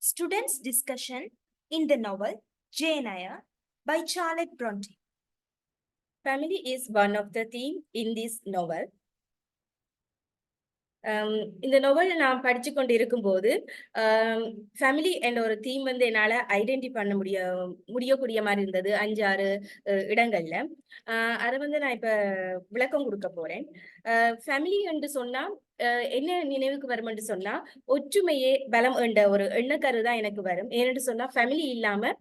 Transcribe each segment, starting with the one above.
Students' discussion in the novel Jane Eyre by Charlotte Bronte. Family is one of the theme in this novel. இந்த நாவல் நான் படிச்சு கொண்டு இருக்கும்போது family என்ற ஒரு தீம் வந்து என்னால் ஐடென்டி பண்ண முடியக்கூடிய மாதிரி இருந்தது 5-6 இடங்கள்ல. அதை வந்து நான் இப்போ விளக்கம் கொடுக்க போறேன். ஃபேமிலி என்று சொன்னா என்ன நினைவுக்கு வரும் என்று சொன்னா ஒற்றுமையே பலம் என்ற ஒரு எண்ணக்கரு தான் எனக்கு வரும். ஏனென்று சொன்னா ஃபேமிலி இல்லாம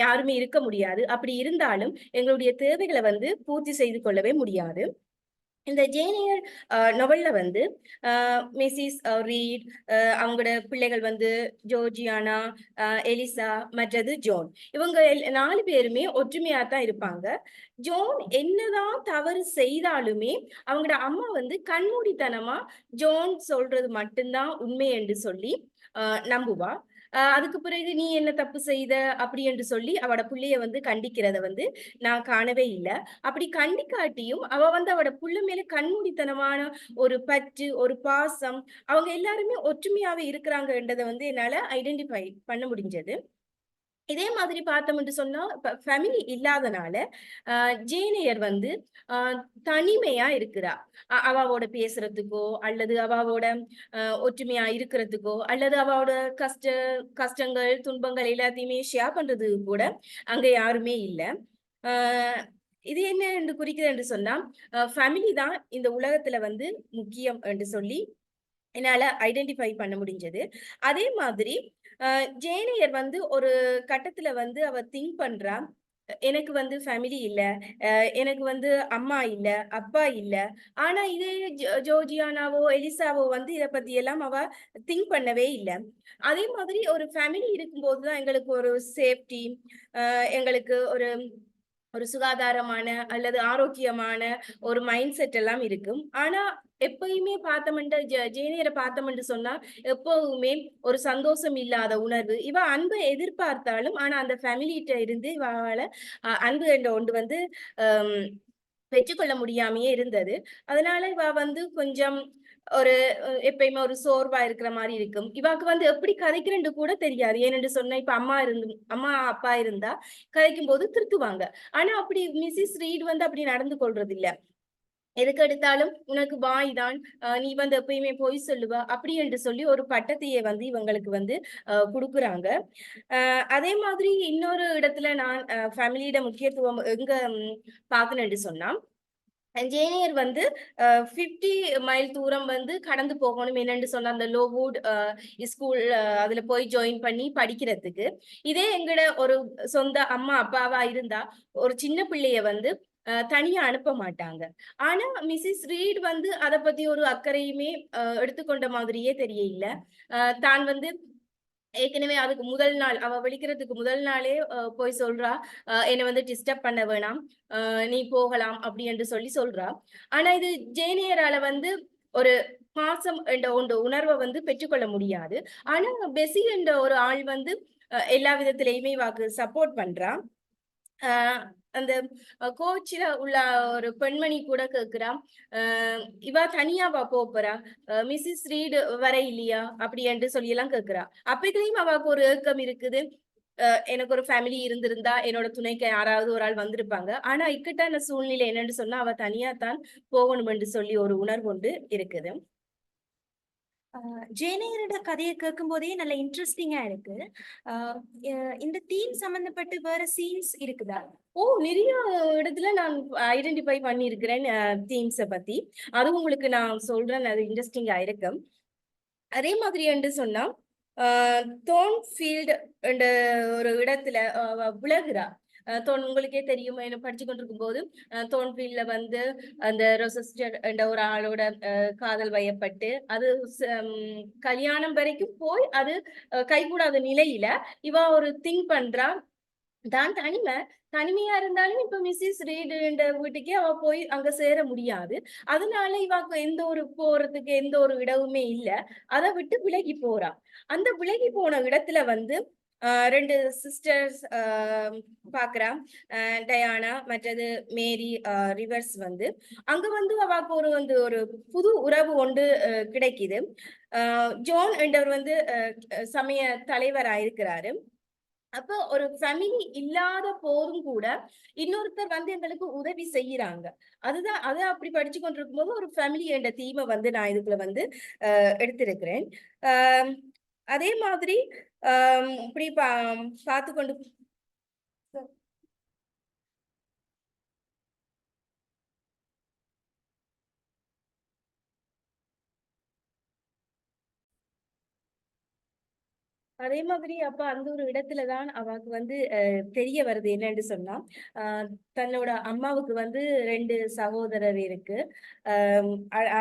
யாருமே இருக்க முடியாது. அப்படி இருந்தாலும் எங்களுடைய தேவைகளை வந்து பூர்த்தி செய்து கொள்ளவே முடியாது. இந்த ஜேனியர் நொவல்ல வந்து மிஸ்ஸிஸ் ரீட், அவங்களோட பிள்ளைகள் வந்து ஜோர்ஜியானா, எலிசா, மற்றது ஜோன். இவங்க 4 பேருமே ஒற்றுமையா தான் இருப்பாங்க. ஜோன் என்னதான் தவறு செய்தாலுமே அவங்களோட அம்மா வந்து கண்மூடித்தனமா ஜோன் சொல்றது மட்டும்தான் உண்மை என்று சொல்லி நம்புவா. அதுக்கு பிறகு நீ என்ன தப்பு செய்த அப்படி என்று சொல்லி அவட புள்ளைய வந்து கண்டிக்கிறத வந்து நான் காணவே இல்லை. அப்படி கண்டிக்காட்டியும் அவ வந்து அவட புள்ள மேல கண்மூடித்தனமான ஒரு பற்று, ஒரு பாசம், அவங்க எல்லாருமே ஒற்றுமையாவே இருக்கிறாங்கன்றதை வந்து என்னால ஐடென்டிஃபை பண்ண முடிஞ்சது. இதே மாதிரி பார்த்தோம்னு சொன்னா ஃபேமிலி இல்லாதனால ஜேனியர் வந்து தனிமையா இருக்கிறா. அவாவோட பேசுறதுக்கோ அல்லது அவாவோட ஒற்றுமையா இருக்கிறதுக்கோ அல்லது அவாவோட கஷ்டங்கள் துன்பங்கள் எல்லாத்தையுமே ஷேர் பண்றதுக்கு கூட அங்க யாருமே இல்லை. இது என்ன என்று குறிக்கிறது என்று சொன்னா ஃபேமிலி தான் இந்த உலகத்துல வந்து முக்கியம் என்று சொல்லி என்னால ஐடென்டிஃபை பண்ண முடிஞ்சது. அதே மாதிரி ஜேனியர் வந்து ஒரு கட்டத்துல வந்து அவ திங்க் பண்றா, எனக்கு வந்து ஃபேமிலி இல்ல, எனக்கு வந்து அம்மா இல்ல, அப்பா இல்ல. ஆனா இதே ஜோர்ஜியானாவோ எலிசாவோ வந்து இத பத்தி எல்லாம் அவ திங்க் பண்ணவே இல்ல. அதே மாதிரி ஒரு ஃபேமிலி இருக்கும்போதுதான் எங்களுக்கு ஒரு சேஃப்டி, எங்களுக்கு ஒரு ஒரு சுகாதாரமான அல்லது ஆரோக்கியமான ஒரு மைண்ட் செட் எல்லாம் இருக்கும். ஆனா எப்பயுமே பார்த்தோம்ன்ற ஜேனியரை பார்த்தோம்னு சொன்னா எப்பவுமே ஒரு சந்தோஷம் இல்லாத உணர்வு. இவ அன்பை எதிர்பார்த்தாலும் ஆனா அந்த ஃபேமிலிட்ட இருந்து இவால அன்பு என்ற ஒன்று வந்து பெற்றுக்கொள்ள முடியாமையே இருந்தது. அதனால இவ வந்து கொஞ்சம் ஒரு எப்பயுமே ஒரு சோர்வா இருக்கிற மாதிரி இருக்கும். இவாக்கு வந்து எப்படி கதைக்கிறேன்னு கூட தெரியாது. ஏனென்று சொன்னா இப்ப அம்மா அப்பா இருந்தா கதைக்கும் போது திருத்துவாங்க. ஆனா அப்படி மிஸ்ஸஸ் ரீட் வந்து அப்படி நடந்து கொள்றது இல்ல. எதுக்கு எடுத்தாலும் உனக்கு வாய் தான், நீ வந்து எப்பயுமே பொய் சொல்லுவ அப்படி என்று சொல்லி ஒரு பட்டத்தையே வந்து இவங்களுக்கு வந்து கொடுக்குறாங்க. அதே மாதிரி இன்னொரு இடத்துல நான் ஃபேமிலியோட முக்கியத்துவம் எங்க பார்க்கணும்னு சொன்னா ஜேனியர் வந்து 50 மைல் தூரம் வந்து கடந்து போகணும் என்னன்னு சொன்ன அந்த லோவுட் ஸ்கூல் அதுல போய் ஜாயின் பண்ணி படிக்கிறதுக்கு. இதே எங்கட ஒரு சொந்த அம்மா அப்பாவா இருந்தா ஒரு சின்ன பிள்ளைய வந்து தனியா அனுப்ப மாட்டாங்க. ஆனா மிஸ்ஸஸ் ரீட் வந்து அதை பத்தி ஒரு அக்கறையுமே எடுத்துக்கொண்ட மாதிரியே தெரியல. தான் வந்து ஏற்கனவே அதுக்கு முதல் நாள் அவ விழிக்கிறதுக்கு முதல் நாளே போய் சொல்றா, என்னை வந்து டிஸ்டர்ப் பண்ண வேணாம், நீ போகலாம் அப்படி என்று சொல்லி சொல்றா. ஆனா இது ஜேனியரால வந்து ஒரு பாசம் என்ற ஒன்று உணர்வை வந்து பெற்றுக்கொள்ள முடியாது. ஆனா பெசி என்ற ஒரு ஆள் வந்து எல்லா விதத்திலையுமே இவாக்கு சப்போர்ட் பண்றா. அந்த கோச்சில உள்ள ஒரு பெண்மணி கூட கேக்குறா, இவ தனியாவா போறா, மிஸ்ஸஸ் ரீடு வர இல்லையா அப்படி என்று சொல்லி எல்லாம் கேக்குறா. அப்பதையும் அவக்கு ஒரு ஏக்கம் இருக்குது. எனக்கு ஒரு ஃபேமிலி இருந்திருந்தா என்னோட துணைக்கு யாராவது ஒரு ஆள் வந்திருப்பாங்க. ஆனா இக்கட்டான சூழ்நிலை என்னன்னு சொன்னா அவ தனியா தான் போகணும் என்று சொல்லி ஒரு உணர்வு ஒன்று இருக்குது. ஜேனையரோட கதையை கேட்கும் போதே நல்ல இன்ட்ரெஸ்டிங்கா இருக்கு. இந்த தீம் சம்பந்தப்பட்டு வேற சீன்ஸ் இருக்குதா? நிறைய இடத்துல நான் ஐடென்டிஃபை பண்ணியிருக்கிறேன் தீம்ஸை பத்தி. அது உங்களுக்கு நான் சொல்றேன், அது இன்ட்ரெஸ்டிங்கா இருக்கும். அதே மாதிரி என்று சொன்னா தோன்ஃபீல்டு என்ற ஒரு இடத்துல விலகுறா. உங்களுக்கே தெரியும், என்ன படிச்சு கொண்டிருக்கும் போது தோன்ஃபீல்ட்ல வந்து அந்த ரொசஸ்டர் என்ற ஒரு ஆளோட காதல் வயப்பட்டு அது கல்யாணம் வரைக்கும் போய் அது கைகூடாத நிலையில இவ ஒரு திங்க் பண்றா, தான் தனிமையா இருந்தாலும் இப்ப மிஸ்ஸஸ் ரீடு வீட்டுக்கே அவ போய் அங்க சேர முடியாது. அதனால இவாக்கு எந்த ஒரு போறதுக்கு எந்த ஒரு இடமுமே இல்ல. அதை விட்டு விலகி போறா. அந்த விலகி போன இடத்துல வந்து ரெண்டு சிஸ்டர்ஸ் பாக்குறா. டயானா மற்றது மேரி ரிவர்ஸ் வந்து அங்க வந்து அவாக்கு ஒரு புது உறவு ஒன்று கிடைக்குது. ஜோன் என்றவர் வந்து சமய தலைவராயிருக்கிறாரு. அப்ப ஒரு ஃபேமிலி இல்லாத போதும் கூட இன்னொருத்தர் வந்து எங்களுக்கு உதவி செய்யறாங்க. அதுதான் அதை அப்படி படிச்சு கொண்டிருக்கும் போது ஒரு ஃபேமிலி என்ற தீமை வந்து நான் இதுக்குள்ள வந்து எடுத்திருக்கிறேன். ஆஹ் அதே மாதிரி இப்படி பார்த்து கொண்டு அதே மாதிரி அப்ப அந்த ஒரு இடத்துலதான் அவக்கு வந்து தெரிய வருது என்னன்னு சொன்னா, ஆஹ் தன்னோட அம்மாவுக்கு வந்து ரெண்டு சகோதரர் இருக்கு.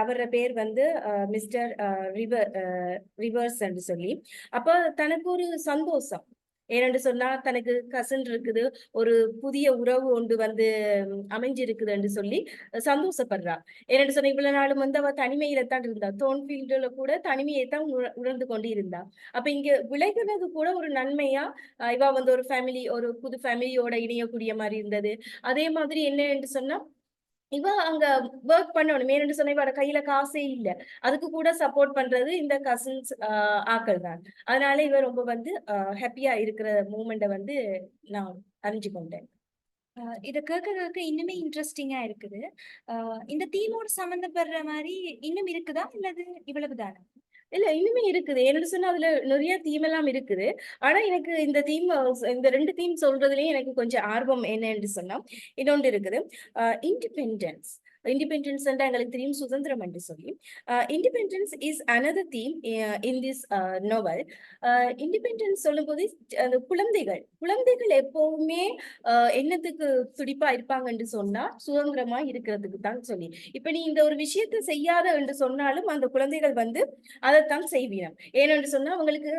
அவர பேர் வந்து மிஸ்டர் ரிவர்ஸ் என்று சொல்லி. அப்ப தனக்கு ஒரு சந்தோஷம். ஏனென்று சொன்னா தனக்கு கசின் இருக்குது, ஒரு புதிய உறவு ஒன்று வந்து அமைஞ்சிருக்குது என்று சொல்லி சந்தோஷப்படுறா. ஏனென்று சொன்னா இவ்வளவு நாளும் வந்து அவ தனிமையில தான் இருந்தா. தோன்ஃபீல்டுல கூட தனிமையை தான் உணர்ந்து கொண்டு இருந்தா. அப்ப இங்க விளைகிறது கூட ஒரு நன்மையா இவ வந்து ஒரு ஃபேமிலி, ஒரு புது ஃபேமிலியோட இணையக்கூடிய மாதிரி இருந்தது. அதே மாதிரி என்ன என்று சொன்னா இவ அங்க ஒர்க் பண்ணணும். ஏன்னு சொன்னா இவட கையில காசே இல்ல. அதுக்கு கூட சப்போர்ட் பண்றது இந்த கசின்ஸ் ஆக்கள் தான். அதனால இவ ரொம்ப வந்து ஹாப்பியா இருக்கிற மூமெண்ட வந்து நான் அறிஞ்சு கொண்டேன். இத கேட்க கேட்க இன்னுமே இன்ட்ரெஸ்டிங்கா இருக்குது. இந்த தீமோட சம்பந்தப்படுற மாதிரி இன்னும் இருக்குதா இல்லது இவ்வளவுதானா? இல்ல இனிமே இருக்குது. என்னன்னு சொன்னா அதுல நிறைய தீம் எல்லாம் இருக்குது. ஆனா எனக்கு இந்த தீம், இந்த 2 தீம் சொல்றதுலயே எனக்கு கொஞ்சம் ஆர்வம் என்னன்னு சொன்னா, இன்னொன்று இருக்குது. இண்டிபெண்டன்ஸ். இண்டிபெண்டன்ஸ் எங்களுக்கு தெரியும், சுதந்திரம் என்று சொல்லி. Independence is another theme in this novel. Independence சொல்லும்போது அந்த குழந்தைகள் குழந்தைகள் எப்பவுமே என்னத்துக்கு துடிப்பா இருப்பாங்கன்னு சொன்னா சுதந்திரமா இருக்கிறதுக்கு தான் சொல்லி. இப்ப நீ இந்த ஒரு விஷயத்த செய்யாத என்று சொன்னாலும் அந்த குழந்தைகள் வந்து அதைத்தான் செய்வினம். ஏனென்று சொன்னா அவங்களுக்கு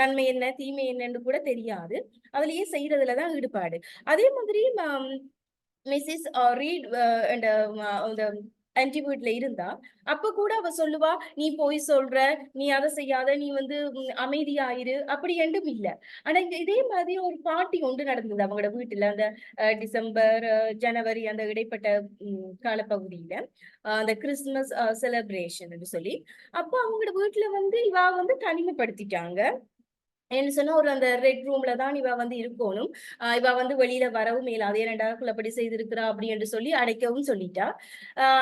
நன்மை என்ன தீமை என்னன்னு கூட தெரியாது. அதுலயே செய்யறதுலதான் ஈடுபாடு. அதே மாதிரி மிஸ்ஸஸ் ரீட் அந்த ஆன்டிபியூட்ல இருந்தா அப்ப கூட அவ சொல்லுவா, நீ போய் சொல்ற, நீ அதை செய்யாத, நீ வந்து அமைதியாயிரு, அப்படி என்றும் இல்ல. ஆனா இங்க இதே மாதிரி ஒரு பார்ட்டி ஒன்று நடந்தது அவங்களோட வீட்டுல அந்த டிசம்பர் ஜனவரி அந்த இடைப்பட்ட காலப்பகுதியில அந்த கிறிஸ்துமஸ் செலிப்ரேஷன் சொல்லி. அப்ப அவங்களோட வீட்டுல வந்து இவ வந்து தனிமைப்படுத்திட்டாங்க. என்ன சொன்னா ஒரு அந்த ரெட் ரூம்ல தான் இவ வந்து இருக்கணும். இவ வந்து வெளியில வரவும் இயலாது, ஏனடா குள்ளப்படி செய்திருக்கிறா அப்படி என்று சொல்லி அடைக்கவும் சொல்லிட்டா.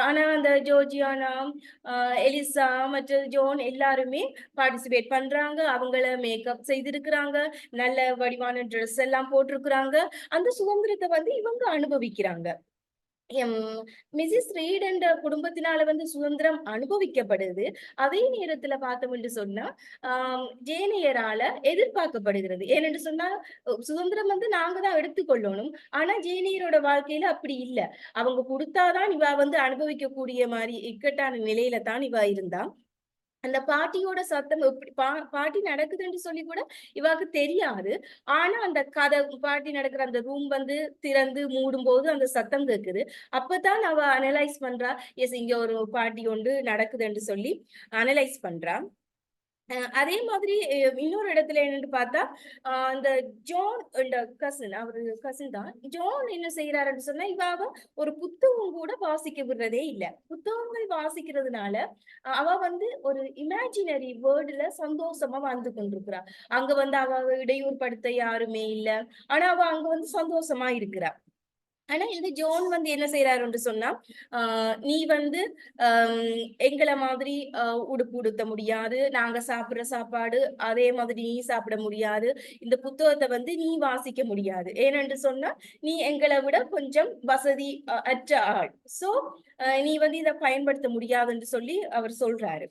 ஆனா அந்த ஜோர்ஜியானா, எலிசா மற்ற ஜோன் எல்லாருமே பார்ட்டிசிபேட் பண்றாங்க. அவங்கள மேக்கப் செய்திருக்கிறாங்க, நல்ல வடிவான ட்ரெஸ் எல்லாம் போட்டிருக்கிறாங்க. அந்த சுதந்திரத்தை வந்து இவங்க அனுபவிக்கிறாங்க. மிஸ்ஸஸ் ரீட் என்ற குடும்பத்தினால வந்து சுதந்திரம் அனுபவிக்கப்படுது. அதே நேரத்துல பார்த்தோம் என்று சொன்னா ஜேனியரால எதிர்பார்க்கப்படுகிறது. ஏனென்று சொன்னா சுதந்திரம் வந்து நாங்க தான் எடுத்துக்கொள்ளணும். ஆனா ஜேனியரோட வாழ்க்கையில அப்படி இல்ல. அவங்க கொடுத்தாதான் இவ வந்து அனுபவிக்கக்கூடிய மாதிரி இக்கட்டான நிலையில தான் இவ இருந்தா. அந்த பாட்டியோட சத்தம் எப்படி பாட்டி நடக்குதுன்னு சொல்லி கூட இவாக்கு தெரியாது. ஆனா அந்த கதை பாட்டி நடக்கிற அந்த ரூம் வந்து திறந்து மூடும் போது அந்த சத்தம் கேக்குது. அப்பதான் அவ அனலைஸ் பண்றா, எஸ் இங்க ஒரு பாட்டி ஒன்று நடக்குதுன்னு சொல்லி அனலைஸ் பண்றா. அதே மாதிரி இன்னொரு இடத்துல என்னன்னு பார்த்தா அந்த ஜான் கசின், அவரு கசின் தான். ஜான் என்ன செய்யறாருன்னு சொன்னா இவ ஒரு புத்தகம் கூட வாசிக்க விடுறதே இல்ல. புத்தகங்கள் வாசிக்கிறதுனால அவ வந்து ஒரு இமேஜினரி வேர்ல்டுல சந்தோஷமா வாழ்ந்து கொண்டிருக்கிறா. அங்க வந்து அவ இடையூறுபடுத்த யாருமே இல்ல. ஆனா அவ அங்க வந்து சந்தோஷமா இருக்கிறா. ஆனா இந்த ஜோன் வந்து என்ன செய்யறாருன்னு சொன்னா, நீ வந்து எங்களை மாதிரி உடுப்பு உடுத்த முடியாது, நாங்க சாப்பிடுற சாப்பாடு அதே மாதிரி நீ சாப்பிட முடியாது, இந்த புத்தகத்தை வந்து நீ வாசிக்க முடியாது, ஏனென்று சொன்னா நீ எங்களை விட கொஞ்சம் வசதி அற்ற ஆள். சோ நீ வந்து இதை பயன்படுத்த முடியாதுன்னு சொல்லி அவர் சொல்றாரு.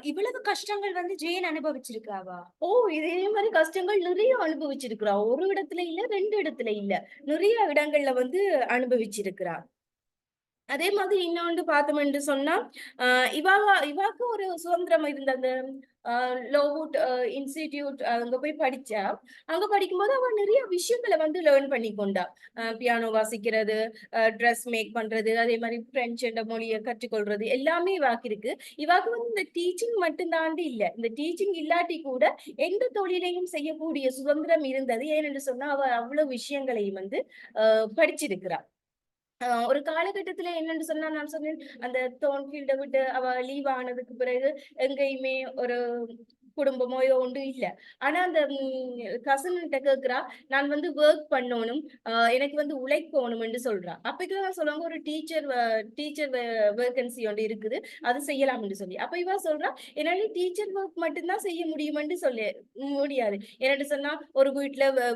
இவ்வளவு கஷ்டங்கள் வந்து ஜெயன் அனுபவிச்சிருக்காவா? ஓ, இதே மாதிரி கஷ்டங்கள் நிறைய அனுபவிச்சிருக்கிறா. ஒரு இடத்துல இல்ல, 2 இடத்துல இல்ல, நிறைய இடங்கள்ல வந்து அனுபவிச்சிருக்கிறா. அதே மாதிரி இன்னொன்று பார்த்தோம் என்று சொன்னா இவாக்கு ஒரு சுதந்திரம் இருந்த அந்த லோவுட் இன்ஸ்டிடியூட் அங்க போய் படிச்சா. அங்க படிக்கும்போது அவ நிறைய விஷயங்களை வந்து லேர்ன் பண்ணி கொண்டா. பியானோ வாசிக்கிறது, ட்ரெஸ் மேக் பண்றது, அதே மாதிரி பிரெஞ்சு என்ற மொழியை கற்றுக்கொள்றது எல்லாமே இவாக்கு இருக்கு. இவாக்கு வந்து இந்த டீச்சிங் மட்டும் தாண்டி இல்ல, இந்த டீச்சிங் இல்லாட்டி கூட எந்த தொழிலையும் செய்யக்கூடிய சுதந்திரம் இருந்தது. ஏனென்று சொன்னா அவ அவ்வளவு விஷயங்களையும் வந்து படிச்சிருக்கிறா. ஒரு காலகட்டத்துல என்னன்னு சொன்னா, நான் சொன்னேன் அந்த தோன்ஃபீல்ட விட்டு அவ லீவ் ஆனதுக்கு பிறகு எங்கேயுமே ஒரு குடும்பமோ ஒன்று இல்ல. ஆனா அந்த கசின் கிட்ட கேக்குறா, நான் வந்து ஒர்க் பண்ணணும், எனக்கு வந்து உழைக்கணும் என்று சொல்றா. அப்பதான் சொல்லுவாங்க ஒரு டீச்சர் வேகன்சி ஒன்று இருக்குது, அது செய்யலாம் என்று சொல்லி. அப்ப இவ சொல்றா, என்னால டீச்சர் ஒர்க் மட்டும்தான் செய்ய முடியுமென்று சொல்லி முடியாது. என்னட்டு சொன்னா ஒரு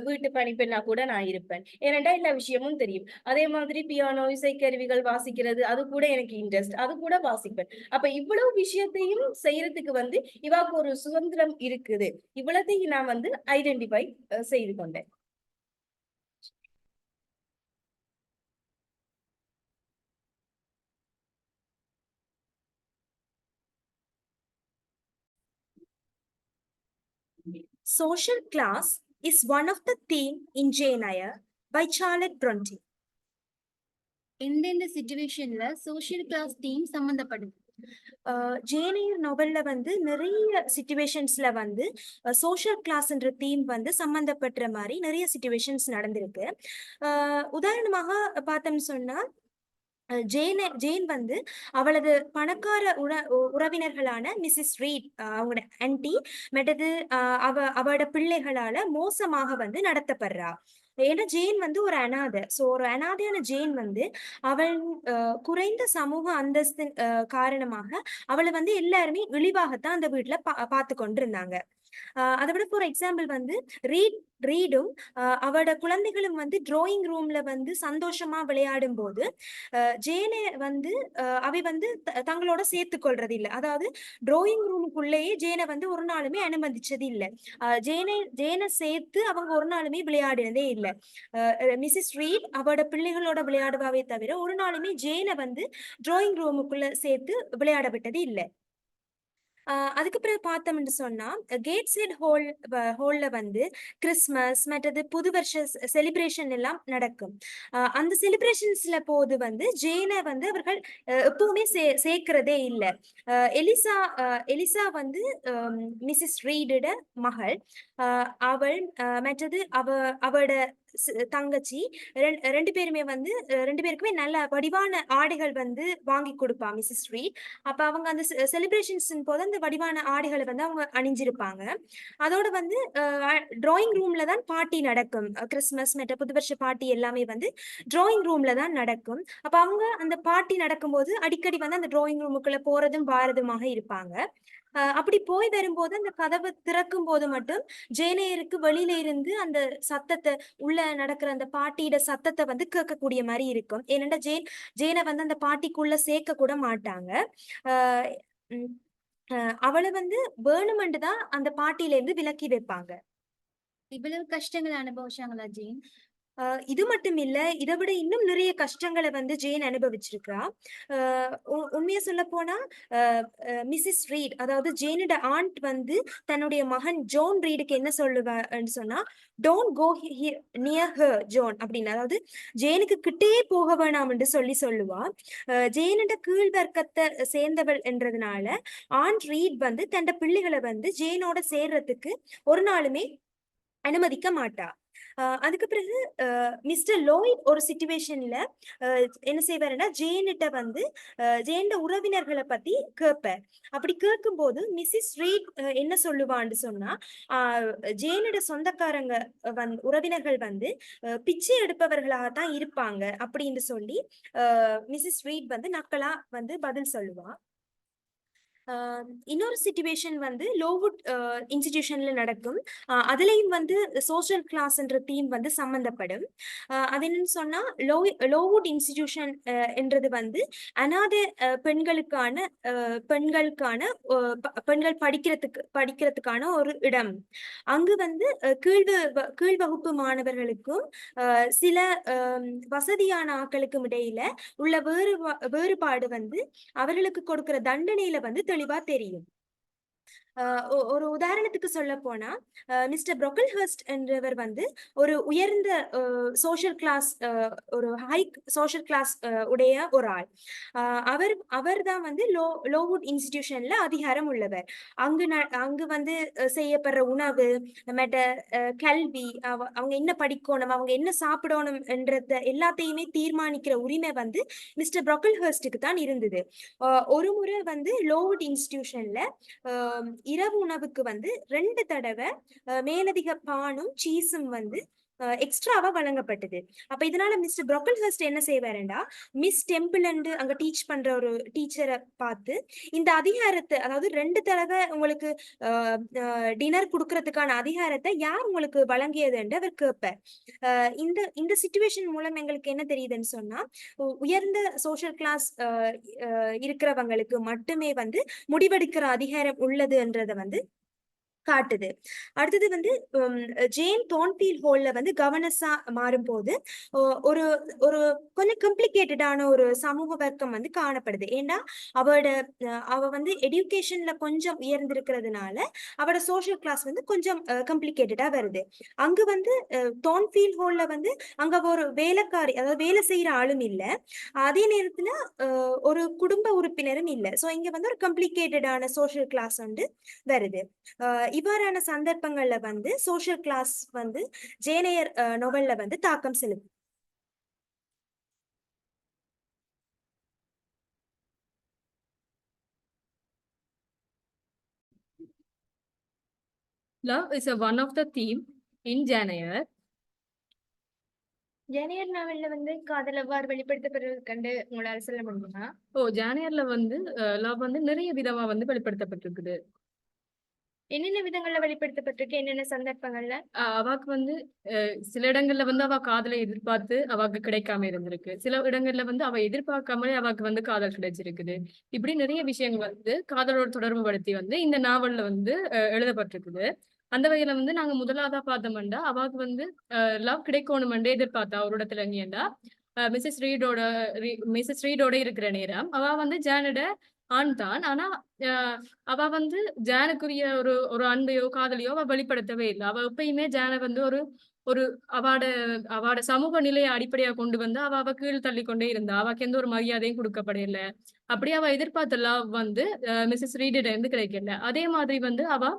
வீட்டு பணிப்பெண்ணா கூட நான் இருப்பேன். ஏனென்றா எல்லா விஷயமும் தெரியும். அதே மாதிரி பியானோ, இசைக்கருவிகள் வாசிக்கிறது, அது கூட எனக்கு இன்ட்ரெஸ்ட், அது கூட வாசிப்பேன். அப்ப இவ்வளவு விஷயத்தையும் செய்யறதுக்கு வந்து இவாக்கு ஒரு சுதந்திரம் இருக்குது. இவ்வளத்தையும் நான் வந்து ஐடென்டிஃபை செய்து கொண்டேன். Social class is one of the theme in Jane Eyre by Charlotte Bronte. எந்தெந்த சிச்சுவேஷன்ல சோஷியல் கிளாஸ் தீம் சம்பந்தப்படுது? ஜேன் எய்ர் நாவல்ல வந்து நிறைய சிச்சுவேஷன்ஸ்ல வந்து சோஷியல் கிளாஸ்ன்ற தீம் வந்து சம்பந்தப்படுற மாதிரி நிறைய சிச்சுவேஷன்ஸ் நடந்திருக்கு. உதாரணமாக பார்த்தோம்னு சொன்னா, ஜேன் வந்து அவளது பணக்கார உறவினர்களான மிஸ்ஸஸ் ரீட், அவங்களோட ஆன்டி, மற்றது அவளோட பிள்ளைகளால மோசமாக வந்து நடத்தப்படுறா. ஏன்னா ஜேன் வந்து ஒரு அனாதை. ஸோ ஒரு அனாதையான ஜேன் வந்து அவள் குறைந்த சமூக அந்தஸ்தின் காரணமாக அவளை வந்து எல்லாருமே இழிவாகத்தான் அந்த வீட்டுல பார்த்து கொண்டிருந்தாங்க. அதை விட ஃபார் எக்ஸாம்பிள் வந்து ரீடும் அவட குழந்தைகளும் வந்து டிராயிங் ரூம்ல வந்து சந்தோஷமா விளையாடும் போது ஜேனை வந்து அவை வந்து தங்களோட சேர்த்து கொள்றது இல்லை. அதாவது டிராயிங் ரூமுக்குள்ளேயே ஜேனை வந்து ஒரு நாளுமே அனுமதிச்சது இல்லை. ஜேனை சேர்த்து அவங்க ஒரு நாளுமே விளையாடினதே இல்லை. மிஸ்ஸஸ் ரீட் அவட பிள்ளைகளோட விளையாடுவாவே தவிர ஒரு நாளுமே ஜேனை வந்து டிராயிங் ரூமுக்குள்ள சேர்த்து விளையாட விட்டது இல்லை. அதுக்கு பிறகு பார்த்தோம்னு சொன்னா, கேட்ஸ்ஹெட் ஹோல்ல வந்து கிறிஸ்மஸ் மற்றது புது வருஷ செலிப்ரேஷன் எல்லாம் நடக்கும். அந்த செலிப்ரேஷன்ஸ்ல போது வந்து ஜேனை வந்து அவர்கள் எப்பவுமே சேர்க்கிறதே இல்லை. எலிசா வந்து மிஸ்ஸஸ் ரீடோட மகள். அவள் மற்றது அவளோட தங்கச்சி ரெண்டு பேருமே வந்து ரெண்டு பேருக்குமே நல்ல வடிவான ஆடைகள் வந்து வாங்கி கொடுப்பா மிஸ்ஸஸ் ரீட். அப்ப அவங்க அந்த செலிப்ரேஷன்ஸ் போது அந்த வடிவான ஆடைகளை வந்து அவங்க அணிஞ்சிருப்பாங்க. அதோட வந்து டிராயிங் ரூம்ல தான் பார்ட்டி நடக்கும். கிறிஸ்மஸ் மற்ற புதுவருஷ பார்ட்டி எல்லாமே வந்து டிராயிங் ரூம்ல தான் நடக்கும். அப்ப அவங்க அந்த பார்ட்டி நடக்கும்போது அடிக்கடி வந்து அந்த டிராயிங் ரூமுக்குள்ள போறதும் வாரதுமாக இருப்பாங்க. அப்படி போய் வரும்போது அந்த கதவை திறக்கும் போது மட்டும் ஜேனையருக்கு வெளியில இருந்து அந்த சத்தத்தை, உள்ள நடக்கிற அந்த பாட்டியோட சத்தத்தை வந்து கேட்கக்கூடிய மாதிரி இருக்கும். ஏனென்றா ஜேனை வந்து அந்த பாட்டிக்குள்ள சேர்க்க கூட மாட்டாங்க. அவளை வந்து வேணுமென்று தான் அந்த பாட்டியில இருந்து விலக்கி வைப்பாங்க. இவ்வளவு கஷ்டங்களை அனுபவிச்சாங்களா ஜேன்? இது மட்டும் இல்ல, இதை விட இன்னும் நிறைய கஷ்டங்களை வந்து ஜேன் அனுபவிச்சிருக்கா. உண்மையா சொல்ல போனா மிஸ்ஸஸ் ரீட், அதாவது ஜேனோட ஆண்ட் வந்து தன்னுடைய மகன் ஜோன் ரீடுக்கு என்ன சொல்லுவான்னு சொன்னா, don't go near her John அப்படின்னு, அதாவது ஜேனுக்கு கிட்டே போக வேணாம் என்று சொல்லுவா. ஜேனோட கீழ் வர்க்கத்தை சேர்ந்தவள் என்றதுனால ஆண்ட் ரீட் வந்து தன் பிள்ளைகளை வந்து ஜேனோட சேர்றதுக்கு ஒரு நாளுமே அனுமதிக்க மாட்டா. அதுக்கு பிறகு மிஸ்டர் லோயிட் ஒரு சிச்சுவேஷன்ல என்ன செய்வாருன்னா, ஜேனிட்ட வந்து ஜேன்ட உறவினர்களை பத்தி கேட்பார். அப்படி கேட்கும் போது மிஸ்ஸஸ் ரீட் என்ன சொல்லுவான்னு சொன்னா, ஜேனோட சொந்தக்காரங்க உறவினர்கள் வந்து பிச்சை எடுப்பவர்களாகத்தான் இருப்பாங்க அப்படின்னு சொல்லி மிஸ்ஸஸ் ரீட் வந்து நக்கலா வந்து பதில் சொல்லுவா. இன்னொரு சிச்சுவேஷன் வந்து லோவுட் இன்ஸ்டிடியூஷன்ல நடக்கும். அதுலயும் வந்து சோஷியல் கிளாஸ்ன்ற தீம் வந்து சம்பந்தப்படும். அது என்னன்னு சொன்னா, லோவுட் இன்ஸ்டிடியூஷன் என்றது வந்து அனாதை பெண்களுக்கான பெண்கள் படிக்கிறதுக்கான ஒரு இடம். அங்கு வந்து கீழ் வகுப்பு மாணவர்களுக்கும் சில வசதியான ஆட்களுக்கும் இடையில உள்ள வேறுபாடு வந்து அவர்களுக்கு கொடுக்கிற தண்டனையில வந்து தெளிவா தெரியும். ஒரு உதாரணத்துக்கு சொல்ல போனா மிஸ்டர் ப்ரொக்கல்ஹர்ஸ்ட் என்றவர் வந்து ஒரு உயர்ந்த சோஷியல் கிளாஸ், ஒரு ஹை சோஷியல் கிளாஸ் உடைய ஒரு ஆள். அவர் தான் வந்து லோவுட் இன்ஸ்டிடியூஷன்ல அதிகாரம் உள்ளவர். அங்கு வந்து செய்யப்படுற உணவு, மற்ற கல்வி, அவங்க என்ன படிக்கணும், அவங்க என்ன சாப்பிடணும் என்றத எல்லாத்தையுமே தீர்மானிக்கிற உரிமை வந்து மிஸ்டர் ப்ரொக்கல்ஹர்ஸ்டுக்கு தான் இருந்தது. ஒரு முறை வந்து லோவுட் இன்ஸ்டிடியூஷன்ல இரவு உணவுக்கு வந்து 2 தடவை மேலதிக பானும் சீஸும் வந்து எக்ஸ்ட்ராவா வழங்கப்பட்டது. அப்ப இதனால மிஸ்டர் ப்ரொக்கல்ஹர்ஸ்ட் என்ன செய்வாருண்டா, மிஸ் டெம்பிள் அங்க டீச் பண்ற ஒரு டீச்சரை பார்த்து இந்த அதிகாரத்தை, அதாவது 2 தடவை உங்களுக்கு டின்னர் கொடுக்கறதுக்கான அதிகாரத்தை யார் உங்களுக்கு வழங்கியது என்று அவர் கேட்பார். இந்த இந்த சிச்சுவேஷன் மூலம் எங்களுக்கு என்ன தெரியுதுன்னு சொன்னா, உயர்ந்த சோஷியல் கிளாஸ் இருக்கிறவங்களுக்கு மட்டுமே வந்து முடிவெடுக்கிற அதிகாரம் உள்ளதுன்றத வந்து காட்டுது. அடுத்தது வந்து ஜேன் தோன்ஃபீல்ட் ஹோல்ல வந்து கவர்னஸா மாறும்போது ஒரு ஒரு கொஞ்சம் காம்ப்ளிகேட்டடான ஒரு சமூக வர்க்கம் வந்து காணப்படுது. ஏன்னா அவ வந்து எஜுகேஷன்ல கொஞ்சம் உயர்ந்திருக்கிறதுனால அவட சோஷியல் கிளாஸ் வந்து கொஞ்சம் காம்ப்ளிகேட்டடா வருது. அங்கு வந்து தோன்ஃபீல்ட் ஹோல்ல வந்து அங்க ஒரு வேலைக்காரி, அதாவது வேலை செய்யற ஆளும் இல்ல, அதே நேரத்துல ஒரு குடும்ப உறுப்பினரும் இல்ல. சோ இங்க வந்து ஒரு காம்ப்ளிகேட்டடான சோஷியல் கிளாஸ் வந்து வருது. இவ்வாறான சந்தர்ப்பங்கள்ல வந்து சோஷியல் கிளாஸ் வந்து ஜேனையர் நோவல்ல வந்து தாக்கம் செலுத்தும். Love is one of the theme in Jane Eyre. ஜேனையர் நாவல்ல வந்து காதல் எவ்வாறு வெளிப்படுத்தப்படுறது கண்டு உங்களால சொல்ல முடியுமா? ஜேன் ஏர்ல வந்து லவ் வந்து நிறைய விதமா வந்து வெளிப்படுத்தப்பட்டிருக்குது. என்னென்ன விதங்கள்ல வெளிப்படுத்தப்பட்டிருக்கு, என்னென்ன சந்தர்ப்பங்கள்ல? அவாக்கு வந்து சில இடங்கள்ல வந்து அவ காதலை எதிர்பார்த்து அவாக்கு கிடைக்காம இருந்திருக்கு. சில இடங்கள்ல வந்து அவ எதிர்பார்க்காமலே அவாக்கு வந்து காதல் கிடைச்சிருக்குது. இப்படி நிறைய விஷயங்கள் வந்து காதலோட தொடர்பு படுத்தி வந்து இந்த நாவல்ல வந்து எழுதப்பட்டிருக்குது. அந்த வகையில வந்து நாங்க முதலாவதா பார்த்தோம்னா அவாக்கு வந்து லவ் கிடைக்கணுமென்றே எதிர்பார்த்தா ஒரு இடத்துல எங்கேண்டா மிஸ்ஸஸ் ரீடோட இருக்கிற நேரம் அவ வந்து ஜானோட ஆண் தான். ஆனா அவ வந்து ஜானுக்குரிய ஒரு ஒரு அன்பையோ காதலியோ அவ வெளிப்படுத்தவே இல்லை. அவ எப்பயுமே ஜானை வந்து ஒரு ஒரு அவாட அவாட சமூக நிலையை அடிப்படையா கொண்டு வந்து அவ கீழ் தள்ளி கொண்டே இருந்தா. அவக்கு எந்த ஒரு மரியாதையும் கொடுக்கப்படல. அப்படி அவ எதிர்பார்த்த லவ் வந்து மிஸ்ஸஸ் ரீடிட இருந்து கிடைக்கல. அதே மாதிரி வந்து அவ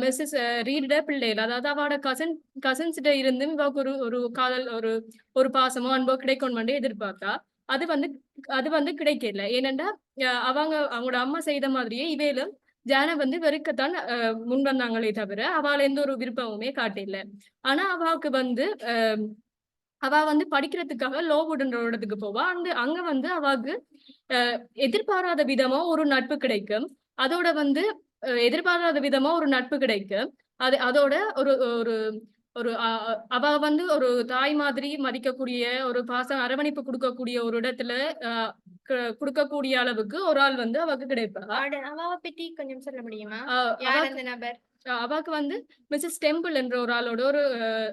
மிஸ்ஸஸ் ரீடிட பிள்ளைகள், அதாவது அவட கசின்ஸ்கிட்ட இருந்து இவக்கு ஒரு ஒரு காதல் ஒரு ஒரு பாசமோ அன்போ கிடைக்கணும் எதிர்பார்த்தா. அது வந்து கிடைக்கல. ஏனென்றா அவங்களோட அம்மா செய்த மாதிரியே இவையிலும் ஜான வந்து வெறுக்கத்தான் முன் வந்தாங்களே தவிர அவள் எந்த ஒரு விருப்பமுமே காட்டல. ஆனா அவ வந்து படிக்கிறதுக்காக லோவுட்ன்ற இடத்துக்கு போவா. அங்க வந்து அவாக்கு எதிர்பாராத விதமா ஒரு நட்பு கிடைக்கும். அதோட வந்து எதிர்பாராத விதமா ஒரு நட்பு கிடைக்கும். அதோட ஒரு ஒரு ஒரு அவ வந்து ஒரு தாய் மாதிரி மதிக்கக்கூடிய, ஒரு பாசம் அரவணைப்பு கொடுக்கக்கூடிய ஒரு இடத்துல கொடுக்கக்கூடிய அளவுக்கு ஒரு ஆள் வந்து அவக்கு கிடைப்பா. அவாவை பற்றி கொஞ்சம் சொல்ல முடியுமா? யார் அந்த நபர்? அவாக்கு வந்து மிஸ்ஸஸ் டெம்பிள் என்ற ஒரு ஆளோட ஒரு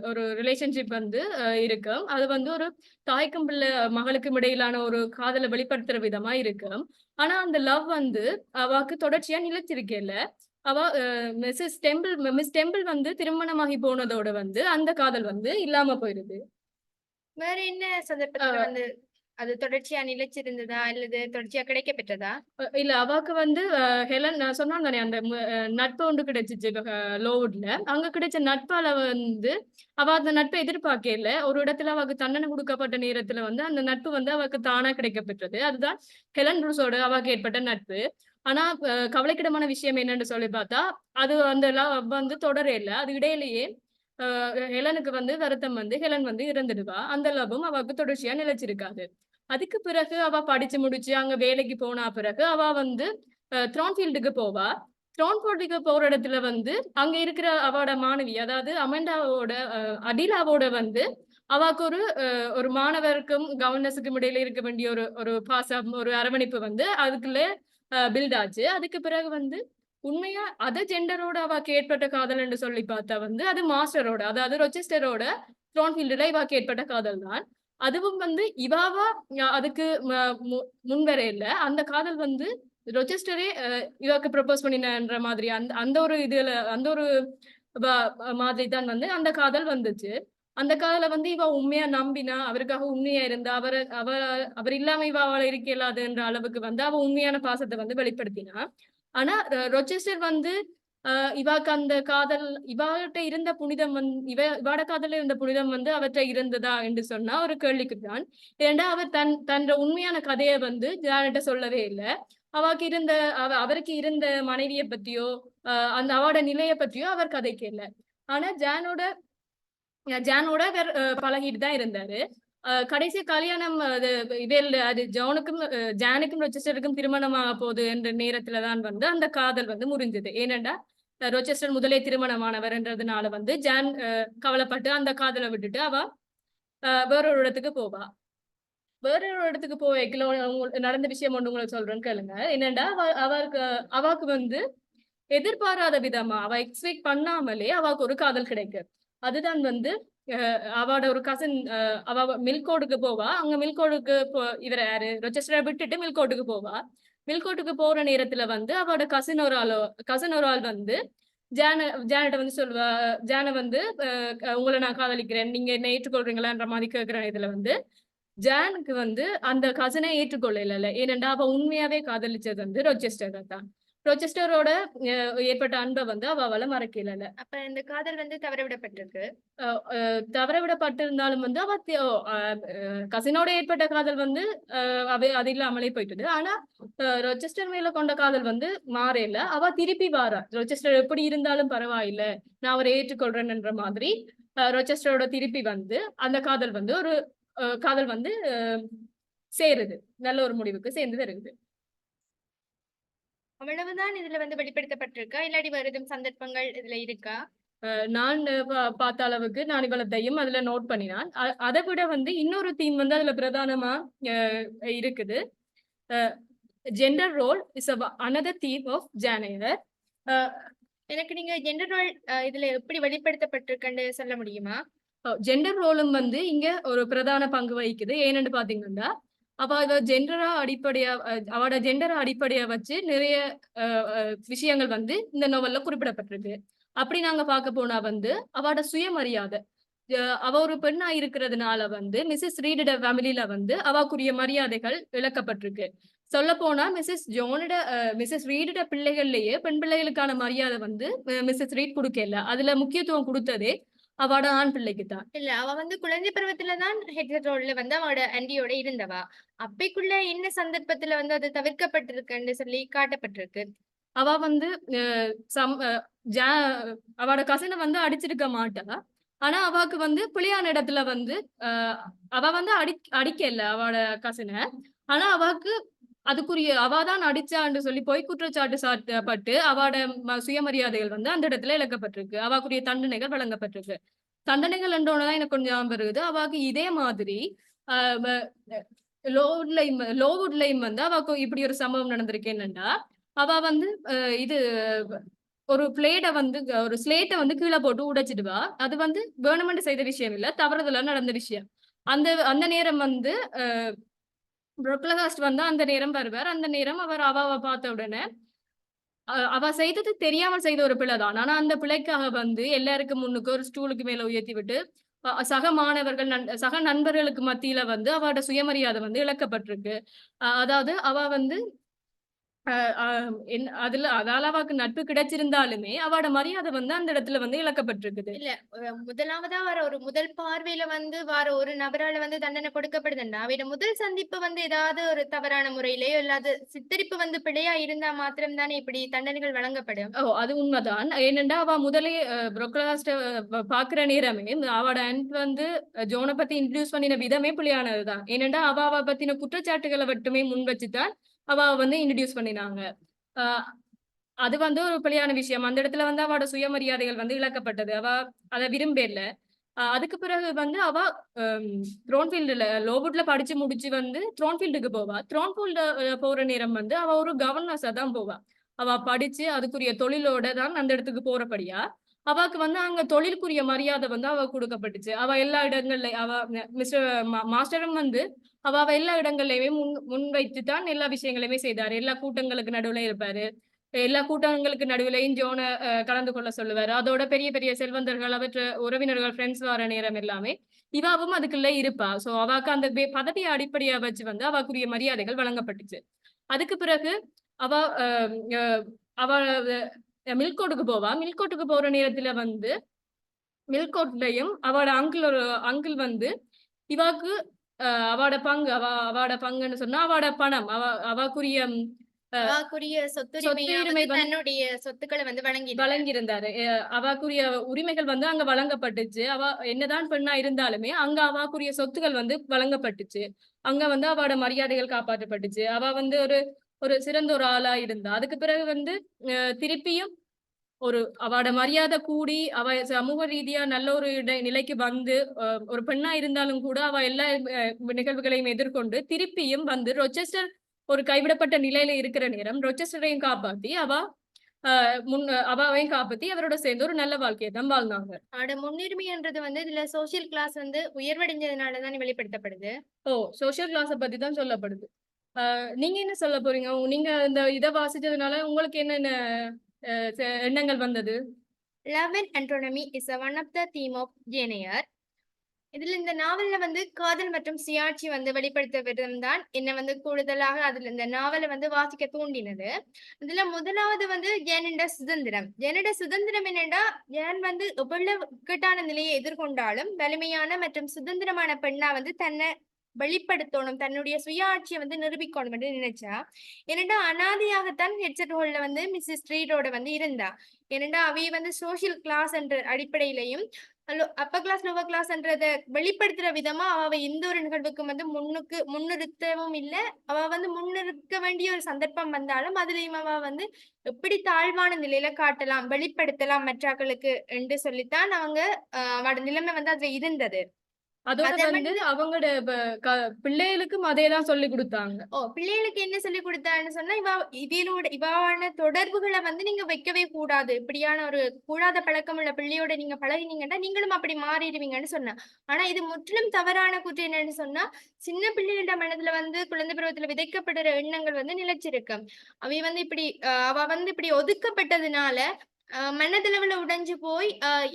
ஒரு ரிலேஷன்ஷிப் வந்து இருக்கும். அது வந்து ஒரு தாய்க்கும் பிள்ளை மகளுக்கும் இடையிலான ஒரு காதலை வெளிப்படுத்துற விதமா இருக்கும். ஆனா அந்த லவ் வந்து அவாக்கு தொடர்ச்சியா நிலைச்சிருக்கல. அவ மிஸ் டெம்பிள் வந்து திருமணமாகி போனதோட வந்து அந்த காதல் வந்து இல்லாம போயிருது. வேற என்ன சந்தர்ப்பத்துல வந்து அது தொடர்ச்சியா நிலைச்சிருந்ததா அல்லது தொடர்ச்சியா கிடைக்க பெற்றதா? இல்ல, அவாக்கு வந்து ஹெலன் சொன்னாங்க தானே அந்த நட்பு ஒன்று கிடைச்சிச்சு லோவுட்ல. அங்க கிடைச்ச நட்பால வந்து அவ அந்த நட்பை எதிர்பார்க்கல. ஒரு இடத்துல அவக்கு தண்டனை கொடுக்கப்பட்ட நேரத்துல வந்து அந்த நட்பு வந்து அவக்கு தானா கிடைக்கப்பெற்றது. அதுதான் ஹெலன் ரூஸோட அவாக்கு ஏற்பட்ட நட்பு. ஆனா கவலைக்கிடமான விஷயம் என்னன்னு சொல்லி பார்த்தா, அது அந்த லவ் வந்து தொடர இல்ல. அது இடையிலேயே ஹெலனுக்கு வந்து வருத்தம் வந்து ஹெலன் வந்து இறந்துடுவா. அந்த லவ்வும் அவக்கு தொடர்ச்சியா நிலைச்சிருக்காது. அதுக்கு பிறகு அவ படிச்சு முடிச்சு அங்க வேலைக்கு போனா பிறகு அவ வந்து த்ரான்ஃபீல்டுக்கு போவா. த்ரான்ஃபீல்டுக்கு போற இடத்துல வந்து அங்க இருக்கிற அவட மாணவி, அதாவது அமெண்டாவோட அடிலாவோட வந்து அவாக்கு ஒரு மாணவருக்கும் கவர்னஸுக்கும் இடையில இருக்க வேண்டிய ஒரு ஒரு பாசம், ஒரு அரவணைப்பு வந்து அதுக்குள்ள பில்ட் ஆச்சு. அதுக்கு பிறகு வந்து உண்மையா அத ஜெண்டரோட அவாக்கு ஏற்பட்ட காதல் என்று சொல்லி பார்த்தா வந்து அது மாஸ்டரோட, அதாவது ரொச்செஸ்டரோட த்ரான்ஃபீல்டுல இவாக்கு ஏற்பட்ட காதல் தான். அதுவும் வந்து இவாவா அதுக்கு முன்வர இல்ல. அந்த காதல் வந்து ரொச்செஸ்டரே இவருக்கு ப்ரப்போஸ் பண்ணினன்ற மாதிரி அந்த அந்த ஒரு இதுல அந்த ஒரு மாதிரி தான் வந்து அந்த காதல் வந்துச்சு. அந்த காதலை வந்து இவ உண்மையா நம்பினா, அவருக்காக உண்மையா இருந்தா, அவர் இல்லாம இவ அவள இருக்க இயலாதுன்ற அளவுக்கு வந்து அவ உண்மையான பாசத்தை வந்து வெளிப்படுத்தினா. ஆனா ரொச்செஸ்டர் வந்து இவாக்கு அந்த காதல், இவாட்ட இருந்த புனிதம் இவாட காதல இருந்த புனிதம் வந்து அவற்றை இருந்ததா என்று சொன்னா ஒரு கேள்விக்குத்தான். ஏண்டா அவர் தன் உண்மையான கதையை வந்து ஜானிட்ட சொல்லவே இல்லை. அவாக்கு இருந்த அவருக்கு இருந்த மனைவியை பத்தியோ அந்த அவட நிலைய பத்தியோ அவர் கதைக்கல. ஆனா ஜானோட அவர் பழகிட்டு தான் இருந்தாரு. கடைசி கல்யாணம் அது ஜானுக்கும் ரொச்செஸ்டருக்கும் திருமணமாக போகுது என்ற நேரத்துல தான் வந்து அந்த காதல் வந்து முறிஞ்சது. ஏனென்றா ரொச்செஸ்டர் முதலே திருமணமானவர்ன்றதுனால வந்து ஜான் கவலைப்பட்டு அந்த காதலை விட்டுட்டு அவ வேறொரு இடத்துக்கு போவா. வேறொரு இடத்துக்கு போய்க்கல நடந்த விஷயம் ஒன்று உங்களுக்கு சொல்றேன்னு கேளுங்க. என்னண்டா அவாக்கு வந்து எதிர்பாராத விதமா அவ எக்ஸ்பெக்ட் பண்ணாமலே அவாக்கு ஒரு காதல் கிடைக்கு. அதுதான் வந்து அவட ஒரு கசின் அவ மில்கோடுக்கு போவா. அங்க மில்கோடுக்கு இவர யாரு ரொச்செஸ்டரை விட்டுட்டு மில்கோட்டுக்கு போவா. மில்கோட்டுக்கு போற நேரத்துல வந்து அவட கசின் ஒரு ஆள் வந்து ஜானிட்ட வந்து சொல்லுவா. ஜானை வந்து உங்களை நான் காதலிக்கிறேன், நீங்க என்ன ஏற்றுக்கொள்றீங்களான்ற மாதிரி கேட்கிற இதுல வந்து ஜானுக்கு வந்து அந்த கசனை ஏற்றுக்கொள்ளல. ஏனென்றா அவ உண்மையாவே காதலிச்சது வந்து ரொச்செஸ்டரை தான். ரொச்செஸ்டரோட ஏற்பட்ட அன்பை வந்து அவளால மறக்கல. அப்ப இந்த காதல் வந்து தவறவிடப்பட்டிருக்கு. தவறவிடப்பட்டிருந்தாலும் வந்து அவ கசினோட ஏற்பட்ட காதல் வந்து அது இல்லாமலே போயிட்டது. ஆனா ரொச்செஸ்டர் மேல கொண்ட காதல் வந்து மாறல. அவ திருப்பி வாரா. ரொச்செஸ்டர் எப்படி இருந்தாலும் பரவாயில்ல, நான் அவரை ஏற்றுக்கொள்றேன்ன்ற மாதிரி ரொச்செஸ்டரோட திருப்பி வந்து அந்த காதல் வந்து ஒரு காதல் வந்து சேருது. நல்ல ஒரு முடிவுக்கு சேர்ந்து வருது. அவ்வளவுதான் இதுல வந்து வெளிப்படுத்தப்பட்டிருக்கா, இல்லாட்டி வேற எதுவும் சந்தர்ப்பங்கள் இதுல இருக்கா? நான் பார்த்த அளவுக்கு நான் இவ்வளத்தையும் அதுல நோட் பண்ணினான். அதை விட வந்து இன்னொரு தீம் வந்து அதுல பிரதானமா இருக்குது. Gender role is another theme of genre. எனக்கு நீங்க ஜெண்டர் ரோல் இதுல எப்படி வெளிப்படுத்தப்பட்டிருக்குன்னு சொல்ல முடியுமா? ஜெண்டர் ரோலும் வந்து இங்க ஒரு பிரதான பங்கு வகிக்குது. ஏன்னு பாத்தீங்கன்னா அவ ஜெண்டரா அடிப்படையா அவட ஜெண்டரை அடிப்படையா வச்சு நிறைய விஷயங்கள் வந்து இந்த நோவல்ல குறிப்பிடப்பட்டிருக்கு. அப்படி நாங்க பார்க்க போனா வந்து அவட சுயமரியாதை, அவ ஒரு பெண்ணா இருக்கிறதுனால வந்து மிஸ்ஸஸ் ரீடோட ஃபேமிலியில வந்து அவாக்குரிய மரியாதைகள் இழக்கப்பட்டிருக்கு. சொல்ல போனா மிஸ்ஸஸ் ரீடோட பிள்ளைகள்லயே பெண் பிள்ளைகளுக்கான மரியாதை வந்து மிஸ்ஸஸ் ரீட் கொடுக்கல. அதுல முக்கியத்துவம் கொடுத்ததே அவட ஆண் பிள்ளைக்கு தான். இல்ல, அவ வந்து குழந்தை பருவத்துலதான் ஹெட் ரோல்ல வந்து அவளோட ஆண்டியோட இருந்தவா. அப்பைக்குள்ள என்ன சந்தர்ப்பத்துல வந்து அது தவிர்க்கப்பட்டிருக்குன்னு சொல்லி காட்டப்பட்டிருக்கு. அவ வந்து அவட கசனை வந்து அடிச்சிருக்க மாட்டா. ஆனா அவாக்கு வந்து புலியான இடத்துல வந்து அவ வந்து அடிக்கல அவட கசனை. ஆனா அவாக்கு அதுக்குரிய அவாதான் அடிச்சான்னு சொல்லி போய் குற்றச்சாட்டு சாட்டப்பட்டு அவட சுயமரியாதைகள் வந்து அந்த இடத்துல இழக்கப்பட்டிருக்கு. அவாக்குரிய தண்டனைகள் வழங்கப்பட்டிருக்கு. தண்டனைகள் என்றோன்னதான் எனக்கு கொஞ்சம் ஞாபகம் வருது. அவாக்கு இதே மாதிரி லோவுட்லையும் வந்து அவாக்கு இப்படி ஒரு சம்பவம் நடந்திருக்கு. என்னன்னா அவ வந்து இது ஒரு பிளேட்டை வந்து ஒரு ஸ்லேட்டை வந்து கீழே போட்டு உடைச்சிடுவா. அது வந்து கவர்மெண்ட் செய்த விஷயம் இல்ல, தவறுதலா நடந்த விஷயம். அந்த நேரம் வந்து புரொக்லகாஸ்ட் வந்து அந்த நேரம் வருவார். அந்த நேரம் அவர் அவாவை பார்த்த உடனே அவ செய்தது தெரியாமல் செய்த ஒரு பிள்ளைதான். ஆனா அந்த பிள்ளைக்காக வந்து எல்லாருக்கும் முன்னுக்கு ஒரு ஸ்டூலுக்கு மேல உயர்த்தி விட்டு சக மாணவர்கள் சக நண்பர்களுக்கு மத்தியில வந்து அவட சுயமரியாதை வந்து இழக்கப்பட்டிருக்கு. அதாவது அவ வந்து அதால அவாக்கு நட்பு கிடைச்சிருந்தாலுமே அவட மரியாதை வந்து அந்த இடத்துல வந்து இழக்கப்பட்டிருக்குது. இல்ல, முதலாவதா வர ஒரு முதல் பார்வையில வந்து வர ஒரு நபரால வந்து தண்டனை கொடுக்கப்படுதுன்னா அவையோட முதல் சந்திப்பு வந்து ஏதாவது ஒரு தவறான முறையிலேயோ இல்லாத சித்தரிப்பு வந்து பிழையா இருந்தா மாத்திரம் தானே இப்படி தண்டனைகள் வழங்கப்படும். அது உண்மைதான். ஏனென்றா அவ முதலே புரோக்லாஸ்ட பாக்குற நேரமே அவட அண்ட் வந்து ஜோனை பத்தி இன்ட்ரடியூஸ் பண்ணின விதமே பிள்ளையானதுதான். ஏனென்றா அவ பத்தின குற்றச்சாட்டுகளை மட்டுமே முன் வச்சுதான் அவ வந்து இன்ட்ரடியூஸ் பண்ணினாங்க. அது வந்து ஒரு பிள்ளையான விஷயம். அந்த இடத்துல வந்து அவட சுயமரியாதைகள் வந்து இழக்கப்பட்டது. அவ அதை விரும்பல. அதுக்கு பிறகு வந்து அவ த்ரோன்ஃபீல்டுல லோவுட்ல படிச்சு முடிச்சு வந்து த்ரோன்ஃபீல்டுக்கு போவா. த்ரோன்ஃபீல்டு போற நேரம் வந்து அவ ஒரு கவர்னர்ஸா தான் போவா. அவ படிச்சு அதுக்குரிய தொழிலோட தான் அந்த இடத்துக்கு போறபடியா அவாக்கு வந்து அங்க தொழிலுக்குரிய மரியாதை வந்து அவ கொடுக்கப்பட்டுச்சு. அவ எல்லா இடங்கள்ல அவ மாஸ்டரும் வந்து அவ எல்லா இடங்கள்லயுமே முன்வைத்து தான் எல்லா விஷயங்களையுமே செய்தாரு. எல்லா கூட்டங்களுக்கு நடுவுல இருப்பாரு. எல்லா கூட்டங்களுக்கு நடுவுலயும் ஜோன கலந்து கொள்ள சொல்லுவாரு. அதோட பெரிய பெரிய செல்வந்தர்கள், அவற்ற உறவினர்கள், ஃப்ரெண்ட்ஸ் வர நேரம் எல்லாமே இவாவும் அதுக்குள்ள இருப்பா. சோ அவாக்கு அந்த பதவிய அடிப்படையா வச்சு வந்து அவாக்குரிய மரியாதைகள் வழங்கப்பட்டுச்சு. அதுக்கு பிறகு அவ அஹ், அஹ், அவ மில்கோட்டுக்கு போவா. மில்கோட்டுக்கு போற நேரத்துல வந்து மில்கோட்லயும் அவட ஒரு அங்கிள் வந்து இவாக்கு அவாட பங்கு அவாட பங்குன்னு சொன்னா அவாட பணம் அவாக்குரிய அவாக்குரிய சொத்துரிமையா சொத்துரிமை வந்து வந்து தன்னுடைய சொத்துக்களை வந்து வழங்கியிருந்தாரு. அவாக்குரிய உரிமைகள் வந்து அங்க வழங்கப்பட்டுச்சு. அவ என்னதான் பெண்ணா இருந்தாலுமே அங்க அவாக்குரிய சொத்துக்கள் வந்து வழங்கப்பட்டுச்சு. அங்க வந்து அவட மரியாதைகள் காப்பாற்றப்பட்டுச்சு. அவ வந்து ஒரு ஒரு சிறந்த ஒரு ஆளா இருந்தா. அதுக்கு பிறகு வந்து திருப்பியும் ஒரு அவட மரியாதை கூடி அவ சமூக ரீதியா நல்ல ஒரு நிலைக்கு வந்து ஒரு பெண்ணா இருந்தாலும் கூட அவ எல்லா நிகழ்வுகளையும் எதிர்கொண்டு திருப்பியும் வந்து ரொச்செஸ்டர் ஒரு கைவிடப்பட்ட நிலையில இருக்கிற நேரம் ரொச்செஸ்டரையும் காப்பாத்தி அவாவையும் காப்பாத்தி அவரோட சேர்ந்து ஒரு நல்ல வாழ்க்கையை தான் வாழ்ந்தாங்க. அவட முன்னுரிமைன்றது வந்து இதுல சோசியல் கிளாஸ் வந்து உயர்வடைஞ்சதுனாலதான் வெளிப்படுத்தப்படுது. ஓ, சோசியல் கிளாஸ பத்தி தான் சொல்லப்படுது. நீங்க என்ன சொல்ல போறீங்க? நீங்க இந்த இதை வாசிச்சதுனால உங்களுக்கு என்னென்ன எண்ணங்கள் வந்தது? Love and autonomy is one of the theme of genre. இதுல இந்த நாவல்ல வந்து காதல் மற்றும் சுயாட்சி வந்து வெளிப்படுத்த விதம் தான் என்ன வந்து கூடுதலாக அதுல இந்த நாவலை வந்து வாசிக்க தூண்டினது. இதுல முதலாவது வந்து ஜேனிட சுதந்திரம். ஜேனிட சுதந்திரம் என்னன்னா, ஜேன் வந்து எவ்வளவு இக்கட்டான நிலையை எதிர்கொண்டாலும் வலிமையான மற்றும் சுதந்திரமான பெண்ணா வந்து தன்னை வெளிப்படுத்தணும், தன்னுடைய சுயாட்சியை வந்து நிரூபிக்கணும் என்று நினைச்சா. ஏனென்றா அனாதையாகத்தான் ஹெட்செட் ஹோல்ல வந்து மிஸ்ஸஸ் ஸ்ட்ரீட்டோட வந்து இருந்தா. ஏனென்றா அவைய வந்து சோசியல் கிளாஸ் என்ற அடிப்படையிலையும் அப்பர் கிளாஸ் லோவர் கிளாஸ்ன்றத வெளிப்படுத்துற விதமா அவ எந்த ஒரு நிகழ்வுக்கும் வந்து முன்னிறுத்தவும் இல்லை. அவ வந்து முன்னிறுக்க வேண்டிய ஒரு சந்தர்ப்பம் வந்தாலும் அதுலயும் அவ வந்து எப்படி தாழ்வான நிலையில காட்டலாம், வெளிப்படுத்தலாம் மற்றாக்களுக்கு என்று சொல்லித்தான் அவங்க அவட நிலைமை வந்து அதுல இருந்தது. அதோட வந்து அவங்களோட பிள்ளைகளுக்கும் அதேதான் சொல்லி கொடுத்தாங்க. பிள்ளைகளுக்கு என்ன சொல்லி கொடுத்தாருன்னு சொன்னா, இவான தொடர்புகளை வந்து நீங்க வைக்கவே கூடாது. இப்படியான ஒரு கூடாத பழக்கம் உள்ள பிள்ளையோட நீங்க பழகினீங்கன்னா நீங்களும் அப்படி மாறிடுவீங்கன்னு சொன்னா. ஆனா இது முற்றிலும் தவறான கூற்று. என்னன்னு சொன்னா, சின்ன பிள்ளைகளோட மனதுல வந்து குழந்தை பருவத்துல விதைக்கப்படுற எண்ணங்கள் வந்து நிலைச்சிருக்கு. அவ வந்து இப்படி ஒதுக்கப்பட்டதுனால மனதளவுல உடைஞ்சு போய்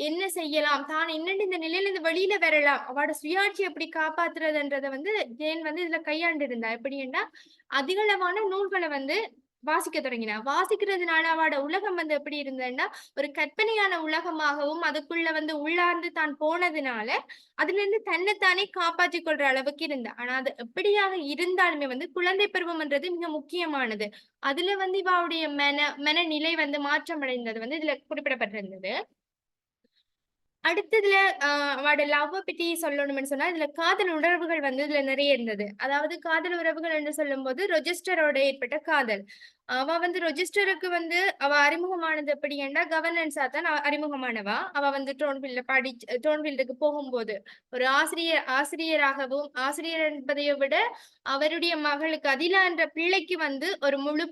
என்ன செய்யலாம், தான் என்னன்னு இந்த நிலையில இருந்து வெளியில வரலாம், அவட சுயாட்சி எப்படி காப்பாத்துறதுன்றத வந்து ஜேன் வந்து இதுல கையாண்டு இருந்தா. எப்படின்னா, அதிகளவான நூல்களை வந்து வாசிக்க தொடங்கினா. வாசிக்கிறதுனால அவட உலகம் வந்து எப்படி இருந்ததுன்னா, ஒரு கற்பனையான உலகமாகவும் அதுக்குள்ள வந்து உள்ளார்ந்து தான் போனதுனால அதுல இருந்து தன்னைத்தானே காப்பாற்றிக் கொள்ற அளவுக்கு இருந்தா. ஆனா அது எப்படியாக இருந்தாலுமே வந்து குழந்தை பருவம்ன்றது மிக முக்கியமானது. அதுல வந்து இவாவுடைய மனநிலை வந்து மாற்றம் அடைந்தது வந்து இதுல குறிப்பிடப்பட்டிருந்தது. அடுத்ததுல அவட லவ் பத்தி சொல்லணும்னு சொன்னா, இதுல காதல் உணர்வுகள் வந்து இதுல நிறைய இருந்தது. அதாவது காதல் உறவுகள் என்று சொல்லும் போது ரொஜெஸ்டரோட ஏற்பட்ட காதல். அவ வந்து ரொஜெஸ்டருக்கு வந்து அவ அறிமுகமானது எப்படி என்றா கவர்னன்ஸா தான் அறிமுகமானவா. அவ வந்து டோன்ஃபீல்டுக்கு போகும்போது ஒரு ஆசிரியராகவும், ஆசிரியர் என்பதையை விட அவருடைய மகளுக்கு அதிலா என்ற பிள்ளைக்கு வந்து ஒரு முழு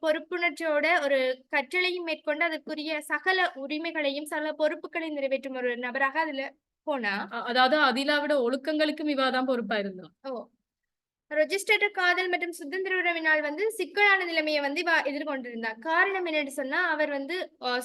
பொறுப்புணர்ச்சியோட ஒரு கற்றலையும் மேற்கொண்டு அதற்குரிய சகல உரிமைகளையும் சகல பொறுப்புகளையும் நிறைவேற்றும் ஒரு நபராக அதுல போனா. அதாவது அதிலாவிட ஒழுக்கங்களுக்கும் இவாதான் பொறுப்பா இருந்தா. ரெஜிஸ்டர்டு காதல் மற்றும் சுதந்திர உறவினால் வந்து சிக்கலான நிலைமையை வந்து எதிர்கொண்டிருந்தார். காரணம் என்னன்னு சொன்னா, அவர் வந்து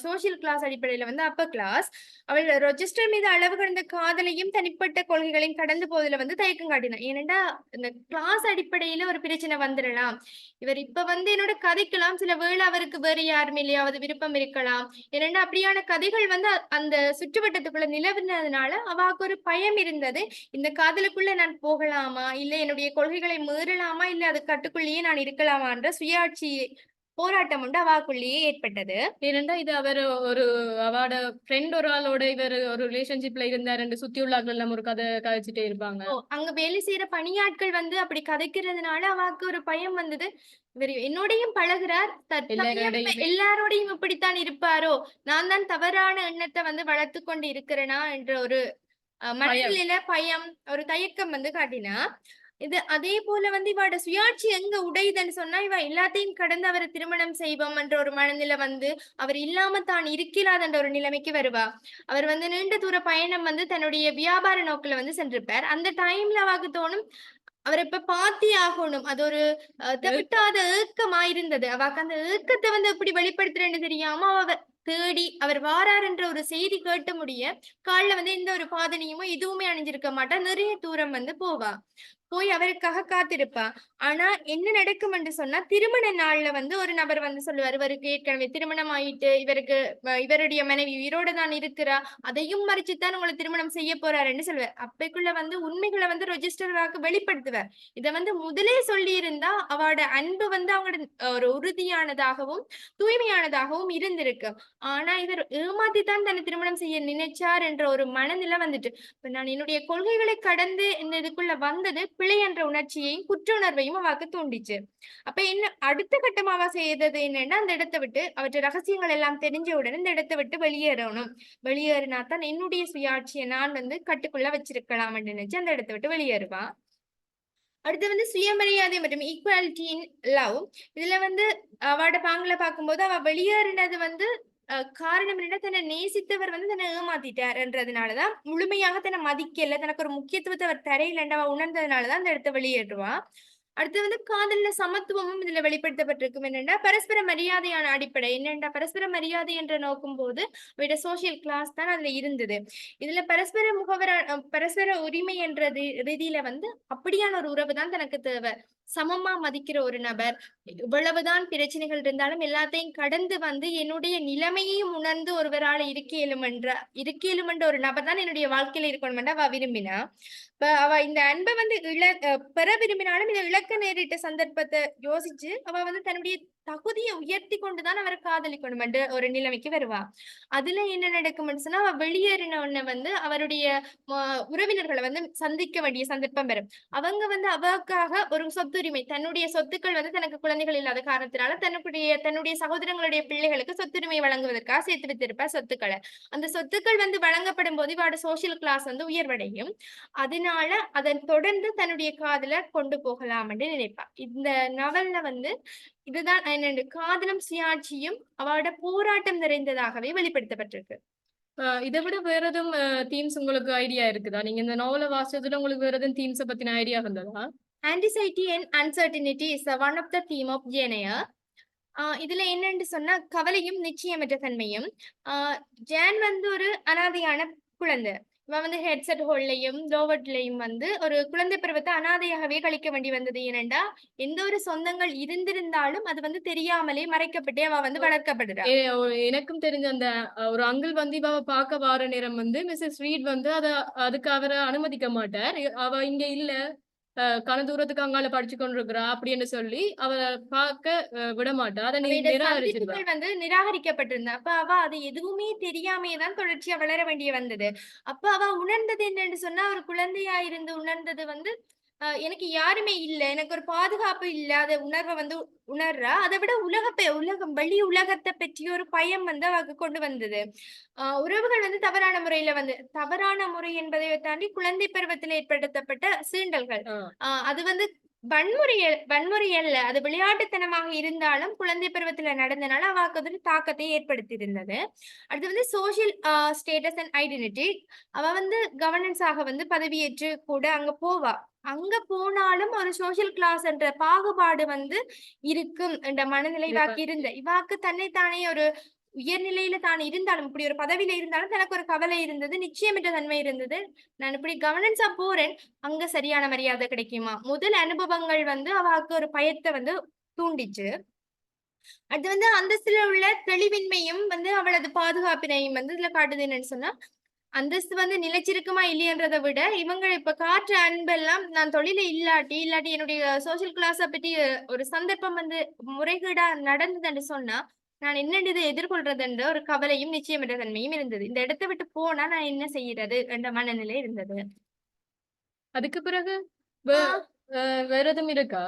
சோசியல் கிளாஸ் அடிப்படையில வந்து அப்பர் கிளாஸ். அவள் ரெஜிஸ்டர் மீது அளவு கடந்த காதலையும் தனிப்பட்ட கொள்கைகளையும் கடந்து போவதில் வந்து தயக்கம் காட்டினார். ஏனென்றா இந்த கிளாஸ் அடிப்படையில ஒரு பிரச்சனை வந்துடலாம், இவர் இப்ப வந்து என்னோட கதைக்கலாம், சில வேளை அவருக்கு வேறு யாருமே இல்லையாவது விருப்பம் இருக்கலாம். ஏனென்றா அப்படியான கதைகள் வந்து அந்த சுற்றுவட்டத்துக்குள்ள நிலவினதுனால அவாக்கு ஒரு பயம் இருந்தது. இந்த காதலுக்குள்ள நான் போகலாமா, இல்ல என்னுடைய கொள்கைகளை மீறலாமா, இல்ல அது கட்டுக்குள்ளேயே நான் இருக்கலாமான்ற சுயாட்சி போராட்டம் உண்டு அவாக்குள்ளேயே ஏற்பட்டது. ஏனென்றா இது அவர் ஒரு அவட ஃப்ரெண்ட் ஒரு ஆளோட இவர் ஒரு ரிலேஷன்ஷிப்ல இருந்தாரு, சுத்தி உள்ளாக்கள் எல்லாம் ஒரு கதை கதைச்சிட்டே இருப்பாங்க. அங்க வேலை செய்யற பணியாட்கள் வந்து அப்படி கதைக்கிறதுனால அவாக்கு ஒரு பயம் வந்தது. இவர் என்னோடையும் பழகுறார், எல்லாரோடையும் இப்படித்தான் இருப்பாரோ, நான் தான் தவறான எண்ணத்தை வந்து வளர்த்து கொண்டு இருக்கிறேனா என்ற ஒரு மனநிலையில பயம், ஒரு தயக்கம் வந்து காட்டினா. இது அதே போல வந்து இவாட சுயாட்சி எங்க உடையுதுன்னு சொன்னா, இவ எல்லாத்தையும் கடந்து அவரை திருமணம் செய்வோம் என்ற ஒரு மனநிலை வந்து அவர் இல்லாம தான் இருக்கிறார் என்ற ஒரு நிலைமைக்கு வருவா. அவர் வந்து நீண்ட தூர பயணம் வந்து தன்னுடைய வியாபார நோக்கில வந்து சென்றிருப்பார். அந்த டைம்ல அவாக்கு தோணும், அவரை இப்ப பாத்தே ஆகணும். அது ஒரு தவிட்டாத ஏக்கமா இருந்தது. அவாக்கு அந்த ஏக்கத்தை வந்து எப்படி வெளிப்படுத்துறேன்னு தெரியாம அவ தேடி அவர் வாராருன்ற ஒரு செய்தி கேட்டு முடிய கால்ல வந்து எந்த ஒரு பாதணியுமோ எதுவுமே அணிஞ்சிருக்க மாட்டா. நிறைய தூரம் வந்து போவா. போய் அவருக்காக காத்திருப்பா. ஆனா என்ன நடக்கும் என்று சொன்னா, திருமண நாள்ல வந்து ஒரு நபர் வந்து சொல்லுவாரு, இவருக்கு ஏற்கனவே திருமணம் ஆயிட்டு, இவருக்கு இவருடைய மனைவி உயிரோட தான் இருக்கிறா, அதையும் மறைச்சுத்தான் உங்களை திருமணம் செய்ய போறாருன்னு சொல்லுவார். அப்பைக்குள்ள வந்து உண்மைகளை வந்து ரெஜிஸ்டர் வாக்கு வெளிப்படுத்துவார். இதை வந்து முதலே சொல்லி இருந்தா அவரோட அன்பு வந்து அவங்களோட ஒரு உறுதியானதாகவும் தூய்மையானதாகவும் இருந்திருக்கு. ஆனா இவர் ஏமாத்தித்தான் தன்னை திருமணம் செய்ய நினைச்சார் என்ற ஒரு மனநிலை வந்துட்டு, இப்ப நான் என்னுடைய கொள்கைகளை கடந்து இந்த இதுக்குள்ள வந்தது பிழை என்ற உணர்ச்சியையும் குற்ற உணர்வையும் அவாக்கு தூண்டிச்சு. அப்ப என்ன அடுத்த கட்டமா அவ செய்தது என்னன்னா, அந்த இடத்தை விட்டு அவற்றை ரகசியங்கள் எல்லாம் தெரிஞ்ச உடனே இந்த இடத்தை விட்டு வெளியேறணும். வெளியேறினா தான் என்னுடைய சுயாட்சியை நான் வந்து கட்டுக்குள்ள வச்சிருக்கலாம் நினைச்சு அந்த இடத்தை விட்டு வெளியேறுவா. அடுத்து வந்து சுயமரியாதை மற்றும் ஈக்குவாலிட்டி இன் லவ். இதுல வந்து அவட பாங்குல பார்க்கும்போது அவ வெளியேறினது வந்து காரணம் என்னன்னா, தன்னை நேசித்தவர் வந்து தன்னை ஏமாத்திட்டாருன்றதுனாலதான், முழுமையாக தன்னை மதிக்கல, தனக்கு ஒரு முக்கியத்துவத்தை அவர் தரையிலன்னு அவ உணர்ந்ததுனாலதான் அந்த இடத்த வெளியேற்றுவா. அடுத்து வந்து காதல்ல சமத்துவமும் இதுல வெளிப்படுத்தப்பட்டிருக்கும். என்னன்னா பரஸ்பர மரியாதையான அடிப்படை என்னென்னா, பரஸ்பர மரியாதை என்று நோக்கும் போது அவருடைய சோசியல் கிளாஸ் தான் அதுல இருந்தது. இதுல பரஸ்பர உரிமை என்ற ரீதியில வந்து அப்படியான ஒரு உறவு தான் தனக்கு தேவை. சமமா மதிக்கிற ஒரு நபர், இவ்வளவுதான் பிரச்சனைகள் இருந்தாலும் எல்லாத்தையும் கடந்து வந்து என்னுடைய நிலைமையையும் உணர்ந்து ஒருவரால் இருக்க ஒரு நபர் தான் என்னுடைய வாழ்க்கையில இருக்கணும் அவ விரும்பினா. இப்ப அவ இந்த அன்பை வந்து பெற விரும்பினாலும் இதை இழக்க நேரிட்ட சந்தர்ப்பத்தை யோசிச்சு அவ வந்து தன்னுடைய தகுதியை உயர்த்தி கொண்டுதான் அவரை காதலிக்கணும் என்ற ஒரு நிலைமைக்கு வருவா. அதுல என்ன நடக்கும்னு சொன்னா, அவ வெளியேறின உடனே வந்து அவருடைய உறவினர்களை வந்து சந்திக்க வேண்டிய சந்தர்ப்பம் பெறும். அவங்க வந்து அவக்காக ஒரு சொத்துரிமை, தன்னுடைய சொத்துக்கள் வந்து தனக்கு குழந்தைகள் இல்லாத காரணத்தினால தன்னுடைய சகோதரங்களுடைய பிள்ளைகளுக்கு சொத்துரிமை வழங்குவதற்காக சேர்த்து வைத்திருப்பா சொத்துக்களை. அந்த சொத்துக்கள் வந்து வழங்கப்படும் போது இவரோட சோசியல் கிளாஸ் வந்து உயர்வடையும். அதனால அதன் தொடர்ந்து தன்னுடைய காதல கொண்டு போகலாம் என்று நினைப்பா. இந்த நவல்ல வந்து இதுதான் என்னண்டு காதலும் சுயாட்சியும் அவளோட போராட்டம் நிறைந்ததாகவே வெளிப்படுத்தப்பட்டிருக்கு. இதை விட வேற எதுவும் தீம்ஸ் உங்களுக்கு ஐடியா இருக்குதா? நீங்க இந்த நாவலை வாசிச்சதுல உங்களுக்கு வேற எதுவும் தீம்ஸை பத்தின ஐடியா வந்ததா? Anxiety and uncertainty is one of the theme of Jane Eyre. இதுல என்னன்னு சொன்னா, கவலையும் நிச்சயமற்ற தன்மையும். ஜான் வந்து ஒரு அனாதையான குழந்தை. இவன் வந்து ஹெட்செட் ஹோல்லையும் லோவட்லையும் வந்து ஒரு குழந்தை பருவத்தை அனாதையாகவே கழிக்க வேண்டி வந்தது. ஏனென்றா எந்த ஒரு சொந்தங்கள் இருந்திருந்தாலும் அது வந்து தெரியாமலே மறைக்கப்பட்டே அவ வந்து வளர்க்கப்படுறா. எனக்கும் தெரிஞ்ச அந்த ஒரு அங்கிள் வந்து இவ பார்க்க வார நேரம் வந்து மிஸ்ஸஸ் ரீட் வந்து அதுக்கு அவரை அனுமதிக்க மாட்டார். அவ இங்க இல்ல, கன தூரத்துக்கு அங்கால படிச்சு கொண்டிருக்கிறா அப்படின்னு சொல்லி அவரை பார்க்க விட மாட்டா. அதை நிராகரிச்சிருவா. வந்து நிராகரிக்கப்பட்டிருந்தா. அப்ப அவ அது எதுவுமே தெரியாமேதான் தொடர்ச்சியா வளர வேண்டிய வந்தது. அப்ப அவ உணர்ந்தது என்னன்னு சொன்னா, ஒரு குழந்தையா இருந்து உணர்ந்தது வந்து எனக்கு யாருமே இல்ல, எனக்கு ஒரு பாதுகாப்பு இல்லாத உணர்வை வந்து உணர்றா. அதை விட உலகம் வெளி உலகத்தை பற்றிய ஒரு பயம் வந்து அவருக்கு கொண்டு வந்தது. உறவுகள் வந்து தவறான முறை என்பதை தாண்டி குழந்தை பருவத்தில் ஏற்படுத்தப்பட்ட சீண்டல்கள், அது வந்து வன்முறை அல்ல, அது விளையாட்டுத்தனமாக இருந்தாலும் குழந்தை பருவத்துல நடந்தனால அவருக்கு வந்து தாக்கத்தை ஏற்படுத்தி இருந்தது. அடுத்து வந்து சோசியல் ஸ்டேட்டஸ் அண்ட் ஐடென்டிட்டி. அவ வந்து கவர்னன்ஸ் ஆக வந்து பதவியேற்று கூட அங்க போவா. அங்க போனாலும் ஒரு சோசியல் கிளாஸ் என்ற பாகுபாடு வந்து இருக்கும் என்ற மனநிலை இவாக்கு தன்னைத்தானே ஒரு உயர்நிலையில தான் இருந்தாலும், இப்படி ஒரு பதவியில இருந்தாலும் தனக்கு ஒரு கவலை இருந்தது, நிச்சயமற்ற தன்மை இருந்தது. நான் இப்படி கவர்னன்ஸா போறேன், அங்க சரியான மரியாதை கிடைக்குமா? முதல் அனுபவங்கள் வந்து அவளுக்கு ஒரு பயத்தை வந்து தூண்டிச்சு. அது வந்து அந்தஸ்துல உள்ள தெளிவின்மையும் வந்து அவளது பாதுகாப்பினையும் வந்து இதுல காட்டுது. என்னன்னு சொன்னா, அந்தஸ்து வந்து நிலைச்சிருக்குமா இல்லையன்றதை விட இவங்க இப்ப காற்று அன்பெல்லாம் நான் தொழில இல்லாட்டி என்னுடைய சோசியல் கிளாஸ பற்றி ஒரு சந்தர்ப்பம் வந்து முறைகேடா நடந்ததுன்னு சொன்னா நான் என்னென்று எதிர்கொள்றது என்ற ஒரு கவலையும் நிச்சயமற்ற தன்மையும் இருந்தது. இந்த இடத்தை விட்டு போனா நான் என்ன செய்யறது என்ற மனநிலை இருந்தது. அதுக்கு பிறகு வேற எதுவும் இருக்கா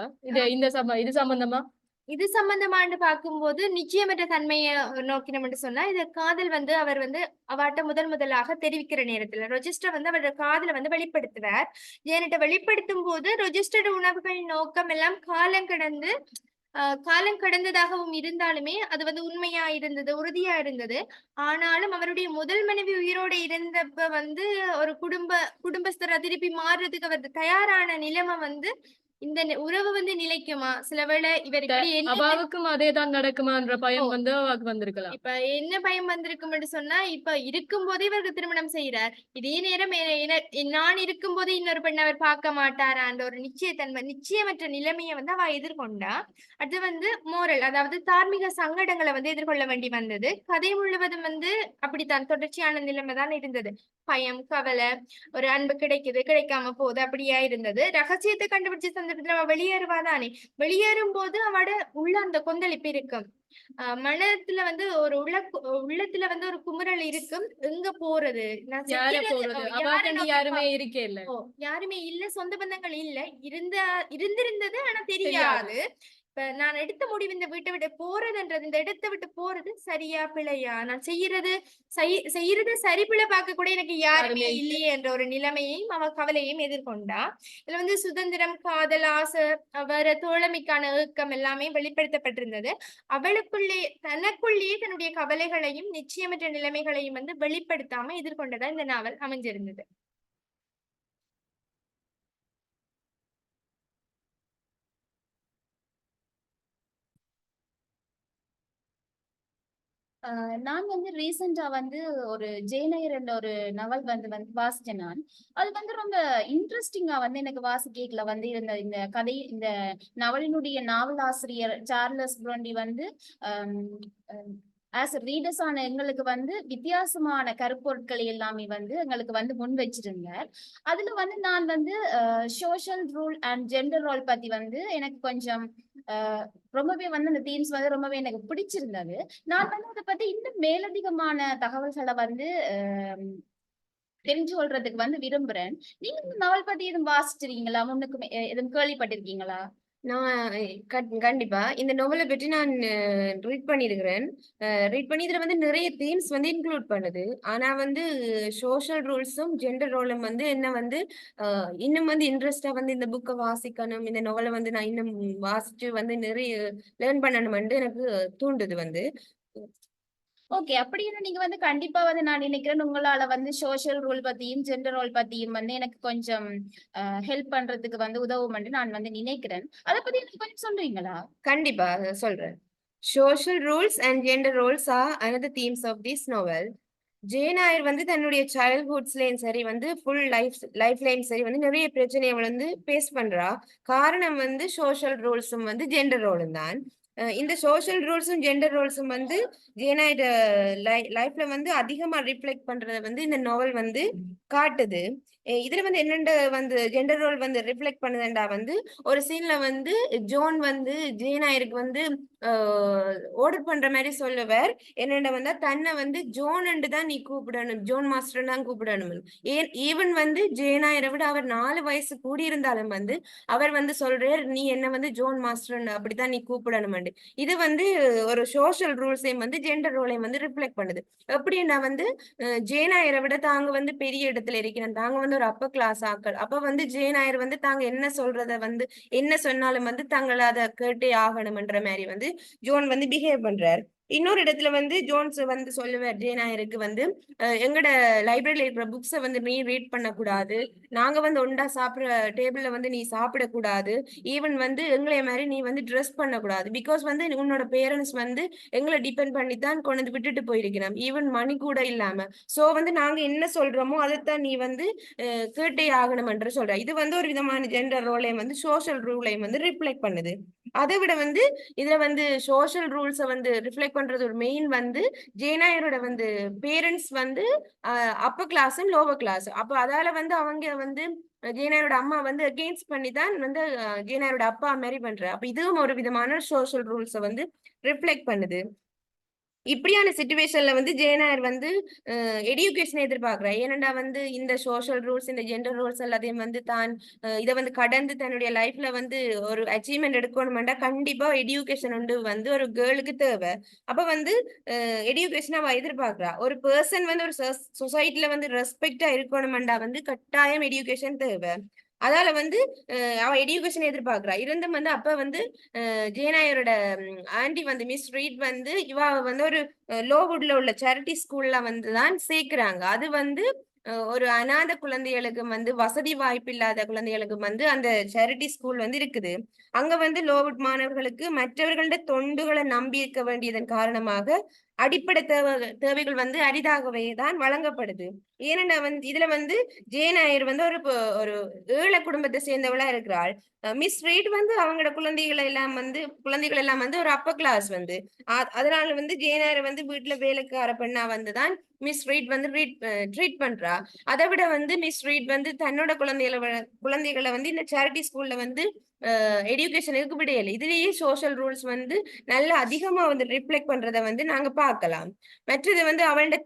இது சம்பந்தமா? இது சம்பந்தமானு பார்க்கும்போது நிச்சயமற்ற தன்மையை நோக்கினோம்னு சொன்னா, இது காதல் வந்து அவர் வந்து அவாட்ட முதலாக தெரிவிக்கிற நேரத்துல ரொஜிஸ்டர் வந்து அவரோட காதலை வந்து வெளிப்படுத்துவார். ஜேனிட்ட வெளிப்படுத்தும் போது ரொஜிஸ்டர் உணவுகள் நோக்கம் எல்லாம் காலம் கடந்து காலம் கடந்ததாகவும் இருந்தாலுமே அது வந்து உண்மையா இருந்தது, உறுதியா இருந்தது. ஆனாலும் அவருடைய முதல் மனைவி உயிரோட இருந்தப்ப வந்து ஒரு குடும்பஸ்தரா திருப்பி மாறுறதுக்கு அவர் தயாரான நிலைமை வந்து இந்த உறவு வந்து நிலைக்குமா? சில வேளை இவர் இப்படி என்ன அவாவுக்கும் அதேதான் நடக்குமான்ற ஓ பயம் வந்து அவாவுக்கு வந்திருக்கலாம். இப்ப என்ன பயம் வந்திருக்கும்னு சொன்னா, இப்ப இருக்கும்போதே இவருக்கு திருமணம் செய்றார். இதே நேரம் நான் இருக்கும்போது இன்னொரு பெண்ணை அவர் பார்க்க மாட்டாரான்ற ஒரு நிச்சயமற்ற நிலைமையை வந்து அவ எதிர்கொண்டா. அது வந்து மோரல், அதாவது தார்மீக சங்கடங்களை வந்து எதிர்கொள்ள வேண்டி வந்தது. கதை முழுவதும் வந்து அப்படித்தான் தொடர்ச்சியான நிலைமை தான் இருந்தது. பயம், கவலை, ஒரு அன்பு கிடைக்குது, கிடைக்காம போகுது, அப்படியா இருந்தது. ரகசியத்தை கண்டுபிடிச்ச சந்தர்ப்பத்துல அவ வெளியேறுவாதானே. வெளியேறும் போது அவட உள்ள அந்த கொந்தளிப்பு இருக்கும். மனத்துல வந்து ஒரு உள்ளத்துல வந்து ஒரு குமுறல் இருக்கும். எங்க போறது, நான் யார செய்யறது போறது, யாரை அவாக்கண்டி நோக்கி யாருமே இருக்கே இல்ல. யாருமே இல்ல, சொந்த பந்தங்கள் இல்ல, இருந்திருந்தது ஆனா தெரியாது. தெரியாது. இப்ப நான் எடுத்த முடிவு இந்த வீட்டை விட்டு போறதுன்றது, இந்த இடத்தை விட்டு போறது சரியா பிழையா, நான் செய்யறது சரி பிழை பார்க்க கூட எனக்கு யாருமே யாருமே இல்லையே என்ற ஒரு நிலைமையையும் அவ கவலையும் எதிர்கொண்டா. இதுல வந்து சுதந்திரம், காதல், ஆசை, அவர தோழமைக்கான ஏக்கம் எல்லாமே வெளிப்படுத்தப்பட்டிருந்தது. தனக்குள்ளேயே தன்னுடைய கவலைகளையும் நிச்சயமற்ற நிலைமைகளையும் வந்து வெளிப்படுத்தாம எதிர்கொண்டதா இந்த நாவல் அமைஞ்சிருந்தது. நான் வந்து ரீசெண்டா வந்து ஒரு ஜெயநயர் என்ற ஒரு நவல் வந்து வாசிச்சேன் நான். அது வந்து ரொம்ப இன்ட்ரெஸ்டிங்கா வந்து எனக்கு வாசிக்கல வந்து இருந்த இந்த கதை, இந்த நவலினுடைய நாவலாசிரியர் சார்லஸ் புரோண்டி வந்து ஆஸ் ரீடர்ஸ் ஆன எங்களுக்கு வந்து வித்தியாசமான கருப்பொருட்களை எல்லாமே வந்து எங்களுக்கு வந்து முன் வச்சிருந்தார். அதுல வந்து நான் வந்து social rule and gender role பத்தி வந்து எனக்கு கொஞ்சம் ரொம்பவே வந்து அந்த தீம்ஸ் வந்து ரொம்பவே எனக்கு பிடிச்சிருந்தது. நான் வந்து அதை பத்தி இன்னும் மேலதிகமான தகவல்களை வந்து தெரிஞ்சு கொள்றதுக்கு வந்து விரும்புறேன். நீங்க இந்த நாவல் பத்தி எதுவும் வாசிச்சிருக்கீங்களா? முன்னுக்கு எதுவும் கேள்விப்பட்டிருக்கீங்களா? நான் கண்டிப்பா இந்த நோவலை பற்றி நான் ரீட் பண்ணியிருக்கிறேன். ரீட் பண்ணி இதுல வந்து நிறைய தீம்ஸ் வந்து இன்க்ளூட் பண்ணுது. ஆனா வந்து சோஷியல் ரூல்ஸும் ஜெண்டர் ரோலும் வந்து என்ன வந்து இன்னும் வந்து இன்ட்ரெஸ்டா வந்து இந்த புக்கை வாசிக்கணும், இந்த நோவலை வந்து நான் இன்னும் வாசிச்சு வந்து நிறைய லேர்ன் பண்ணணும்னு எனக்கு தூண்டுது வந்து. ஓகே, அப்படின்னு நீங்க வந்து கண்டிப்பா வந்து நான் நினைக்கிறேன் உங்களால வந்து சோஷியல் ரூல் பத்தியும் ஜெண்டர் ரோல் பத்தியும் வந்து எனக்கு கொஞ்சம் ஹெல்ப் பண்றதுக்கு வந்து உதவும் நான் வந்து நினைக்கிறேன். அதை பத்தி எனக்கு கொஞ்சம் சொல்றீங்களா? கண்டிப்பா சொல்றேன். Social rules and gender roles are another themes of this novel. Jane Eyre வந்து தன்னுடைய சைல்ட்ஹுட்ஸ்லயும் சரி வந்து ஃபுல் லைஃப்லயும் சரி வந்து நிறைய பிரச்சனையை வந்து ஃபேஸ் பண்றா. காரணம் வந்து சோஷியல் ரூல்ஸும் வந்து ஜெண்டர் ரோலும் தான். இந்த சோஷியல் ரூல்ஸும் ஜெண்டர் ரோல்ஸும் வந்து ஜேன் ஆயர் லைஃப்ல வந்து அதிகமா ரிஃப்ளெக்ட் பண்றத வந்து இந்த நாவல் வந்து காட்டுது. இதுல வந்து என்னென்ன வந்து ஜெண்டர் ரோல் வந்து ரிஃப்ளெக்ட் பண்ணுதுண்டா வந்து ஒரு சீன்ல வந்து ஜோன் வந்து ஜேன் ஆயருக்கு வந்து ஆர்டர் பண்ற மாதிரி சொல்லுவார். என்னென்ன வந்தா தன்னை வந்து ஜோன் தான் நீ கூப்பிடணும், ஜோன் மாஸ்டர் தான் கூப்பிடணும். ஈவன் வந்து ஜேன் ஆயரை விட அவர் 4 வயசு கூடி இருந்தாலும் வந்து அவர் வந்து சொல்றார், நீ என்ன வந்து ஜோன் மாஸ்டர் அப்படித்தான் நீ கூப்பிடணும். இது வந்து ஒரு சோஷியல் ரூல்ஸையும் வந்து ஜெண்டர் ரோலையும் வந்து ரிஃப்ளெக்ட் பண்ணுது. எப்படின்னா வந்து ஜேன் ஆயரை விட தாங்க வந்து பெரிய இடத்துல இருக்கிறேன், தாங்க வந்து ஒரு அப்பர் கிளாஸ் ஆக்கள். அப்ப வந்து ஜேன் ஆயர் வந்து தாங்க என்ன சொல்றத வந்து என்ன சொன்னாலும் வந்து தாங்கள் அதை கேட்டே ஆகணும்ன்ற மாதிரி வந்து ஜோன் வந்து பிஹேவ் பண்றாரு. இன்னொரு இடத்துல வந்து ஜோன்ஸ் வந்து சொல்லுவார் ஜேன் ஆயருக்கு வந்து எங்கட லைப்ரரியில இருக்கிற புக்ஸை வந்து நீ ரீட் பண்ணக்கூடாது, நாங்க வந்து ஒண்டா சாப்பிடுற டேபிள்ல வந்து நீ சாப்பிடக்கூடாது, ஈவன் வந்து எங்களைய மாதிரி நீ வந்து ட்ரெஸ் பண்ணக்கூடாது, பிகாஸ் வந்து உன்னோட பேரண்ட்ஸ் வந்து எங்களை டிபெண்ட் பண்ணி தான் கொண்டு வந்து விட்டுட்டு போயிருக்கிறோம், ஈவன் மணி கூட இல்லாம. சோ வந்து நாங்க என்ன சொல்றோமோ அதைத்தான் நீ வந்து கேட்டே ஆகணும்ன்ற சொல்ற. இது வந்து ஒரு விதமான ஜெண்டர் ரோலையும் வந்து சோஷியல் ரூலையும் வந்து ரிஃப்ளெக்ட் பண்ணுது. அதை விட வந்து இதுல வந்து சோஷியல் ரூல்ஸை வந்து ரிஃப்ளெக்ட் பண்றது ஒரு மெயின் வந்து ஜேனாயரோட வந்து பேரண்ட்ஸ் வந்து அப்பர் கிளாஸும் லோவர் கிளாஸ். அப்போ அதால வந்து அவங்க வந்து ஜேனாயரோட அம்மா வந்து அகெயின்ஸ்ட் பண்ணி தான் வந்து ஜேனாயரோட அப்பா மேரி பண்ற. அப்ப இதுவும் ஒரு விதமான சோஷியல் ரூல்ஸை வந்து ரிஃப்ளெக்ட் பண்ணுது. இப்படியான சிச்சுவேஷன்ல வந்து ஜேனாயர் வந்து எடியூகேஷன் எதிர்பார்க்கிறா. ஏனண்டா வந்து இந்த சோஷியல் ரூல்ஸ் இந்த ஜெண்டர் ரூல்ஸ் எல்லாத்தையும் வந்து தான் இதை வந்து கடந்து தன்னுடைய லைஃப்ல வந்து ஒரு அச்சீவ்மெண்ட் எடுக்கணும்டா கண்டிப்பா எடியூகேஷன் வந்து ஒரு கேர்ளுக்கு தேவை. அப்ப வந்து எடியூகேஷன் அவ எதிர்பார்க்கிறா. ஒரு பர்சன் வந்து ஒரு சொசைட்டில வந்து ரெஸ்பெக்டா இருக்கணும்டா வந்து கட்டாயம் எடியூகேஷன் தேவை. அதால வந்து அவ எடுகேஷன் எதிர்பார்க்கிறா. இருந்தும் வந்து அப்ப வந்து ஜேனாயரோட ஆண்டி வந்து மிஸ் ரீட் வந்து இவ வந்து ஒரு லோவுட்ல உள்ள சேரிட்டி ஸ்கூல்ல வந்து தான் சேர்க்கிறாங்க. அது வந்து ஒரு அநாத குழந்தைகளுக்கு வந்து வசதி வாய்ப்பு இல்லாத குழந்தைகளுக்கு வந்து அந்த சேரிட்டி ஸ்கூல் வந்து இருக்குது. அங்க வந்து லோவுட் மாணவர்களுக்கு மற்றவர்களோட தொண்டுகளை நம்பி இருக்க வேண்டியதன் காரணமாக அடிப்படை தேவைகள் வந்து அரிதாகவே தான் வழங்கப்படுது. ஏனென்றா வந்து இதுல வந்து ஜேனாயர் வந்து ஒரு ஏழை குடும்பத்தை சேர்ந்தவளா இருக்கிறாள். மிஸ் ரீட் வந்து அவங்களோட குழந்தைகள் எல்லாம் வந்து ஒரு அப்பர் கிளாஸ் வந்து அதனால வந்து ஜேனாயர் வந்து வீட்டுல வேலைக்கார பெண்ணா வந்துதான் மிஸ் ரீட் வந்து ட்ரீட் பண்றா. அதை விட வந்து மிஸ் ரீட் வந்து தன்னோட குழந்தைகளை வந்து இந்த சேரிட்டி ஸ்கூல்ல வந்து எடுகேஷனுக்கு விடையல. இதுலயே சோஷியல் ரூல்ஸ் வந்து நல்ல அதிகமா வந்து ரிஃப்ளெக்ட் பண்றதை வந்து நாங்க பார்க்கலாம். மற்றது வந்து அவளோட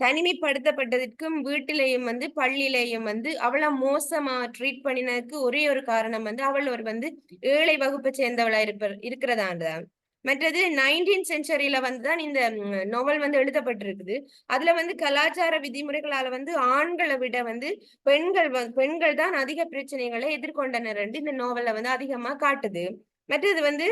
தனிமைப்படுத்தப்பட்டதற்கும் வீட்டிலேயும் வந்து பள்ளியிலேயும் வந்து அவளை மோசமா ட்ரீட் பண்ணினதுக்கு ஒரே ஒரு காரணம் வந்து அவள் ஒரு வந்து ஏழை வகுப்பை சேர்ந்தவளா இருக்கிறதான்தான். மற்றது 19th செஞ்சுரியில வந்துதான் இந்த நோவல் வந்து எழுதப்பட்டிருக்குது. அதுல வந்து கலாச்சார விதிமுறைகளால வந்து ஆண்களை விட வந்து பெண்கள் தான் அதிக பிரச்சனைகளை எதிர்கொண்டனர் என்று இந்த நோவல்ல வந்து அதிகமா காட்டுது. மற்றது வந்து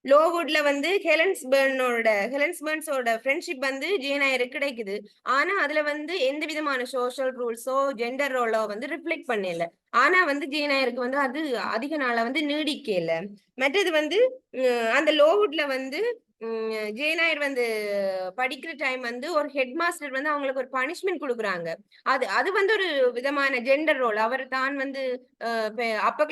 லோவுட்ல வந்து ஹெலன்ஸ்பர்ன்ஸோட ஃப்ரெண்ட்ஷிப் வந்து ஜேனாயருக்கு கிடைக்குது. ஆனா அதுல வந்து எந்த விதமான சோஷியல் ரூல்ஸோ ஜெண்டர் ரோலோ வந்து ரிஃப்ளெக்ட் பண்ணல. ஆனா வந்து ஜேனாயருக்கு வந்து அது அதிக நாளா வந்து நீடிக்கல. மற்றது வந்து அந்த லோவுட்ல வந்து ஜேனாயர் வந்து படிக்கிற டைம் வந்து ஒரு ஹெட் மாஸ்டர் வந்து அவங்களுக்கு ஒரு பனிஷ்மெண்ட் கொடுக்குறாங்க. அது வந்து ஒரு விதமான ஜெண்டர் ரோல். அவர் தான் வந்து அப்பர்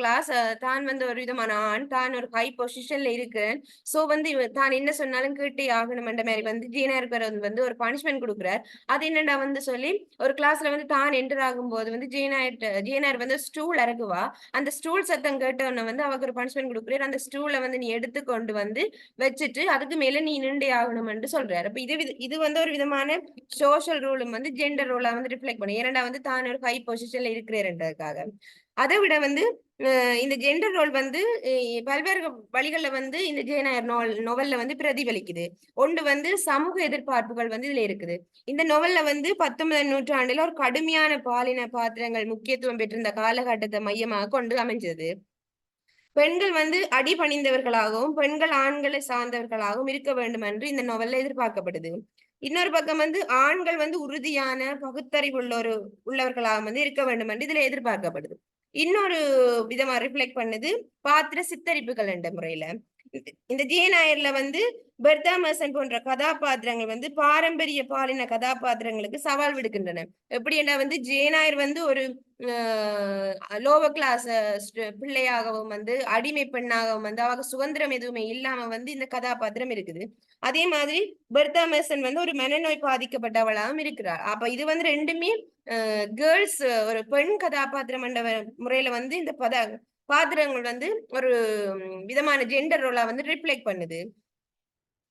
கிளாஸ் தான் வந்து ஒரு விதமான ஆண், தான் ஒரு ஹை பொசிஷன்ல இருக்கிறேன். சோ வந்து தான் என்ன சொன்னாலும் கேட்டே ஆகணும்ன்ற மாதிரி வந்து ஜேனாயருக்கு வந்து ஒரு பனிஷ்மெண்ட் கொடுக்குறார். அது என்னடா வந்து சொல்லி ஒரு கிளாஸ்ல வந்து தான் என்டர் ஆகும்போது வந்து ஜேனாயர் வந்து ஸ்டூல் இறக்குவா. அந்த ஸ்டூல் சத்தம் கேட்டவன வந்து அவருக்கு ஒரு பனிஷ்மெண்ட் கொடுக்குறாரு. அந்த ஸ்டூலை வந்து நீ எடுத்து கொண்டு வந்து வச்சுட்டு அதுக்கு மேல நீ நின்றே ஆகணும்னு சொல்றாரு. அப்ப இது வந்து ஒரு விதமான சோஷியல் ரூலும் வந்து ஜெண்டர் ரோலா வந்து ரிஃப்ளெக்ட் பண்ணும். ஏன்னா வந்து தான் ஒரு ஹை பொசிஷன்ல இருக்கிறேன்றதுக்காக. அதை விட வந்து இந்த ஜெண்டர் ரோல் வந்து பல்வேறு வழிகள்ல வந்து இந்த ஜேனாயர் நோவல்ல வந்து பிரதிபலிக்குது. ஒன்று வந்து சமூக எதிர்பார்ப்புகள் வந்து இதுல இருக்குது. இந்த நோவல்ல வந்து 19ஆம் நூற்றாண்டுல ஒரு கடுமையான பாலின பாத்திரங்கள் முக்கியத்துவம் பெற்றிருந்த காலகட்டத்தை மையமாக கொண்டு அமைஞ்சது. பெண்கள் வந்து அடிபணிந்தவர்களாகவும் பெண்கள் ஆண்களை சார்ந்தவர்களாகவும் இருக்க வேண்டும் என்று இந்த நோவல்ல எதிர்பார்க்கப்படுது. இன்னொரு பக்கம் வந்து ஆண்கள் வந்து உறுதியான பகுத்தறிவு உள்ளவர்களாக வந்து இருக்க வேண்டும் என்று இதுல எதிர்பார்க்கப்படுது. இன்னொரு விதமா ரிஃப்ளெக்ட் பண்ணுது பாத்திர சித்தரிப்புகள் என்ற முறையில. இந்த ஜேனாயர்ல வந்து பெர்தா மெர்சன் போன்ற கதாபாத்திரங்கள் வந்து பாரம்பரிய பாலின கதாபாத்திரங்களுக்கு சவால் விடுக்கின்றன. எப்படி என்ன வந்து ஜேனாயர் வந்து ஒரு லோவர் கிளாஸ் பிள்ளையாகவும் வந்து அடிமை பெண்ணாகவும் வந்து அவங்க சுதந்திரம் எதுவுமே இல்லாம வந்து இந்த கதாபாத்திரம் இருக்குது. அதே மாதிரி பெர்தா மெர்சன் வந்து ஒரு மனநோய் பாதிக்கப்பட்டவளாகவும் இருக்கிறார். அப்ப இது வந்து ரெண்டுமே கேர்ள்ஸ் ஒரு பெண் கதாபாத்திரம் என்ற முறையில வந்து இந்த பாத்திரங்கள் வந்து ஒரு விதமான ஜெண்டர் ரோலா வந்து ரிஃப்ளெக்ட் பண்ணுது.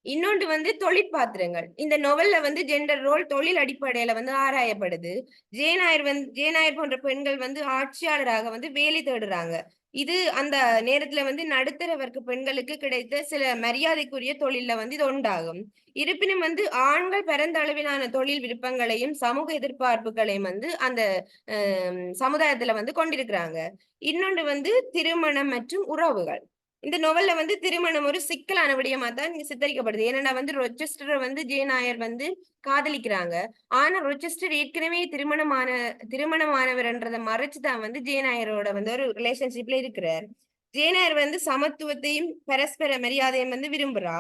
இன்னொன்று வந்து தொழிற்பாத்திரங்கள். இந்த நோவல்ல வந்து ஜெண்டர் ரோல் தொழில் அடிப்படையில வந்து ஆராயப்படுது. ஜேனாயர் போன்ற பெண்கள் வந்து ஆட்சியாளராக வந்து வேலை தேடுறாங்க. இது அந்த நேரத்துல வந்து நடுத்தர வர்க்க பெண்களுக்கு கிடைத்த சில மரியாதைக்குரிய தொழில்ல வந்து இது உண்டாகும். இருப்பினும் வந்து ஆண்கள் பரந்த அளவிலான தொழில் விருப்பங்களையும் சமூக எதிர்பார்ப்புகளையும் வந்து அந்த சமுதாயத்துல வந்து கொண்டிருக்கிறாங்க. இன்னொன்று வந்து திருமணம் மற்றும் உறவுகள். இந்த நோவல்ல வந்து திருமணம் ஒரு சிக்கலான விடயமா தான் இங்க சித்தரிக்கப்படுது. ஏன்னா வந்து ரொச்செஸ்டரை வந்து ஜேனாயர் வந்து காதலிக்கிறாங்க. ஆனா ரொச்செஸ்டர் ஏற்கனவே திருமணமானவர்ன்றதை மறைச்சுதான் வந்து ஜேனாயரோட வந்து ஒரு ரிலேஷன்ஷிப்ல இருக்கிறார். ஜேனாயர் வந்து சமத்துவத்தையும் பரஸ்பர மரியாதையும் வந்து விரும்புறா.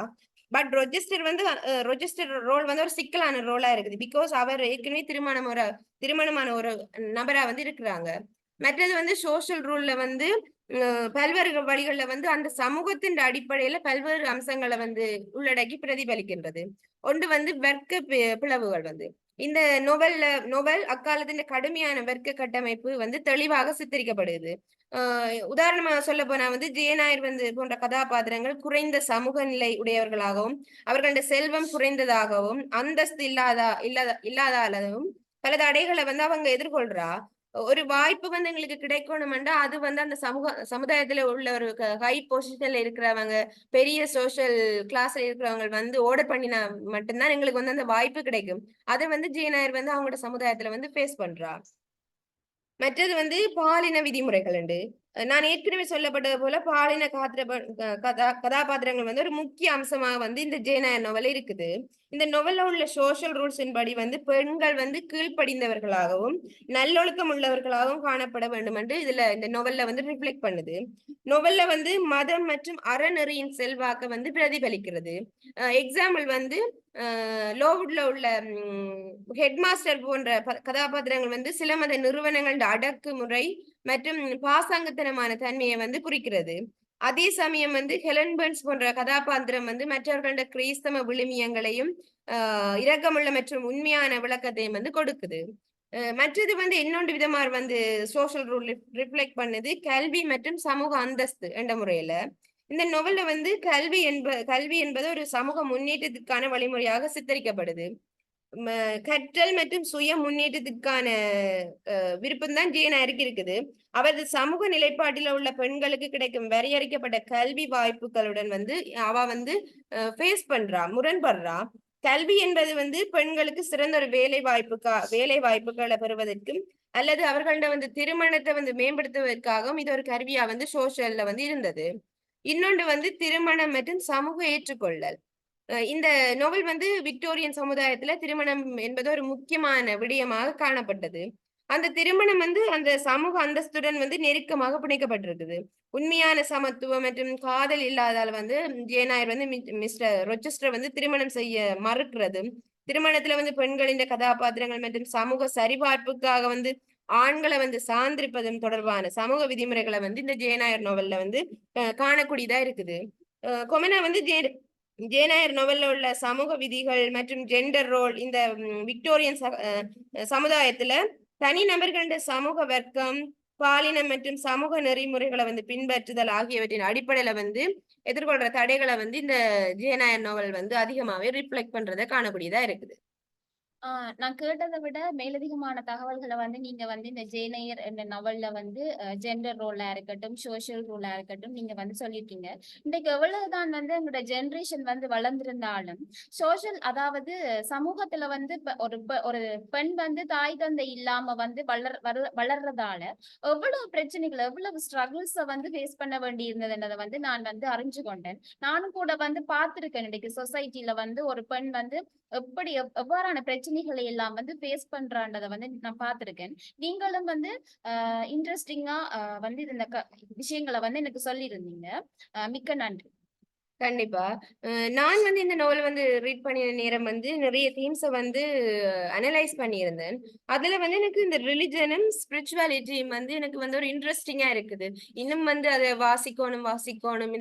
பட் ரொச்செஸ்டர் ரோல் வந்து ஒரு சிக்கலான ரோலா இருக்குது. பிகாஸ் அவர் ஏற்கனவே திருமணமான ஒரு நபரா வந்து இருக்கிறாங்க. மற்றது வந்து சோசியல் ரூல்ல வந்து பல்வேறு வழிகள்ல வந்து அந்த சமூகத்தின் அடிப்படையில பல்வேறு அம்சங்களை வந்து உள்ளடக்கி பிரதிபலிக்கின்றது. ஒன்று வந்து வர்க்க பிளவுகள் வந்து இந்த நோவல் அக்காலத்தின் கடுமையான வர்க்க கட்டமைப்பு வந்து தெளிவாக சித்தரிக்கப்படுது. உதாரணமா சொல்ல போனா வந்து ஜேனாயர் வந்து போன்ற கதாபாத்திரங்கள் குறைந்த சமூக நிலை உடையவர்களாகவும் அவர்களுடைய செல்வம் குறைந்ததாகவும் அந்தஸ்து இல்லாதாலும் பல தடைகளை வந்து அவங்க எதிர்கொள்றா. ஒரு வாய்ப்பு வந்து எங்களுக்கு கிடைக்கணும்னா அது வந்து அந்த சமுதாயத்துல உள்ள ஒரு ஹை பொசிஷன்ல இருக்கிறவங்க பெரிய சோசியல் கிளாஸ்ல இருக்கிறவங்க வந்து ஆர்டர் பண்ணினா மட்டும்தான் எங்களுக்கு வந்து அந்த வாய்ப்பு கிடைக்கும். அதை வந்து ஜேனாயர் வந்து அவங்களோட சமுதாயத்துல வந்து ஃபேஸ் பண்றா. மற்றது வந்து பாலின விதிமுறைகள் உண்டு. நான் ஏற்கனவே சொல்லப்பட்டது போல பாலின கதாபாத்திரங்கள் வந்து ஒரு முக்கிய அம்சமாக வந்து இந்த ஜேனாயர் நோவல் இருக்குது. இந்த நோவல்ல உள்ள சோஷியல் ரூல்ஸின் படி வந்து பெண்கள் வந்து கீழ்ப்படிந்தவர்களாகவும் நல்லொழுக்கம் உள்ளவர்களாகவும் காணப்பட வேண்டும் என்று இதுல இந்த நோவல்ல வந்து ரிஃப்ளெக்ட் பண்ணுது. நோவல்ல வந்து மதம் மற்றும் அறநெறியின் செல்வாக்க வந்து பிரதிபலிக்கிறது. எக்ஸாம்பிள் வந்து லோவுட்ல உள்ள ஹெட் மாஸ்டர் போன்ற கதாபாத்திரங்கள் வந்து சில மத நிறுவனங்களோட அடக்குமுறை மற்றும் பாசாங்குத்தனமான தன்மையை வந்து குறிக்கிறது. அதே சமயம் வந்து ஹெலன் பர்ன்ஸ் போன்ற கதாபாத்திரம் வந்து மற்றவர்களோட கிறிஸ்தவ விழுமியங்களையும் இரக்கமுள்ள மற்றும் உண்மையான விளக்கத்தையும் வந்து கொடுக்குது. மற்றது வந்து இன்னொன்று விதமாக வந்து சோஷியல் ரூல் ரிஃப்ளெக்ட் பண்ணுது கல்வி மற்றும் சமூக அந்தஸ்து என்ற முறையில. இந்த நோவல்ல வந்து கல்வி என்பது ஒரு சமூக முன்னேற்றத்துக்கான வழிமுறையாக சித்தரிக்கப்படுது. கற்றல் மற்றும் சுய முன்னேற்றத்துக்கான விருப்பம் தான் ஜேனாயருக்கு இருக்குது. அவரது சமூக நிலைப்பாட்டில் உள்ள பெண்களுக்கு கிடைக்கும் வரையறுக்கப்பட்ட கல்வி வாய்ப்புகளுடன் வந்து அவ வந்து ஃபேஸ் பண்றா, முரண்படுறா. கல்வி என்பது வந்து பெண்களுக்கு சிறந்த ஒரு வேலை வாய்ப்புகளை பெறுவதற்கும் அல்லது அவர்களோட வந்து திருமணத்தை வந்து மேம்படுத்துவதற்காகவும் இது ஒரு கருவியா வந்து சோசியல்ல வந்து இருந்தது. இன்னொன்று வந்து திருமணம் மற்றும் சமூக ஏற்றுக்கொள்ளல். இந்த நோவல் வந்து விக்டோரியன் சமுதாயத்துல திருமணம் என்பது ஒரு முக்கியமான விடயமாக காணப்பட்டது. அந்த திருமணம் வந்து அந்த சமூக அந்தஸ்துடன் வந்து நெருக்கமாக பிணைக்கப்பட்டிருக்குது. உண்மையான சமத்துவம் மற்றும் காதல் இல்லாதால் வந்து ஜேனாயர் வந்து மிஸ்டர் ரொச்செஸ்டர் வந்து திருமணம் செய்ய மறுக்கிறது. திருமணத்துல வந்து பெண்களின் கதாபாத்திரங்கள் மற்றும் சமூக சரிபார்ப்புக்காக வந்து ஆண்களை வந்து சார்ந்திருப்பதும் தொடர்பான சமூக விதிமுறைகளை வந்து இந்த ஜேனாயர் நோவல்ல வந்து காணக்கூடியதா இருக்குது. கொமனா வந்து ஜேனாயர் நோவல்ல உள்ள சமூக விதிகள் மற்றும் ஜெண்டர் ரோல் இந்த விக்டோரியன் சமுதாயத்துல தனி நபர்கள சமூக வர்க்கம் பாலினம் மற்றும் சமூக நெறிமுறைகளை வந்து பின்பற்றுதல் ஆகியவற்றின் அடிப்படையில வந்து எதிர்கொள்ற தடைகளை வந்து இந்த ஜேனாயர் நோவல் வந்து அதிகமாவே ரிஃப்ளெக்ட் பண்றதை காணக்கூடியதா இருக்குது. நான் கேட்டதை விட மேலதிகமான தகவல்களை வந்து நீங்க வந்து இந்த ஜேனையர் என்ற நவல்ல வந்து ஜெண்டர் ரோலா இருக்கட்டும் சோசியல் ரோலா இருக்கட்டும் நீங்க வந்து சொல்லியிருக்கீங்க. இன்றைக்கு எவ்வளவுதான் வந்து எங்களோட ஜெனரேஷன் வந்து வளர்ந்திருந்தாலும் சோசியல் அதாவது சமூகத்துல வந்து ஒரு பெண் வந்து தாய் தந்தை இல்லாம வந்து வளர்றதால எவ்வளவு பிரச்சனைகள் எவ்வளவு ஸ்ட்ரகிள்ஸ வந்து ஃபேஸ் பண்ண வேண்டி இருந்ததுன்றதை வந்து நான் வந்து அறிஞ்சு கொண்டேன். நானும் கூட வந்து பார்த்திருக்கேன் இன்னைக்கு சொசைட்டில வந்து ஒரு பெண் வந்து எவ்வாறான பிரச்சனைகளை எல்லாம் வந்து ஃபேஸ் பண்றான்றதை வந்து நான் பார்த்திருக்கேன். நீங்களும் வந்து இன்ட்ரெஸ்டிங்கா வந்து இந்த விஷயங்களை வந்து எனக்கு சொல்லியிருந்தீங்க. மிக்க நன்றி. கண்டிப்பா. நான் வந்து இந்த நோவல் வந்து ரீட் பண்ணிய நேரம் வந்து நிறைய தீம்ஸை வந்து அனலைஸ் பண்ணியிருந்தேன். அதுல வந்து எனக்கு இந்த ரிலிஜனும் ஸ்பிரிச்சுவாலிட்டியும் வந்து எனக்கு வந்து ஒரு இன்ட்ரெஸ்டிங்கா இருக்குது. இன்னும் வந்து அதை வாசிக்கணும்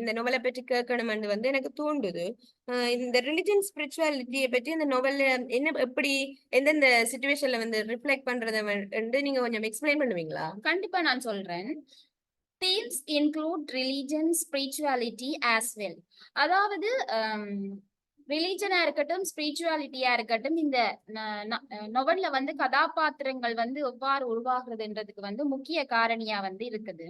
இந்த நோவலை பற்றி கேட்கணும் வந்து எனக்கு தூண்டுது. இந்த ரிலிஜன் ஸ்பிரிச்சுவாலிட்டியை பற்றி இந்த நோவல்ல என்ன எப்படி எந்தெந்த சிச்சுவேஷன்ல வந்து ரிஃப்ளெக்ட் பண்றதை வந்து நீங்க கொஞ்சம் எக்ஸ்பிளைன் பண்ணுவீங்களா? கண்டிப்பா நான் சொல்றேன். Themes include religion, spirituality as well. அதாவது ரிலீஜனா இருக்கட்டும் ஸ்பிரிச்சுவாலிட்டியா இருக்கட்டும் இந்த நொவல்ல வந்து கதாபாத்திரங்கள் வந்து எவ்வாறு உருவாகுறதுன்றதுக்கு வந்து முக்கிய காரணியா வந்து இருக்குது.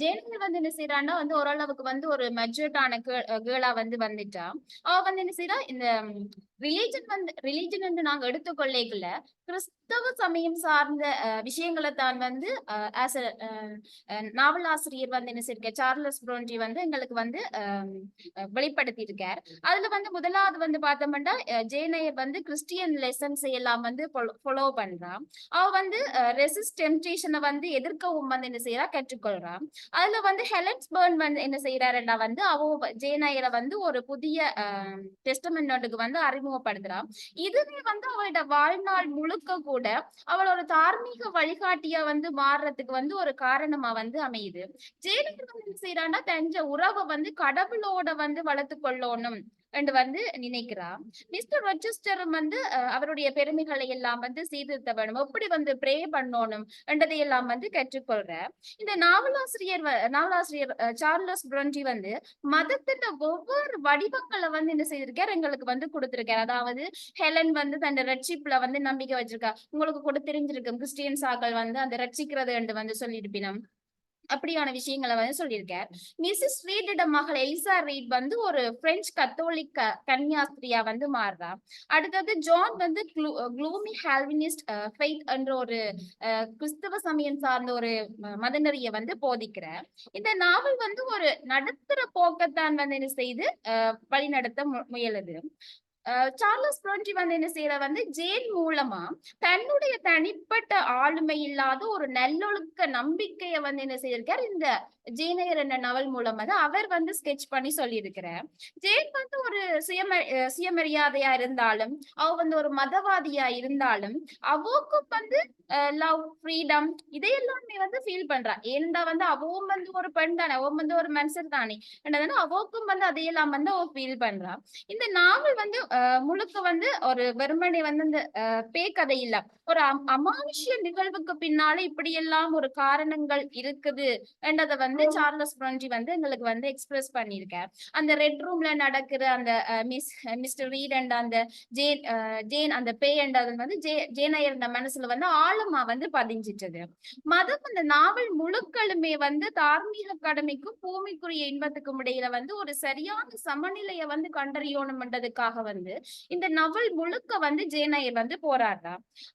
ஜேனல் வந்து என்ன செய்யறான்னா வந்து ஓரளவுக்கு வந்து ஒரு மெச்சூர்டான கேர்ளா வந்து வந்துட்டா அவ வந்து என்ன செய்யறா இந்த ரிலீஜன் வந்து நாங்க எடுத்துக்கொள்ளைக்குள்ள கிறிஸ்தவ சமயம் சார்ந்த விஷயங்களை தான் வந்து நாவல் ஆசிரியர் வந்து என்ன செய்ய சார்லஸ் புரோன்டி வந்து எங்களுக்கு வந்து வெளிப்படுத்தி இருக்கார். அதுல வந்து முதலாவது வந்து பார்த்தோம்னா ஜேனையர் வந்து கிறிஸ்டியன் லெசன்ஸ் எல்லாம் வந்து ஃபாலோ பண்றான். அவ வந்து ரெசிஸ்ட் டெம்ப்டேஷனை வந்து எதிர்க்கவும் வந்து என்ன செய்யறா கற்றுக்கொள்றான். அதுல வந்து ஹெலன் பர்ன் வந்து என்ன செய்யறாருன்னா வந்து அவ ஜேனையரை வந்து ஒரு புதிய டெஸ்டமென்ட்டுக்கு வந்து அறிமுகப்படுத்துறான். இதுவே வந்து அவளோட வாழ்நாள் முழுக்க கூட அவளோட தார்மீக வழிகாட்டியா வந்து மாறுறதுக்கு வந்து ஒரு காரணமா வந்து அமையுது. ஜேனையர் வந்து என்ன செய்யறான்னா தஞ்ச உறவை வந்து கடவுளோட வந்து வளர்த்து கொள்ளணும் என்று வந்து நினைக்கிறா. மிஸ்டர் ரொச்செஸ்டரும் வந்து அவருடைய பெருமைகளை எல்லாம் வந்து சீர்திருத்த வேணும், எப்படி வந்து ப்ரே பண்ணணும் என்றதையெல்லாம் வந்து கற்றுக்கொள்ற. இந்த நாவலாசிரியர் சார்லஸ் புரோன்டி வந்து மதத்தின் ஒவ்வொரு வடிவங்களை வந்து என்ன செய்திருக்கார் எங்களுக்கு வந்து கொடுத்திருக்கார். அதாவது ஹெலன் வந்து தன் ரட்சிப்புல வந்து நம்பிக்கை வச்சிருக்கா. உங்களுக்கு கூட தெரிஞ்சிருக்கும் கிறிஸ்டியன்ஸாக்கள் வந்து அந்த ரட்சிக்கிறது என்று வந்து சொல்லியிருப்பினம். அப்படியான விஷயங்களை வந்து சொல்லியிருக்கார். மிஸ்ஸஸ் ரீடோட மகள் எலிசா ரீட் வந்து ஒரு பிரெஞ்சு கத்தோலிக்க கன்னியாஸ்திரியா வந்து மாறுறா. அடுத்தது ஜான் வந்து க்ளூமி ஹால்வினிஸ்ட் ஃபெய்த் என்ற ஒரு கிறிஸ்தவ சமயம் சார்ந்த ஒரு மதநெறிய வந்து போதிக்கிறார். இந்த நாவல் வந்து ஒரு நடுத்தர போக்கத்தான் வந்து என்ன செய்து வழிநடத்த முயலுது. சார்லஸ் பிரான்டி வந்து என்ன செய்யற வந்து ஜேன் மூலமா தன்னுடைய தனிப்பட்ட ஆளுமை இல்லாத ஒரு நல்லொழுக்க நம்பிக்கைய வந்து என்ன செய்திருக்கார் இந்த ஜேனையர் என்ற நவல் மூலமா தான் அவர் வந்து ஸ்கெட்ச் பண்ணி சொல்லியிருக்கிறார். ஜேன் வந்து ஒரு சுயமரியாதையா இருந்தாலும் அவ வந்து ஒரு மதவாதியா இருந்தாலும் அவோக்கும் வந்து லவ் ஃப்ரீடம் இதையெல்லாமே வந்து ஃபீல் பண்றா. ஏன்டா வந்து அவவும் வந்து ஒரு பெண் தானே, அவன் வந்து ஒரு மனுஷர் தானே, அவோக்கும் வந்து அதையெல்லாம் வந்து அவ ஃபீல் பண்றா. இந்த நாவல் வந்து முழுக்க வந்து ஒரு வெறுமனை வந்து இந்த பேக்கதை இல்ல, ஒரு அமானுஷ்ய நிகழ்வுக்கு பின்னால இப்படி எல்லாம் ஒரு காரணங்கள் இருக்குது என்றதை வந்து சார்லஸ் பிரான்டி வந்து எங்களுக்கு வந்து எக்ஸ்பிரஸ் பண்ணியிருக்கார். அந்த ரெட் ரூம்ல நடக்கிற அந்த மிஸ்டர் ரீட் அண்ட் அந்த ஜேன் அந்த பே என்றது வந்து ஜேனையர் மனசுல வந்து ஆழமா வந்து பதிஞ்சிட்டது. மதம் அந்த நாவல் முழுக்களுமே வந்து தார்மீக கடமைக்கும் பூமிக்குரிய இன்பத்துக்கும் இடையில வந்து ஒரு சரியான சமநிலையை வந்து கண்டறியணும்ன்றதுக்காக வந்து இந்த நவல் முழுக்க வந்து ஜேனையர் வந்து போராடுறா.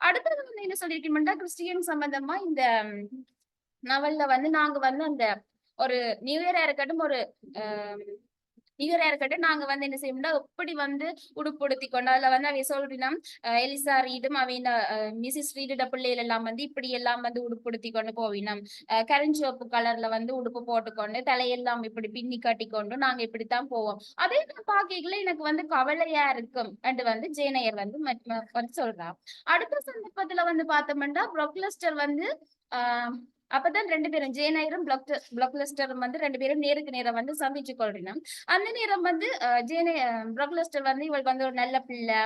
அடுத்தது வந்து என்ன சொல்லிருக்கோம்னா கிறிஸ்டியன் சம்பந்தமா இந்த நவல்ல வந்து நாங்க வந்து அந்த ஒரு நியூ இயரா இருக்கட்டும் ஒரு நாங்க வந்து என்ன செய்யணும்னா எப்படி வந்து உடுப்படுத்தி கொண்டு அதுல வந்து அவை சொல்றோம் எலிசா ரீடும் அவையின் மிஸ்ஸஸ் ரீட பிள்ளைகள் எல்லாம் வந்து இப்படி எல்லாம் வந்து உடுப்படுத்தி கொண்டு போவினோம். கருஞ்சிவப்பு கலர்ல வந்து உடுப்பு போட்டுக்கொண்டு தலையெல்லாம் இப்படி பின்னி கட்டி கொண்டு நாங்க இப்படித்தான் போவோம். அதே நான் பாக்கல எனக்கு வந்து கவலையா இருக்கும் என்று வந்து ஜேனையர் வந்து சொல்றா. அடுத்த சந்தர்ப்பத்துல வந்து பார்த்தோம்னா ப்ரொக்லஸ்டர் வந்து அப்பதான் ரெண்டு பேரும் ஜேனையரும் ப்ளக்லஸ்டரும் வந்து ரெண்டு பேரும் நேருக்கு நேரம் வந்து சந்திச்சு கொள்றோம். அந்த நேரம் வந்து ப்ரக்லஸ்டர் வந்து இவள் வந்து ஒரு நல்ல பிள்ளை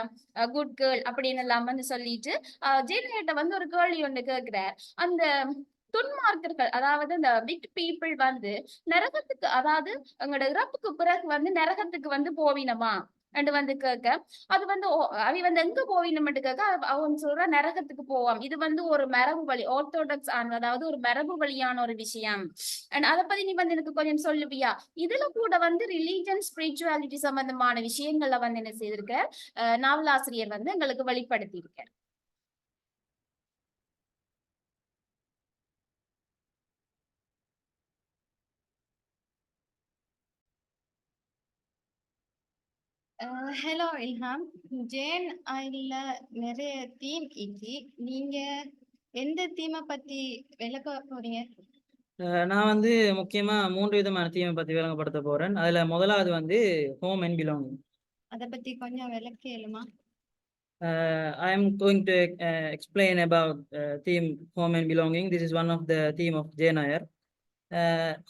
குட் கேர்ள் அப்படின்னு எல்லாம் வந்து சொல்லிட்டு ஜேனையர்கிட்ட வந்து ஒரு கேள்வி ஒன்று கேட்கிறார். அந்த துன்மார்க்கர்கள் அதாவது இந்த பிக் பீப்புள் வந்து நரகத்துக்கு அதாவது எங்களோட இறப்புக்கு பிறகு வந்து நரகத்துக்கு வந்து போவினமா என்று வந்து கேட்க அது வந்து அவை வந்து எங்க போவினம்னு கேட்க அவன் சொல்ற நரகத்துக்கு போவான். இது வந்து ஒரு மரபு வழி ஆர்த்தோடாக்ஸ் அதாவது ஒரு மரபு வழியான ஒரு விஷயம். அதை பத்தி நீ வந்து எனக்கு கொஞ்சம் சொல்லுவியா? இதுல கூட வந்து ரிலீஜன் ஸ்பிரிச்சுவாலிட்டி சம்பந்தமான விஷயங்கள்ல வந்து என்ன செய்திருக்க நாவலாசிரியர் வந்து எங்களுக்கு வெளிப்படுத்தி இருக்கார். ஹலோ இல்ஹாம், ஜேன் ஆயில்ல நிறைய தீம் இருக்கு. நீங்க எந்த தீமை பத்தி விளக்க போறீங்க? நான் வந்து முக்கியமா 3 விதமான தீமை பத்தி விளங்கப்படுத்த போறேன். அதுல முதலாவது வந்து ஹோம் அண்ட் பிலாங்கிங். அதை பத்தி கொஞ்சம் விளக்க இயலுமா? I am going to explain about theme home and belonging. This is one of the theme of genre.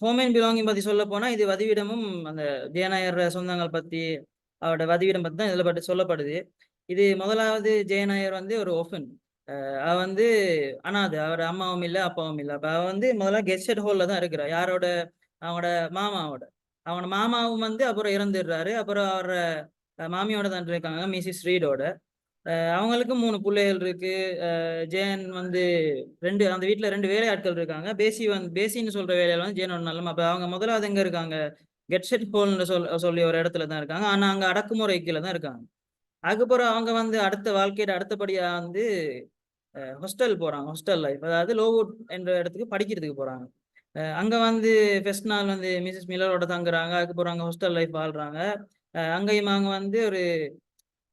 Home and belonging பத்தி சொல்ல போனா இது வதிவிடமும் அந்த ஜேனாயர் சொந்தங்கள் பத்தி அவரோட வதிவிடம் பத்தி தான் இதுல பற்றி சொல்லப்படுது. இது முதலாவது ஜேனாயர் வந்து ஒரு ஒஃபன். அவ வந்து அனாது, அவரோட அம்மாவும் இல்லை அப்பாவும் இல்லை. அப்ப அவ வந்து முதல்ல கெஸ்ட் ஹோல்ல தான் இருக்கிறா. யாரோட? அவனோட மாமாவோட. அவனோட மாமாவும் வந்து அப்புறம் இறந்துடுறாரு. அப்புறம் அவரோட மாமியோட தான் இருக்காங்க, மிஸ்ஸஸ் ரீடோட. அவங்களுக்கு 3 பிள்ளைகள் இருக்கு. ஜேன் வந்து அந்த வீட்டுல 2 வேலையாட்கள் இருக்காங்க. பேசின்னு சொல்ற வேலையில வந்து ஜேனோட நல்ல. அப்ப அவங்க முதலாவது எங்க இருக்காங்க? கெட்செட் ஹோல்னு சொல்லி ஒரு இடத்துல தான் இருக்காங்க. ஆனா அங்க அடக்குமுறை கீழே தான் இருக்காங்க. அதுக்கப்புறம் அவங்க வந்து அடுத்த வாழ்க்கையோட அடுத்தபடியா வந்து ஹாஸ்டல் போறாங்க. ஹாஸ்டல் லைஃப், அதாவது லோவுட் என்ற இடத்துக்கு படிக்கிறதுக்கு போறாங்க. அங்க வந்து ஃபர்ஸ்ட் நாள் வந்து மிஸ்ஸஸ் மில்லரோட தங்குறாங்க. அதுக்கப்புறம் அங்க ஹாஸ்டல் லைஃப் வாழ்றாங்க. அங்கேயும் அவங்க வந்து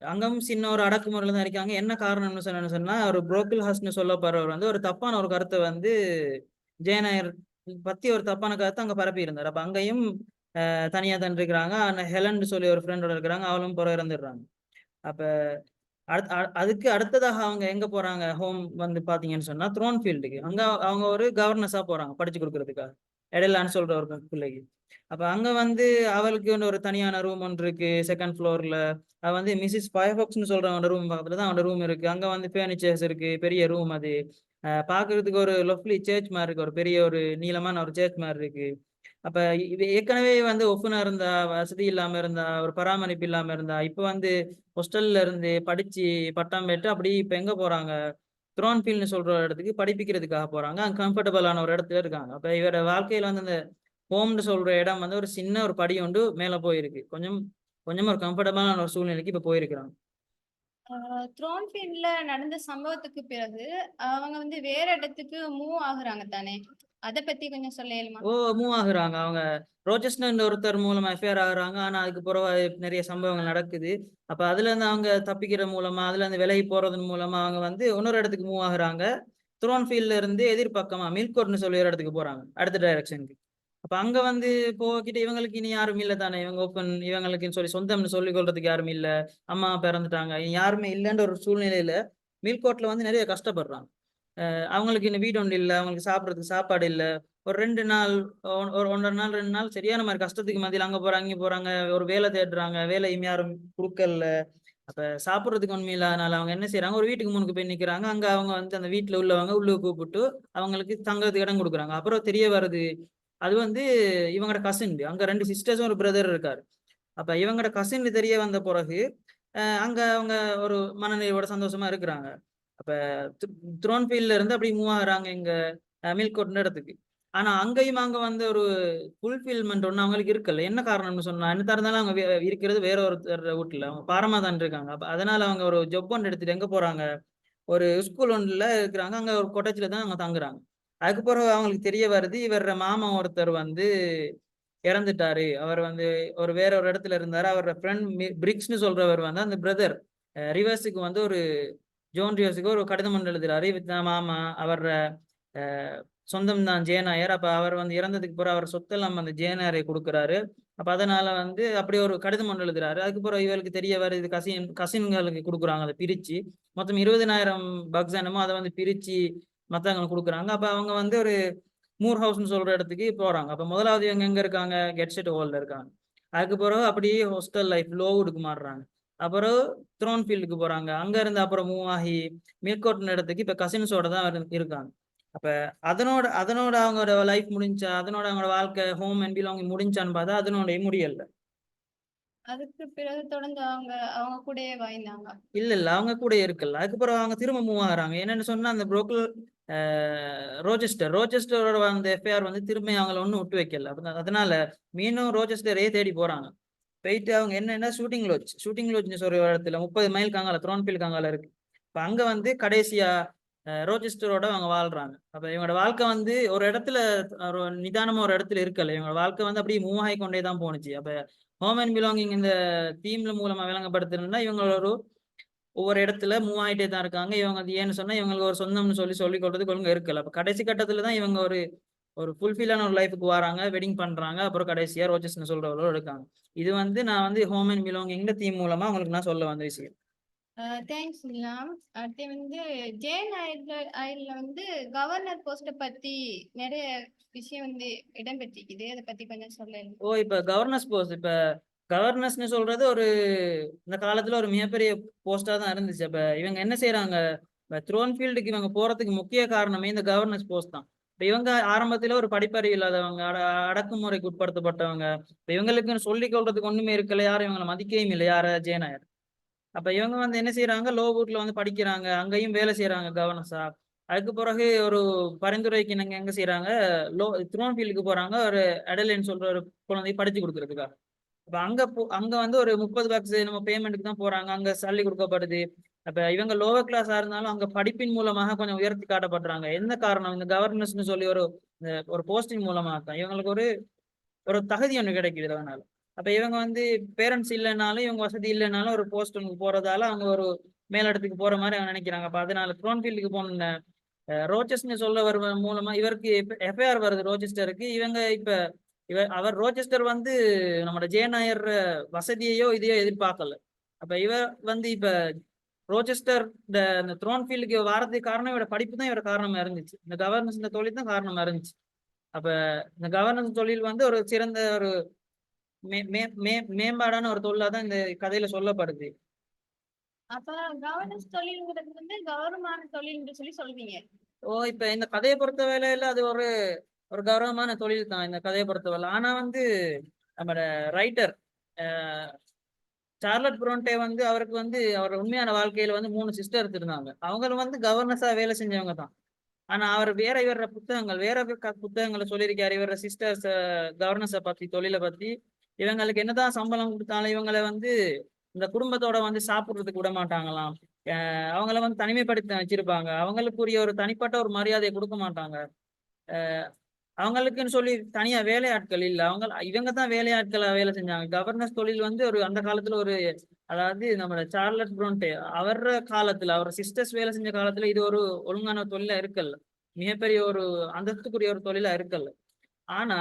அங்கவும் சின்ன ஒரு அடக்குமுறையில தான் இருக்காங்க. என்ன காரணம்னு சொன்னா ஒரு புரோக்கிள் ஹாஸ்ட்னு சொல்லப்படுறவர் வந்து ஒரு தப்பான ஒரு கருத்தை வந்து ஜேனாயர் பத்தி ஒரு தப்பான கருத்தை அங்க பரப்பி இருந்தார். அப்ப அங்கேயும் தனியா தான் இருக்கிறாங்க. ஹெலன் சொல்லி ஒரு ஃப்ரெண்டோட இருக்கிறாங்க. அவளும் புற இறந்துடுறாங்க. அப்ப அதுக்கு அடுத்ததாக அவங்க எங்க போறாங்க? ஹோம் வந்து பாத்தீங்கன்னு சொன்னா த்ரோன்ஃபீல்டுக்கு. அங்க அவங்க ஒரு கவர்னஸா போறாங்க படிச்சு கொடுக்கறதுக்காக, எடலான்னு சொல்ற ஒரு பிள்ளைக்கு. அப்ப அங்க வந்து அவளுக்கு ஒரு தனியான ரூம் ஒன்று இருக்கு செகண்ட் ஃப்ளோர்ல. அவ வந்து மிஸ்ஸஸ் ஃபயர்ஃபாக்ஸ்னு சொல்றவங்க ரூம் பக்கத்துல தான் அவனோட ரூம் இருக்கு. அங்க வந்து ஃபர்னிச்சர்ஸ் இருக்கு, பெரிய ரூம். அது பாக்குறதுக்கு ஒரு லவ்லி சர்ச் மாதிரி இருக்கு, ஒரு பெரிய ஒரு நீளமான ஒரு சர்ச் மாதிரி இருக்கு. அப்ப இது ஏற்கனவே வந்து ஒஃபனா இருந்தா, வசதி இல்லாம இருந்தா, ஒரு பராமரிப்பு இல்லாம இருந்தா, இப்ப வந்து ஹாஸ்டல்ல இருந்து படிச்சு பட்டம் பெற்று அப்படி இப்ப எங்க போறாங்க? த்ரோன்ஃபீல்ட்னு சொல்ற இடத்துக்கு படிப்பிக்கிறதுக்காக போறாங்க. அங்க கம்ஃபர்டபுளான ஒரு இடத்துல இருக்காங்க. அப்ப இவர வாழ்க்கையில வந்து அந்த ஹோம்னு சொல்ற இடம் வந்து ஒரு சின்ன ஒரு படி ஒன்று மேல போயிருக்கு. கொஞ்சம் கொஞ்சம் ஒரு கம்ஃபர்டபுளான ஒரு சூழ்நிலைக்கு இப்ப போயிருக்கிறாங்க. த்ரோன்ஃபீல்ட்ல நடந்த சம்பவத்துக்கு பிறகு அவங்க வந்து வேற இடத்துக்கு மூவ் ஆகுறாங்க தானே? அத பத்தி கொஞ்சம் சொல்ல இயலுமா? மூவ் ஆகுறாங்க. அவங்க ரோச்சஸ்டர்ன்ற ஒருத்தர் மூலமா எஃப்ஐஆர் ஆகுறாங்க. ஆனா அதுக்கு பிறகு நிறைய சம்பவங்கள் நடக்குது. அப்ப அதுல இருந்து அவங்க தப்பிக்கிற மூலமா, அதுல இருந்து விலகி போறதன் மூலமா அவங்க வந்து இன்னொரு இடத்துக்கு மூவ் ஆகுறாங்க. த்ரோன்ஃபீல்ட்ல இருந்து எதிர்பக்கமா மில்கோட்னு சொல்லி ஒரு இடத்துக்கு போறாங்க. அடுத்த டைரக்ஷனுக்கு. அப்ப அங்க வந்து போகிட்டு இவங்களுக்கு இனி யாரும் இல்ல தானே. இவங்க இவங்களுக்குன்னு சொல்லி சொந்தம்னு சொல்லிக் கொள்றதுக்கு யாரும் இல்ல. அம்மா பிறந்துட்டாங்க. யாருமே இல்லைன்ற ஒரு சூழ்நிலையில மில்கோட்ல வந்து நிறைய கஷ்டப்படுறாங்க. அவங்களுக்கு இன்னும் வீடு ஒன்று இல்லை, அவங்களுக்கு சாப்பிட்றதுக்கு சாப்பாடு இல்லை. ஒரு 2 நாள், ஒரு 1.5 நாள் 2 நாள் சரியான மாதிரி கஷ்டத்துக்கு மத்தியில் அங்கே போறாங்க இங்கே போறாங்க, ஒரு வேலை தேடுறாங்க, வேலையும் யாரும் கொடுக்கல. அப்ப சாப்பிட்றதுக்கு ஒன்றும் இல்லாதனால அவங்க என்ன செய்யறாங்க, ஒரு வீட்டுக்கு முன்னுக்கு போய் நிற்கிறாங்க. அங்க அவங்க வந்து அந்த வீட்டில் உள்ளவங்க உள்ளுக்கு கூப்பிட்டு அவங்களுக்கு தங்கறதுக்கு இடம் கொடுக்குறாங்க. அப்புறம் தெரிய வருது அது வந்து இவங்களோட கசின். அங்க 2 சிஸ்டர்ஸும் ஒரு பிரதர் இருக்காரு. அப்ப இவங்களோட கசின் தெரிய வந்த பிறகு அங்க அவங்க ஒரு மனநிலையோட சந்தோஷமா இருக்கிறாங்க. அப்ப த்ரோன்ஃபீல்ட்ல இருந்து அப்படி மூவ் ஆகுறாங்க இங்க மில்கோட்ன இடத்துக்கு. ஆனா அங்கேயும் அங்க வந்து ஒரு ஃபுல்ஃபில்மெண்ட் ஒண்ணு அவங்களுக்கு இருக்கல. என்ன காரணம்னு சொன்னா, என்ன இருந்தாலும் அவங்க இருக்கிறது வேற ஒருத்தர் வீட்டுல, அவங்க பாரமா தான் இருக்காங்க. அப்ப அதனால அவங்க ஒரு ஜொப் ஒன்று எடுத்துட்டு எங்க போறாங்க, ஒரு ஸ்கூல் ஒன்றுல இருக்கிறாங்க. அங்க ஒரு கொட்டச்சில தான் அவங்க தங்குறாங்க. அதுக்கப்புறம் அவங்களுக்கு தெரிய வருது இவர மாமா ஒருத்தர் வந்து இறந்துட்டாரு. அவர் வந்து வேற ஒரு இடத்துல இருந்தாரு. அவரோட ஃப்ரெண்ட் பிரிக்ஸ்னு சொல்றவர் வந்து அந்த பிரதர் ரிவர்ஸுக்கு வந்து ஜோன் ரிவர்ஸுக்கு ஒரு கடிதம் ஒன்று எழுதுறாரு. மாமா அவர் சொந்தம் தான் ஜேநாயர். அப்ப அவர் வந்து இறந்ததுக்கு பிறகு அவர் சொத்தெல்லாம் அந்த ஜேநாயரை கொடுக்குறாரு. அப்ப அதனால வந்து அப்படி ஒரு கடிதம் ஒன்று எழுதுறாரு. அதுக்கப்புறம் இவருக்கு தெரிய வருது கசின்களுக்கு கொடுக்குறாங்க. அதை பிரிச்சு மொத்தம் 20,000 பக்ஸ் என்னமோ அதை வந்து பிரிச்சு மற்றவங்களுக்கு கொடுக்குறாங்க. அப்ப அவங்க வந்து ஒரு மூர் ஹவுஸ்னு சொல்ற இடத்துக்கு போறாங்க. அப்ப முதலாவது இவங்க எங்க இருக்காங்க, கெட்செட் ஹால்ல இருக்காங்க. அதுக்கு பிறகு அப்படியே ஹாஸ்டல் லைஃப் லோவுடுக்கு மாறுறாங்க. அப்புறம் த்ரோன்ஃபீல்டுக்கு போறாங்க. அங்க இருந்து அப்புறம் மூவ் ஆகி மில்கோட்ன இடத்துக்கு இப்ப கசின்ஸோட தான் இருக்காங்க. அப்ப அதனோட அதனோட அவங்களோட லைஃப் முடிஞ்சா, அதனோட அவங்களோட வாழ்க்கை ஹோம் அண்ட் பிலாங்கிங் முடிஞ்சான்னு பார்த்தா அதனோட முடியல. அதுக்கு பிறகு தொடர்ந்து அவங்க அவங்க கூடயே வாழ்ந்தாங்க. இல்ல அவங்க கூட இருக்கல. அதுக்கப்புறம் அவங்க திரும்ப மூவ் ஆகுறாங்க. என்னன்னு சொன்னா அந்த புரோக்கல் ரோச்செஸ்டரோட அந்த எஃப்ஐஆர் வந்து திரும்ப அவங்கள ஒன்றும் விட்டு வைக்கல. அதனால மீண்டும் ரோச்செஸ்டரே தேடி போறாங்க. போயிட்டு அவங்க என்னன்னா ஷூட்டிங் லாட்ஜ்னு சொல்ற இடத்துல 30 மைல் காங்கால த்ரோன்ஃபீல்ட் காங்கால இருக்கு. இப்ப அங்க வந்து கடைசியா ரோச்செஸ்டரோட அவங்க வாழ்றாங்க. அப்ப இவங்களோட வாழ்க்கை வந்து ஒரு இடத்துல ஒரு நிதானமா ஒரு இடத்துல இருக்கல. இவங்களோட வாழ்க்கை வந்து அப்படியே மூவ் ஆகி கொண்டே தான் போனுச்சு. அப்ப ஹோம் அண்ட் பிலாங்கிங் இந்த தீம்ல மூலமா விளங்கப்படுத்தணும்னா இவங்களோட ஒவ்வொரு இடத்துல மூவ் ஆகிட்டே தான் இருக்காங்க. இவங்க அது ஏன்னு சொன்னா இவங்களுக்கு ஒரு சொந்தம்னு சொல்லி கொடுறதுக்கு ஒழுங்கு இருக்கல. அப்ப கடைசி கட்டத்துல தான் இவங்க ஒரு ஃபுல்ஃபில்லான ஒரு லைஃபுக்கு வராங்க, வெட்டிங் பண்றாங்க. அப்புறம் கடைசியா ரோச்சஸ்ன்னு சொல்றவங்களோட இருக்காங்க. இது வந்து நான் வந்து ஹோம் அண்ட் பிலாங்கிங் தீம் மூலமா உங்களுக்கு நான் சொல்ல வந்த விஷயம். தேங்க்ஸ் நிலாம். அடுத்து வந்து ஜேன் ஆயில்ல வந்து கவர்னர் போஸ்ட பத்தி நிறைய விஷயம் வந்து இடம்பெற்றிருக்குது. அதை பத்தி கொஞ்சம் சொல்ல. இப்ப கவர்னன்ஸ் போஸ்ட், இப்ப கவர்னன்ஸ்னு சொல்றது இந்த காலத்துல ஒரு மிகப்பெரிய போஸ்டா தான் இருந்துச்சு. அப்ப இவங்க என்ன செய்யறாங்க, த்ரோன்ஃபீல்டுக்கு இவங்க போறதுக்கு முக்கிய காரணமே இந்த கவர்னன்ஸ் போஸ்ட் தான். இப்ப இவங்க ஆரம்பத்துல ஒரு படிப்பறிவு இல்லாதவங்க, அடக்குமுறைக்கு உட்படுத்தப்பட்டவங்க. இப்ப இவங்களுக்கு சொல்லிக் கொள்றதுக்கு ஒண்ணுமே இருக்கல, யாரும் இவங்களை மதிக்கவும் இல்லை, யார ஜேனாயர். அப்ப இவங்க வந்து என்ன செய்யறாங்க, லோவுட்ல வந்து படிக்கிறாங்க, அங்கேயும் வேலை செய்யறாங்க கவர்னன்ஸா. அதுக்கு பிறகு ஒரு பரிந்துரைக்கு நீங்க எங்க செய்யறாங்க, த்ரோன்ஃபீல்டுக்கு போறாங்க, ஒரு அடலைன்னு சொல்ற ஒரு குழந்தையை படிச்சு கொடுக்கறதுக்காக. அப்ப அங்க வந்து ஒரு 30 பேக்ஸ் நம்ம பேமெண்ட்டுக்கு தான் போறாங்க, அங்க சல்லி கொடுக்கப்படுது. அப்ப இவங்க லோவர் கிளாஸா இருந்தாலும் அங்க படிப்பின் மூலமாக கொஞ்சம் உயர்த்தி காட்டப்படுறாங்க. என்ன காரணம், இந்த கவர்னன்ஸ்னு சொல்லி ஒரு போஸ்டிங் மூலமா தான் இவங்களுக்கு ஒரு தகுதி ஒன்று கிடைக்குது அதனால. அப்ப இவங்க வந்து பேரண்ட்ஸ் இல்லைனாலும் இவங்க வசதி இல்லைனாலும் ஒரு போஸ்ட் போறதால அவங்க ஒரு மேலிடத்துக்கு போற மாதிரி அவங்க நினைக்கிறாங்க. அப்ப அதனால த்ரோன்ஃபீல்டுக்கு போன ரோச்செஸ்ட்னு சொல்ல வருவதன் மூலமா இவருக்கு எஃப்ஐஆர் வருது ரோச்செஸ்டருக்கு. இவங்க இப்ப அவர் ரோச்செஸ்டர் வந்து நம்மளோட ஜேநாயர் வசதியையோ இதையோ எதிர்பார்க்கல. அப்ப இவர் வந்து இப்ப ரோச்செஸ்டர் இந்த த்ரோன்ஃபீல்டுக்கு வாரதுக்கு காரணம் இவரோட படிப்பு தான் இவரோட காரணமா இருந்துச்சு. இந்த கவர்னன்ஸ் இந்த தொழில் தான் காரணமா இருந்துச்சு. அப்ப இந்த கவர்னன்ஸ் தொழில் வந்து ஒரு சிறந்த ஒரு மேம்பாடான ஒரு தொழிலா தான் இந்த கதையில சொல்லப்படுது. அப்ப கவர்னன்ஸ் தொழில்ங்கிறது வந்து கௌரவமான தொழில் என்று சொல்லி சொல்வீங்க. இப்ப இந்த கதையை பொறுத்த வேலையில அது ஒரு கௌரவமான தொழில் தான் இந்த கதையை பொறுத்தவரை. ஆனா வந்து நம்மளோட ரைட்டர் சார்லட் புரோன்டே வந்து அவருக்கு வந்து அவர் உண்மையான வாழ்க்கையில வந்து 3 சிஸ்டர்ஸ் இருந்தாங்க. அவங்களும் வந்து கவர்னஸா வேலை செஞ்சவங்க தான். ஆனா அவர் வேற இவர புத்தகங்கள் வேற புத்தகங்களை சொல்லியிருக்காரு. இவர சிஸ்டர்ஸ் கவர்னஸை பத்தி தொழிலை பத்தி இவங்களுக்கு என்னதான் சம்பளம் கொடுத்தாலும் இவங்களை வந்து இந்த குடும்பத்தோட வந்து சாப்பிடுறதுக்கு விட மாட்டாங்களாம். அவங்கள வந்து தனிமைப்படுத்தி வச்சிருப்பாங்க. அவங்களுக்குரிய ஒரு தனிப்பட்ட ஒரு மரியாதையை கொடுக்க மாட்டாங்க. அவங்களுக்குன்னு சொல்லி தனியா வேலையாட்கள் இல்ல. இவங்க தான் வேலையாட்களா வேலை செஞ்சாங்க. கவர்னஸ் தொழில் வந்து ஒரு அந்த காலத்துல ஒரு அதாவது நம்ம சார்லட் புரோன்டே அவர் காலத்துல அவர் சிஸ்டர்ஸ் வேலை செஞ்ச காலத்துல இது ஒரு ஒழுங்கான தொழிலா இருக்கல்ல. மிகப்பெரிய ஒரு அந்தஸ்துக்குரிய ஒரு தொழிலா இருக்கல்ல. ஆனா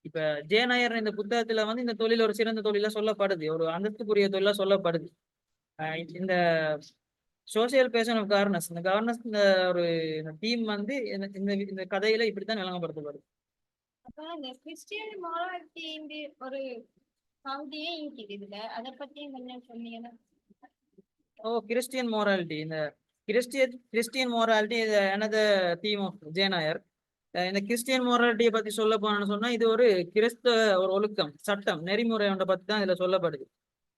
இப்ப ஜேநாயர் இந்த புத்தகத்துல வந்து இந்த தொழில் ஒரு சிறந்த தொழிலா சொல்லப்படுது. ஒரு அந்தஸ்துக்குரிய தொழிலா சொல்லப்படுது. இந்த சோசியல் பேஷன் ஆஃப் கவர்னஸ் இந்த கவர்னஸ் இந்த ஒரு டீம் வந்து இந்த கதையில இப்படித்தான் விளங்கப்படுத்தப்படுது. அப்ப இந்த கிறிஸ்டியன் மாராலிட்டி ஒரு பகுதியே இருக்குது இதுல. அதை பத்தி கொஞ்சம் சொன்னீங்கன்னா. கிறிஸ்டியன் மோராலிட்டி இந்த கிறிஸ்டியன் மோராலிட்டி இது another தீம் ஆஃப் ஜேநாயர். இந்த கிறிஸ்டியன் மோராலிட்டியை பத்தி சொல்ல போனோம்னு சொன்னா இது ஒரு கிறிஸ்தவ ஒரு ஒழுக்கம் சட்டம் நெறிமுறை ஒன்றை பத்தி தான் இதுல சொல்லப்படுது.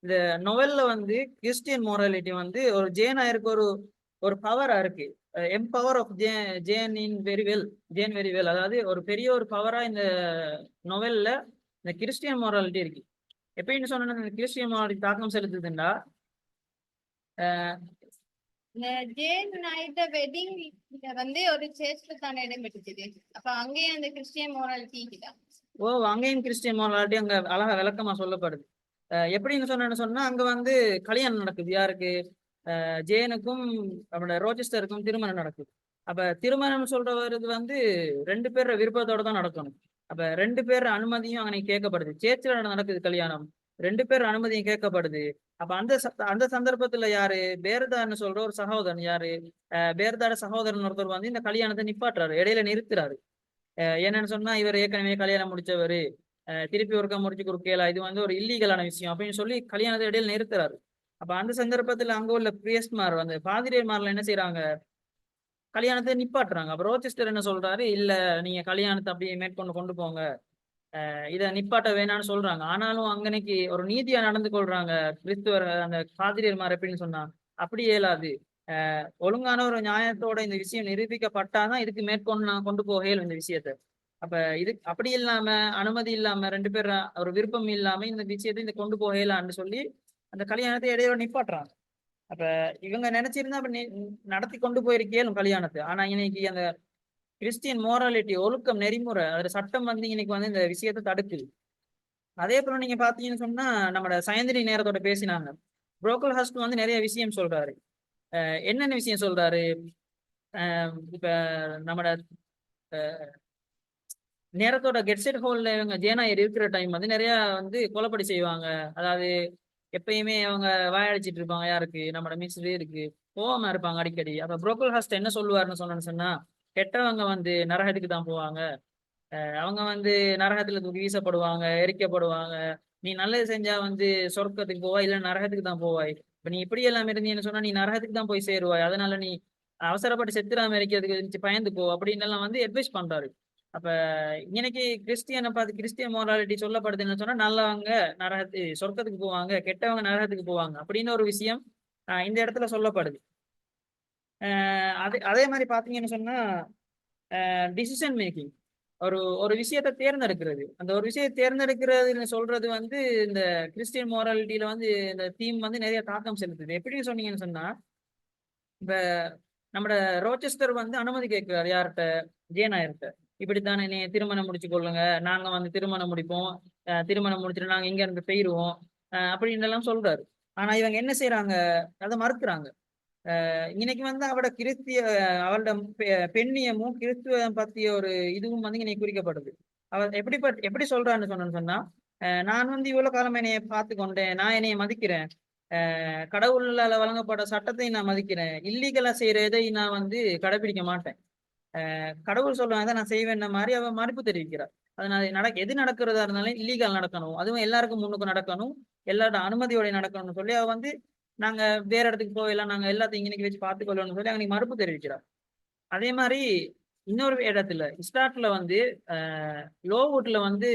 இந்த நொவெல்ல வந்து கிறிஸ்டியன் மோராலிட்டி வந்து ஒரு ஜேநாயருக்கு ஒரு பவரா இருக்கு. Empower of Jane very well அதாவது ஒரு பெரிய ஒரு பவரா இந்த நொவெல்ல இந்த கிறிஸ்டியன் மோராலிட்டி இருக்கு. எப்படின்னு சொன்னா இந்த கிறிஸ்டியன் மோராலிட்டி தாக்கம் செலுத்துதுண்டா இந்த ஜேன் நைட் வெட்டிங் வந்து ஒரு சேர்ச்ல தானே இடம்பெற்றுச்சு. அப்ப அங்கேயும் அந்த கிறிஸ்டியன் மோராலிட்டி இருக்குதா? அங்கேயும் கிறிஸ்டியன் மோராலிட்டி அங்க அழகா விளக்கமா சொல்லப்படுது. எப்படின்னு சொன்னா அங்க வந்து கல்யாணம் நடக்குது. யாருக்கு? ஜேனுக்கும் நம்மளோட ரோச்செஸ்டருக்கும் திருமணம் நடக்குது. அப்ப திருமணம் சொல்றவருக்கு வந்து 2 பேர் விருப்பத்தோட தான் நடக்கணும். அப்ப 2 பேர் அனுமதியும் அங்கே கேட்கப்படுது. சேர்ச்சில நடக்குது கல்யாணம். 2 பேர் அனுமதியும் கேட்கப்படுது. அப்ப அந்த சந்தர்ப்பத்துல யாரு பேர்தான்னு சொல்ற ஒரு சகோதரன் யாரு பேர்தாட சகோதரன் ஒருத்தர் வந்து இந்த கல்யாணத்தை நிப்பாட்டுறாரு, இடையில நிறுத்துறாரு. என்னன்னு சொன்னா இவர் ஏற்கனவே கல்யாணம் முடிச்சவரு திருப்பி ஒருக்கா முடிச்சு கொடுக்கல, இது வந்து ஒரு இல்லீகலான விஷயம் அப்படின்னு சொல்லி கல்யாணத்தை இடையில நிறுத்துறாரு. அப்ப அந்த சந்தர்ப்பத்துல அங்க உள்ள பிரியஸ்மார் வந்து பாதிரியர்மார்ல என்ன செய்யறாங்க, கல்யாணத்தை நிப்பாட்டுறாங்க. அப்ப ரோச்செஸ்டர் என்ன சொல்றாரு, இல்ல நீங்க கல்யாணத்தை அப்படியே மேற்கொண்டு கொண்டு போங்க, இதை நிப்பாட்ட வேணாம்னு சொல்றாங்க. ஆனாலும் அங்கனைக்கு ஒரு நீதியா நடந்து கொள்றாங்க கிறிஸ்துவர் அந்த பாதிரியர்மார். எப்படின்னு சொன்னா அப்படி இயலாது. ஒழுங்கான ஒரு நியாயத்தோட இந்த விஷயம் நிரூபிக்கப்பட்டாதான் இதுக்கு மேற்கொண்டு நான் கொண்டு போகல இந்த விஷயத்த. அப்ப இது அப்படி இல்லாம அனுமதி இல்லாம 2 பேர் ஒரு விருப்பம் இல்லாம இந்த விஷயத்தை இந்த கொண்டு போகலான்னு சொல்லி அந்த கல்யாணத்தை இடையில நிப்பாட்டுறாங்க. அப்ப இவங்க நினைச்சிருந்தா அப்ப நடத்தி கொண்டு போயிருக்கேன் கல்யாணத்தை. ஆனா இன்னைக்கு அந்த கிறிஸ்டியன் மோராலிட்டி ஒழுக்கம் நெறிமுறை அதுல சட்டம் வந்து இன்னைக்கு வந்து இந்த விஷயத்தை தடுக்குது. அதே போல நீங்க பாத்தீங்கன்னு சொன்னா நம்மளோட சயந்திரி நேரத்தோட பேசினாங்க. புரோக்கல் ஹஸ்ட் வந்து நிறைய விஷயம் சொல்றாரு. என்னென்ன விஷயம் சொல்றாரு, இப்ப நம்மளோட நேரத்தோட கெட்செட் ஹோல்ல இவங்க ஜேனாயர் இருக்கிற டைம் வந்து நிறைய வந்து கொலைப்படி செய்வாங்க. அதாவது எப்பயுமே அவங்க வாயடிச்சிட்டு இருப்பாங்க. யாருக்கு? நம்மளோட மிஸ் இருக்கு போகாம இருப்பாங்க அடிக்கடி. அப்ப புரோக்கல் ஹாஸ்ட் என்ன சொல்லுவாருன்னு சொன்னா கெட்டவங்க வந்து நரகத்துக்கு தான் போவாங்க, அவங்க வந்து நரகத்துல தூக்கி வீசப்படுவாங்க, எரிக்கப்படுவாங்க. நீ நல்லது செஞ்சா வந்து சொர்க்கத்துக்கு போவாய், இல்ல நரகத்துக்கு தான் போவாய். இப்ப நீ இப்படி எல்லாம் இருந்தீங்கன்னு சொன்னா நீ நரகத்துக்கு தான் போய் சேருவாய். அதனால நீ அவசரப்பட்டு செத்துராம இருக்கிறதுக்கு பயந்து போ அப்படின்னு எல்லாம் வந்து அட்வைஸ் பண்றாரு. அப்ப இன்னைக்கு கிறிஸ்டியன் மோராலிட்டி சொல்லப்படுதுன்னு சொன்னா நல்லவங்க சொர்க்கத்துக்கு போவாங்க, கெட்டவங்க நரகத்துக்கு போவாங்க அப்படின்னு ஒரு விஷயம் இந்த இடத்துல சொல்லப்படுது. அதே மாதிரி பாத்தீங்கன்னு சொன்னா டிசிஷன் மேக்கிங் ஒரு விஷயத்தை தேர்ந்தெடுக்கிறது, அந்த ஒரு விஷயத்தை தேர்ந்தெடுக்கிறதுன்னு சொல்றது வந்து இந்த கிறிஸ்டியன் மோராலிட்டியில வந்து இந்த தீம் வந்து நிறைய தாக்கம் செலுத்துது. எப்படின்னு சொன்னீங்கன்னு சொன்னா இப்ப நம்மட ரோச்செஸ்டர் வந்து அனுமதி கேட்கிறாரு யார்கிட்ட? ஜேனாயர்கிட்ட. இப்படித்தானே நீ திருமணம் முடிச்சு கொள்ளுங்க, நாங்க வந்து திருமணம் முடிப்போம், திருமணம் முடிச்சுட்டு நாங்க இங்க இருந்து போயிருவோம் அப்படின்னு எல்லாம் சொல்றாரு. ஆனா இவங்க என்ன செய்யறாங்க, அதை மறுக்கிறாங்க. இன்னைக்கு வந்து அவளோட பெண்ணியமும் கிறிஸ்துவம் பத்திய ஒரு இதுவும் வந்து இன்னைக்கு குறிக்கப்படுது. அவள் எப்படி சொல்றான்னு சொன்னா நான் வந்து இவ்வளவு காலம் என்னைய பார்த்து கொண்டேன், நான் என்னைய மதிக்கிறேன், கடவுளால வழங்கப்பட்ட சட்டத்தை நான் மதிக்கிறேன், இல்லீகலா செய்யறதை நான் வந்து கடைபிடிக்க மாட்டேன், கடவுள் சொல்றாங்க நான் செய்வேன் மாதிரி அவ மறுப்பு தெரிவிக்கிறார். அதனால எது நடக்கிறதா இருந்தாலும் இல்லீகல் நடக்கணும், அதுவும் எல்லாருக்கும் முன்னுக்கு நடக்கணும், எல்லாரோட அனுமதியோட நடக்கணும்னு சொல்லி அவ வந்து நாங்க வேற இடத்துக்கு போகலாம், நாங்க எல்லாத்தையும் இன்னைக்கு வச்சு பார்த்துக்கொள்ளணும்னு சொல்லி அவங்களுக்கு மறுப்பு தெரிவிக்கிறார். அதே மாதிரி இன்னொரு இடத்துல ஸ்டார்ட்ல வந்து லோவுட்ல வந்து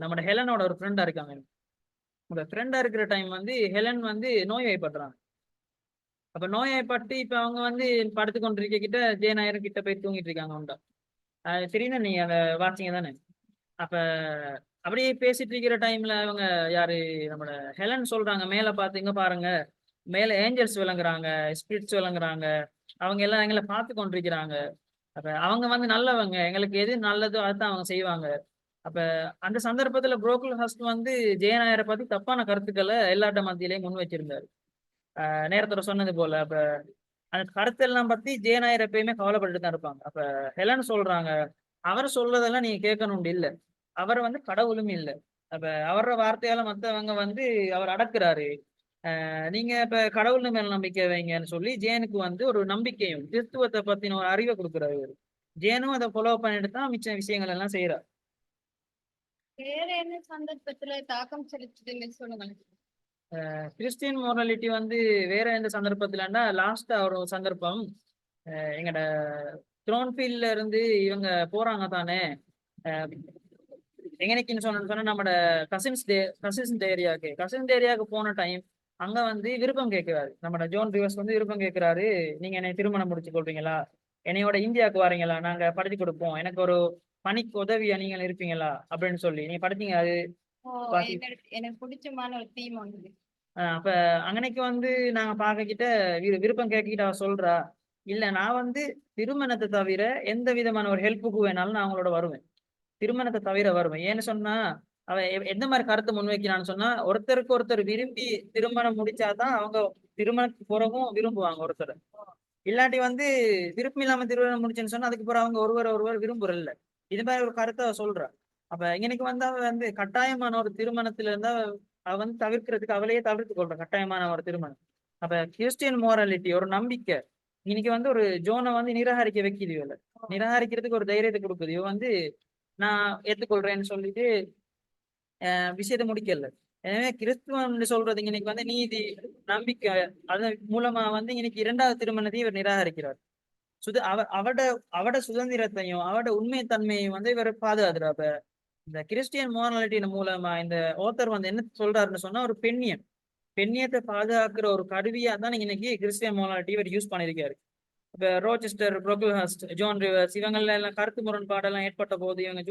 நம்ம ஹெலனோட ஒரு ஃப்ரெண்டா இருக்காங்க. உங்க ஃப்ரெண்டா இருக்கிற டைம் வந்து ஹெலன் வந்து நோய்வாய்ப்படுறாங்க. அப்ப நோய்வாய்ப்பட்டு இப்ப அவங்க வந்து படுத்து கொண்டிருக்க கிட்ட ஜேனாயர் கிட்ட போய் தூங்கிட்டு இருக்காங்க உண்டா. தெரியுதா, நீங்க அதை வாட்சிங்க தானே? அப்ப அப்படியே பேசிட்டு இருக்கிற டைம்ல அவங்க யாரு, நம்மளோட ஹெலன் சொல்றாங்க, மேல பாத்தீங்க பாருங்க, மேல ஏஞ்சல்ஸ் விளங்குறாங்க, ஸ்பிரிட்ஸ் விளங்குறாங்க, அவங்க எல்லாம் எங்களை பார்த்து கொண்டிருக்கிறாங்க. அப்ப அவங்க வந்து நல்லவங்க, எங்களுக்கு எது நல்லதோ அதுதான் அவங்க செய்வாங்க. அப்ப அந்த சந்தர்ப்பத்துல புரோக்கல் ஹஸ்ட் வந்து ஜெயநாயரை பத்தி தப்பான கருத்துக்களை எல்லாட்ட மத்தியிலையும் முன் வச்சிருந்தாரு. நேரத்தோட சொன்னது போல. அப்ப அந்த கருத்தெல்லாம் பத்தி ஜெயநாயர் எப்பயுமே கவலைப்பட்டுட்டு தான் இருப்பாங்க. அப்ப ஹெலன் சொல்றாங்க, அவர் சொல்றதெல்லாம் நீங்க கேட்கணும் இல்ல, அவர் வந்து கடவுளும் இல்ல. அப்ப அவரோட வார்த்தையால மத்தவங்க வந்து அவர் அடக்குறாரு. நீங்க இப்ப கடவுள் மேல நம்பிக்கை வைங்கன்னு சொல்லி ஜேனுக்கு வந்து ஒரு நம்பிக்கையும் கிறிஸ்துவத்தை பத்தின ஒரு அறிவை கொடுக்குறாரு இவரு. ஜேனும் அதை ஃபாலோ பண்ணிட்டு தான் மிச்ச விஷயங்கள் எல்லாம் செய்யறாரு. வேற என்ன சந்தர்ப்பத்துல தாக்கம் செலுத்துதுன்னு சொல்லுங்க. கிறிஸ்டியன் மோரலிட்டி வந்து வேற எந்த சந்தர்ப்பத்துலன்னா, லாஸ்டா ஒரு சந்தர்ப்பம், எங்கட த்ரோன்ஃபீல்ட்ல இருந்து இவங்க போறாங்க தானே, எங்கனைக்குன்னு சொன்னா நம்மட கசின்ஸ் ஏரியாவுக்கு போன டைம் அங்க வந்து விருப்பம் கேட்கிறாரு. நம்மட ஜோன் ரிவர்ஸ் வந்து விருப்பம் கேட்கிறாரு, நீங்க என்னை திருமணம் முடிச்சு கொள்றீங்களா, என்னையோட இந்தியாவுக்கு வாரீங்களா, நாங்க படிச்சு கொடுப்போம், எனக்கு ஒரு பணிக்கு உதவியா நீங்கள் இருப்பீங்களா அப்படின்னு சொல்லி. நீங்க படிச்சீங்க அது எனக்கு பிடிச்சமான ஒரு தீம் ஒன்று. அப்ப அங்கனைக்கு வந்து நாங்க பாக்கிட்ட விருப்பம் கேட்கிட்ட அவ சொல்றா, இல்ல நான் வந்து திருமணத்தை தவிர எந்த விதமான ஒரு ஹெல்ப்புக்கு வேணாலும் நான் அவங்களோட வருவேன், திருமணத்தை தவிர வருவேன். ஏன்னு சொன்னா அவ எந்த மாதிரி கருத்து முன்வைக்கிறான்னு சொன்னா, ஒருத்தருக்கு ஒருத்தர் விரும்பி திருமணம் முடிச்சாதான் அவங்க திருமணத்துக்கு பிறகும் விரும்புவாங்க ஒருத்தர். இல்லாட்டி வந்து விருப்பம் இல்லாம திருமணம் முடிச்சுன்னு சொன்னா அதுக்கு பிறகு அவங்க ஒருவர் விரும்புறல்ல. இது மாதிரி ஒரு கருத்தை அவ சொல்றா. அப்ப இன்னைக்கு வந்து அவ வந்து கட்டாயமான ஒரு திருமணத்துல இருந்தா அவ வந்து தவிர்க்கிறதுக்கு அவளையே தவிர்த்து கொள்ற கட்டாயமான ஒரு திருமணம். அப்ப கிறிஸ்டியன் மோராலிட்டி ஒரு நம்பிக்கை இன்னைக்கு வந்து ஒரு ஜோனை வந்து நிராகரிக்க வைக்குது. இவள நிராகரிக்கிறதுக்கு ஒரு தைரியத்தை கொடுக்குது. இவ வந்து நான் ஏத்துக்கொள்றேன்னு சொல்லிட்டு விஷயத்தை முடிக்கல. எனவே கிறிஸ்துவம் சொல்றது இன்னைக்கு வந்து நீதி, நம்பிக்கை, அதன் மூலமா வந்து இன்னைக்கு இரண்டாவது திருமணத்தையும் இவர் நிராகரிக்கிறார். அவட சுதந்திரத்தையும் அவட உண்மைத்தன்மையும் வந்து இவர் பாதுகாத்துறார். அப்ப இந்த கிறிஸ்டியன் மோராலிட்டியின் மூலமா இந்த ஓத்தர் வந்து என்ன சொல்றாருன்னு சொன்னா, ஒரு பெண்ணியத்தை பாதுகாக்கிற ஒரு கருவியா தான் இன்னைக்கு கிறிஸ்டியன் மோராலிட்டி இவர் யூஸ் பண்ணியிருக்காரு. இப்ப ரோச்செஸ்டர், புரோக்கல்ஹாஸ்ட், ஜோன் ரிவர்ஸ் இவங்கள்ல எல்லாம் கருத்து முரண்பாடெல்லாம் ஏற்பட்ட போது இவங்க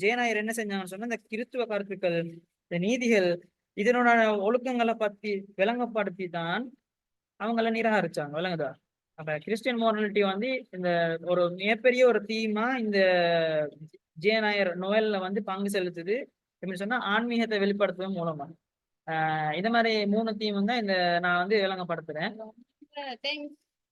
ஜேனாயர் என்ன செஞ்சாங்கன்னு சொன்னா, இந்த கிறிஸ்துவ கருத்துக்கள், இந்த நீதிகள், இதனோட ஒழுக்கங்களை பத்தி விளங்கப்படுத்தி தான் அவங்கள நிராகரிச்சாங்க. விளங்குதா? அப்ப கிறிஸ்டியன் மோராலிட்டி வந்து இந்த ஒரு மிகப்பெரிய ஒரு தீமா இந்த ஜேனாயர் நோயல்ல வந்து பங்கு செலுத்துது. எப்படி சொன்னா, ஆன்மீகத்தை வெளிப்படுத்துவதன் மூலமா. இந்த மாதிரி 3 தீம் தான் இந்த நான் வந்து விளங்கப்படுத்துறேன்.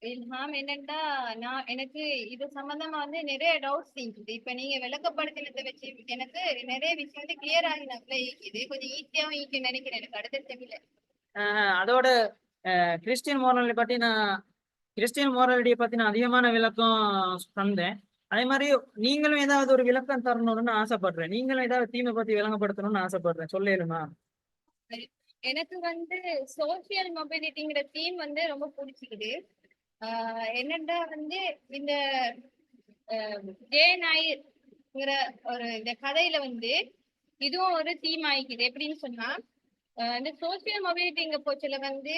இல்ஹாம், என்னன்னா எனக்கு இது சம்பந்தமா வந்து நிறைய டவுட்ஸ் இருக்குது. இப்ப நீங்க விளக்கப்படுத்தினதை வச்சு எனக்கு நிறைய விஷயம் வந்து கிளியர் ஆகினாப்ல இருக்குது. கொஞ்சம் ஈஸியாவும் ஈக்கு நினைக்கிறேன் எனக்கு அடுத்த ஸ்டெப்ல. அதோட கிறிஸ்டியன் மோராலிட்டியை பத்தி நான் அதிகமான விளக்கம் தந்தேன். அதே மாதிரி நீங்களும் ஏதாவது ஒரு விளக்கம் தரணும்னு ஆசைப்படுறேன். நீங்களும் ஏதாவது தீமை பத்தி விளங்கப்படுத்தணும்னு ஆசைப்படுறேன். சொல்லிடுமா? எனக்கு வந்து சோசியல் மொபிலிட்டிங்கிற தீம் வந்து ரொம்ப பிடிச்சிக்குது. என்னன்னா வந்து இந்த ஜேனாயர்ங்கிற ஒரு இந்த கதையில வந்து இதுவும் ஒரு தீம் ஆயிக்குது. எப்படின்னு சொன்னா, இந்த சோசியல் மொபிலிட்டிங்க போச்சுல வந்து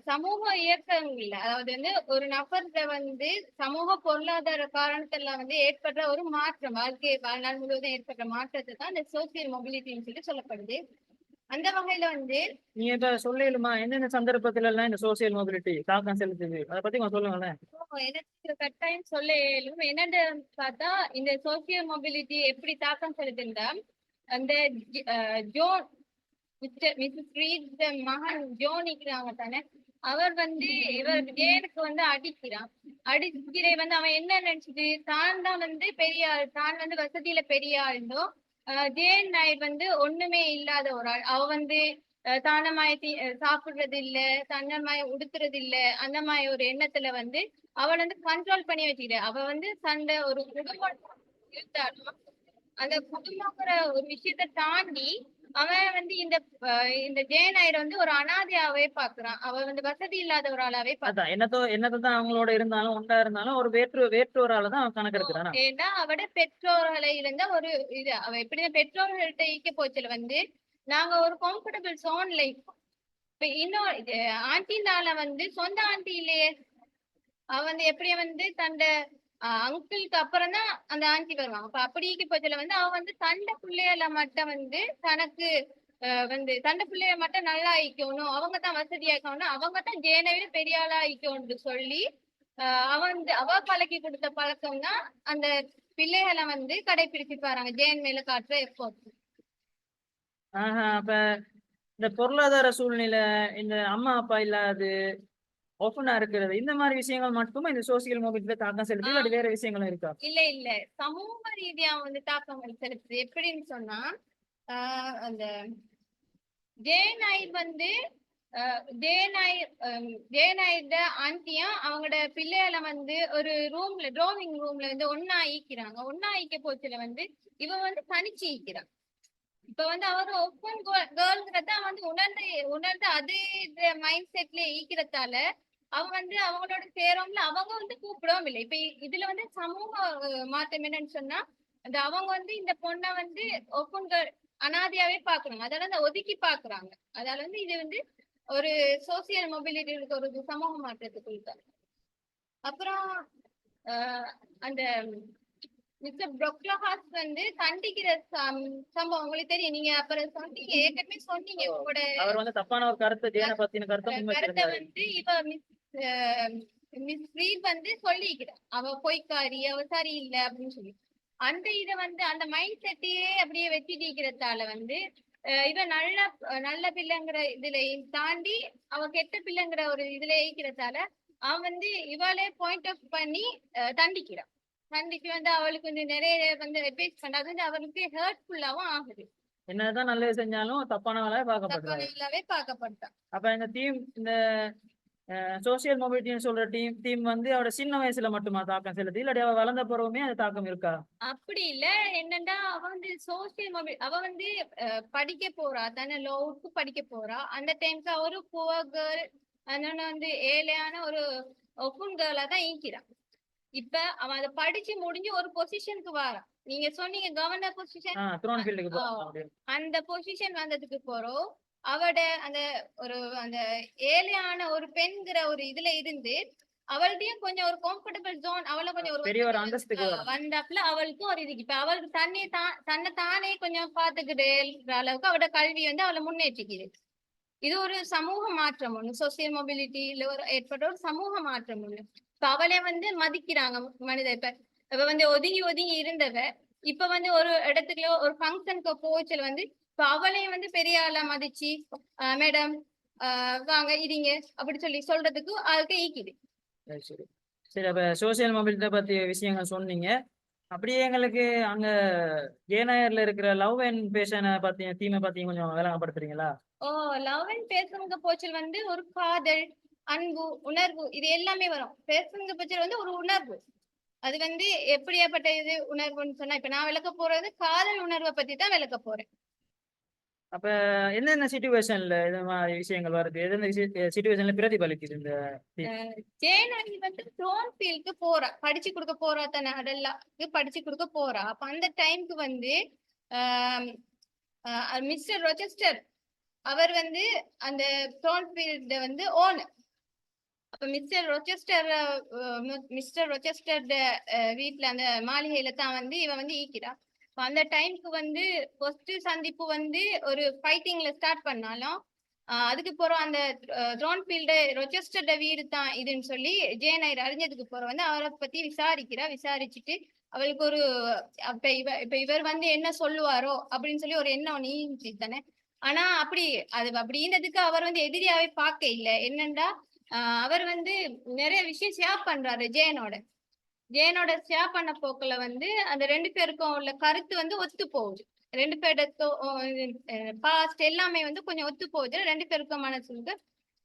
சமூக இயக்கங்கள்ல, அதாவது வந்து ஒரு நபர்ல வந்து சமூக பொருளாதார காரணத்துல வந்து ஏற்படுற ஒரு மாற்றம், வாழ்க்கை வாழ்நாள் முழுவதும் ஏற்படுற மாற்றத்தை தான் இந்த சோசியல் மொபிலிட்டின்னு சொல்லி சொல்லப்படுது. அந்த வகையில வந்து நீங்க இப்ப சொல்லிடுமா என்னென்ன சந்தர்ப்பத்துல எல்லாம் இந்த சோசியல் மொபிலிட்டி தாக்கம் செலுத்துது, அதை பத்தி கொஞ்சம் சொல்லுங்களேன். எனக்கு கட்டாயம் சொல்ல இயலும். என்னன்னு பார்த்தா, இந்த சோசியல் மொபிலிட்டி எப்படி தாக்கம் செலுத்துந்தா, அந்த ஜோன் மிஸ்ஸஸ் ரீட் மகன் ஜோன் இருக்கிறாங்க தானே, அவர் வந்து இவர் ஜேனுக்கு வந்து அடிக்கிற வந்து அவன் என்ன நினைச்சிட்டு தான் தான் வந்து பெரிய ஆள், தான் வந்து வசதியில பெரிய ஆளுந்தோ, ஜேன் நாயர் வந்து ஒண்ணுமே இல்லாத ஒரு ஆள். அவ வந்து தானமாய சாப்பிடுறது இல்ல, தன்னமாய உடுத்துறது இல்ல, அந்த மாதிரி ஒரு எண்ணத்துல வந்து அவள் வந்து கண்ட்ரோல் பண்ணி வச்சுக்கிட்ட. அவ வந்து சண்டை ஒரு குடும்பம் இருந்தாலும் அந்த குடும்பங்கிற ஒரு விஷயத்த தாண்டி அவன் வந்து இந்த ஜேனாயர் வந்து ஒரு அனாதையாவே பாக்குறான். அவ வந்து வசதி இல்லாத ஒரு ஆளாவே அதான் என்னதான் அவங்களோட இருந்தாலும் ஒன்றா இருந்தாலும் ஒரு வேற்றோரால தான் அவன் கணக்கு எடுக்கிறான். ஏன்னா அவட பெற்றோர்களை இருந்த ஒரு இது அவ எப்படி பெற்றோர்கள்ட்ட ஈக்க போச்சுல வந்து நாங்க ஒரு கம்ஃபர்டபுள் சோன்ல இப்ப இன்னும் ஆண்டினால வந்து சொந்த ஆண்டி இல்லையே. அவ வந்து எப்படியே வந்து தண்ட அங்கிளுக்கு அப்புறம் தான் அந்த ஆண்டி வருவாங்க. அப்ப அப்படிக்கு பட்சத்துல வந்து அவ வந்து தண்ட பிள்ளைகள மட்டும் வந்து தனக்கு வந்து தண்ட பிள்ளைய மட்டும் நல்லா ஆயிக்கணும், அவங்க தான் வசதியா இருக்கணும், அவங்க தான் ஜேனை விட பெரிய ஆளா ஆயிக்கணும்னு சொல்லி அவ பழக்கி கொடுத்த பழக்கம் தான் அந்த பிள்ளைகளை வந்து கடைபிடிச்சு பாருங்க ஜேன் மேல காட்டுற எஃபோர்ட். அப்ப இந்த பொருளாதார சூழ்நிலை, இந்த அம்மா அப்பா இல்லாது ஓப்பனா இருக்கிறது, இந்த மாதிரி விஷயங்கள் மட்டுமே இந்த சோசியல் மொபிலிட்டியில தாக்கம் செலுத்தி, இல்லாட்டி வேற விஷயங்களும் இருக்கா? இல்ல சமூக ரீதியா வந்து தாக்கம் செலுத்துது. எப்படின்னு சொன்னா அந்த ஜேநாயர் வந்து ஜேநாயர் ஆண்டியும் அவங்களோட பிள்ளைகளை வந்து ஒரு ரூம்ல டிராவிங் ரூம்ல வந்து ஒன்னா ஈக்கிறாங்க. ஒன்னா ஈக்க போச்சுல வந்து இவ வந்து தனிச்சு ஈக்கிறான். இப்ப வந்து அவர் ஓப்பன் கேர்ள்ங்கிறத வந்து உணர்ந்து அது மைண்ட் செட்ல ஈக்கிறதால அவங்க வந்து அவங்களோட சேரோம்ல அவங்க வந்து கூப்பிடவும் இல்லை. இப்ப இதுல வந்து சமூக மாற்றம் என்னன்னு சொன்னா அந்த அவங்க வந்து இந்த பொண்ணை வந்து ஓப்பன் கேர்ள் அனாதையாவே பாக்குறாங்க, அதால வந்து ஒதுக்கி பாக்குறாங்க. அதால வந்து இது வந்து ஒரு சோசியல் மொபிலிட்டி ஒரு சமூக மாற்றத்துக்கு இருக்காங்க. அப்புறம் அந்த மிஸ்டர் ப்ரொக்லஹாஸ் வந்து கண்டிக்கிற சம்பவம் உங்களுக்கு தெரியும். நீங்க அப்புறம் சொன்னீங்க, ஏற்கனவே சொன்னீங்க உங்களோட அவர் வந்து தப்பான ஒரு கருத்து ஜேனை பத்தின கருத்தை முன்வச்சிருந்தாரு. வந்து இப்ப மிஸ் ரீட் வந்து சொல்லிக்கிறா அவ பொய்க்காரி, அவ சரியில்லை அப்படின்னு சொல்லி. அந்த இதை வந்து அந்த மைண்ட் செட்டையே அப்படியே வச்சுட்டிருக்கிறதால வந்து இவ நல்ல பிள்ளைங்கிற இதுல தாண்டி அவ கெட்ட பிள்ளைங்கிற ஒரு இதுல இருக்கிறதால அவன் வந்து இவளே பாயிண்ட் ஆஃப் பண்ணி தண்டிக்கிறான். தண்டிக்கு வந்து அவளுக்கு வந்து நிறைய வந்து அட்வைஸ் பண்ண, அது வந்து அவளுக்கு ஹர்ட்ஃபுல்லாவும் ஆகுது. என்னதான் நல்லது செஞ்சாலும் தப்பானவளாவே பார்க்கப்படுறாங்க. பார்க்கப்பட்டான். அப்ப இந்த டீம், இந்த சோசியல் மொபிலிட்டின்னு சொல்ற டீம் வந்து அவட சின்ன வயசுல மட்டுமா தாக்கம் செலுத்தி, இல்லாட்டி அவ வளர்ந்த பிறகுமே அது தாக்கம் இருக்கா? அப்படி இல்ல. என்னன்னா அவ வந்து சோசியல் மொபைல் அவ வந்து படிக்க போறா தானே, லோவுக்கு படிக்க போறா. அந்த டைம்க்கு ஒரு புவர் கேர்ள் அதனால வந்து ஏழையான ஒரு ஒப்புன் கேர்ளா தான் ஈக்கிறான். இப்ப அவன் அதை படிச்சு முடிஞ்சு ஒரு பொசிஷனுக்கு வாரான். நீங்க சொன்னீங்க கவர்னர் பொசிஷன், அந்த பொசிஷன் வந்ததுக்கு போறோம் அவட அந்த ஒரு அந்த ஏழையான ஒரு பெண்கிற ஒரு இதுல இருந்து அவள்கிட்டயும் கொஞ்சம் ஒரு கம்ஃபர்டபிள் ஜோன், அவளை கொஞ்சம் ஒரு பெரிய ஒரு அந்தஸ்துக்கு வந்தாப்புல அவளுக்கும் ஒரு இதுக்கு இப்ப அவளுக்கு தன்னை தானே கொஞ்சம் பாத்துக்கிட்டு அளவுக்கு அவட கல்வி வந்து அவளை முன்னேற்றிக்குது. இது ஒரு சமூக மாற்றம் ஒண்ணு, சோசியல் மொபிலிட்டியில ஒரு ஏற்பட்ட ஒரு சமூக மாற்றம் ஒண்ணு. இப்ப அவளை வந்து மதிக்கிறாங்க மனித. இப்ப வந்து ஒதுங்கி இருந்தவ இப்ப வந்து ஒரு இடத்துக்குள்ள ஒரு ஃபங்க்ஷனுக்கு போச்சல் வந்து இப்ப அவளையும் வந்து பெரிய ஆளா மதிச்சு மேடம் வாங்க இருங்க அப்படி சொல்லி சொல்றதுக்கு அதுக்கு ஈக்குது. சரி, அப்ப சோசியல் மொபிலிட்டி பத்தி விஷயங்கள் சொன்னீங்க. அப்படியே எங்களுக்கு அங்க ஜேநாயர்ல இருக்கிற லவ் அண்ட் பேஷனை பத்தி தீமை பத்தி கொஞ்சம் விளங்கப்படுத்துறீங்களா? லவ் அண்ட் பேசுங்க போச்சல் வந்து ஒரு காதல், அன்பு, உணர்வு இது எல்லாமே வரும். பேசுங்க போச்சல் வந்து ஒரு உணர்வு. அது வந்து எப்படியாப்பட்ட இது உணர்வுன்னு சொன்னா இப்ப நான் விளக்க போறது காதல் உணர்வை பத்தி தான் விளக்க போறேன். அப்ப என்னென்ன சிச்சுவேஷன்ல இந்த மாதிரி விஷயங்கள் வருது, எந்தெந்த சிச்சுவேஷன்ல பிரதிபலிக்குது இந்த ஜேனாகி வந்து த்ரோன்ஃபீல்டுக்கு போறா, படிச்சு கொடுக்க போறா தானே, அடல்லாக்கு படிச்சு கொடுக்க போறா. அப்ப அந்த டைம்க்கு வந்து மிஸ்டர் ரொச்செஸ்டர் அவர் வந்து அந்த த்ரோன்ஃபீல்ட வந்து ஓனர். அப்ப மிஸ்டர் ரொச்செஸ்டர் வீட்டுல அந்த மாளிகையில தான் வந்து இவ வந்து ஈக்கிறா. அந்த டைம்க்கு வந்து ஃபர்ஸ்ட் சந்திப்பு வந்து ஒரு ஃபைட்டிங்ல ஸ்டார்ட் பண்ணாலும் அதுக்கு போறோம் அந்த த்ரோன்ஃபீல்டு ரொச்செஸ்டர் வீடு தான் இதுன்னு சொல்லி ஜேனையர் அறிஞ்சதுக்கு போற வந்து அவரை பத்தி விசாரிச்சுட்டு அவளுக்கு ஒரு இப்ப இவர் வந்து என்ன சொல்லுவாரோ அப்படின்னு சொல்லி ஒரு எண்ணம் நீ தானே. ஆனா அப்படின்றதுக்கு அவர் வந்து எதிரியாவே பார்க்க இல்லை. என்னண்டா அவர் வந்து நிறைய விஷயம் ஷேர் பண்றாரு ஜேனோட ஷேர் பண்ண போக்குல வந்து அந்த ரெண்டு பேருக்கும் உள்ள கருத்து வந்து ஒத்து போகுது. ரெண்டு பேரோட பாஸ்ட் எல்லாமே வந்து கொஞ்சம் ஒத்து போகுது. ரெண்டு பேருக்கும் மனசுக்கு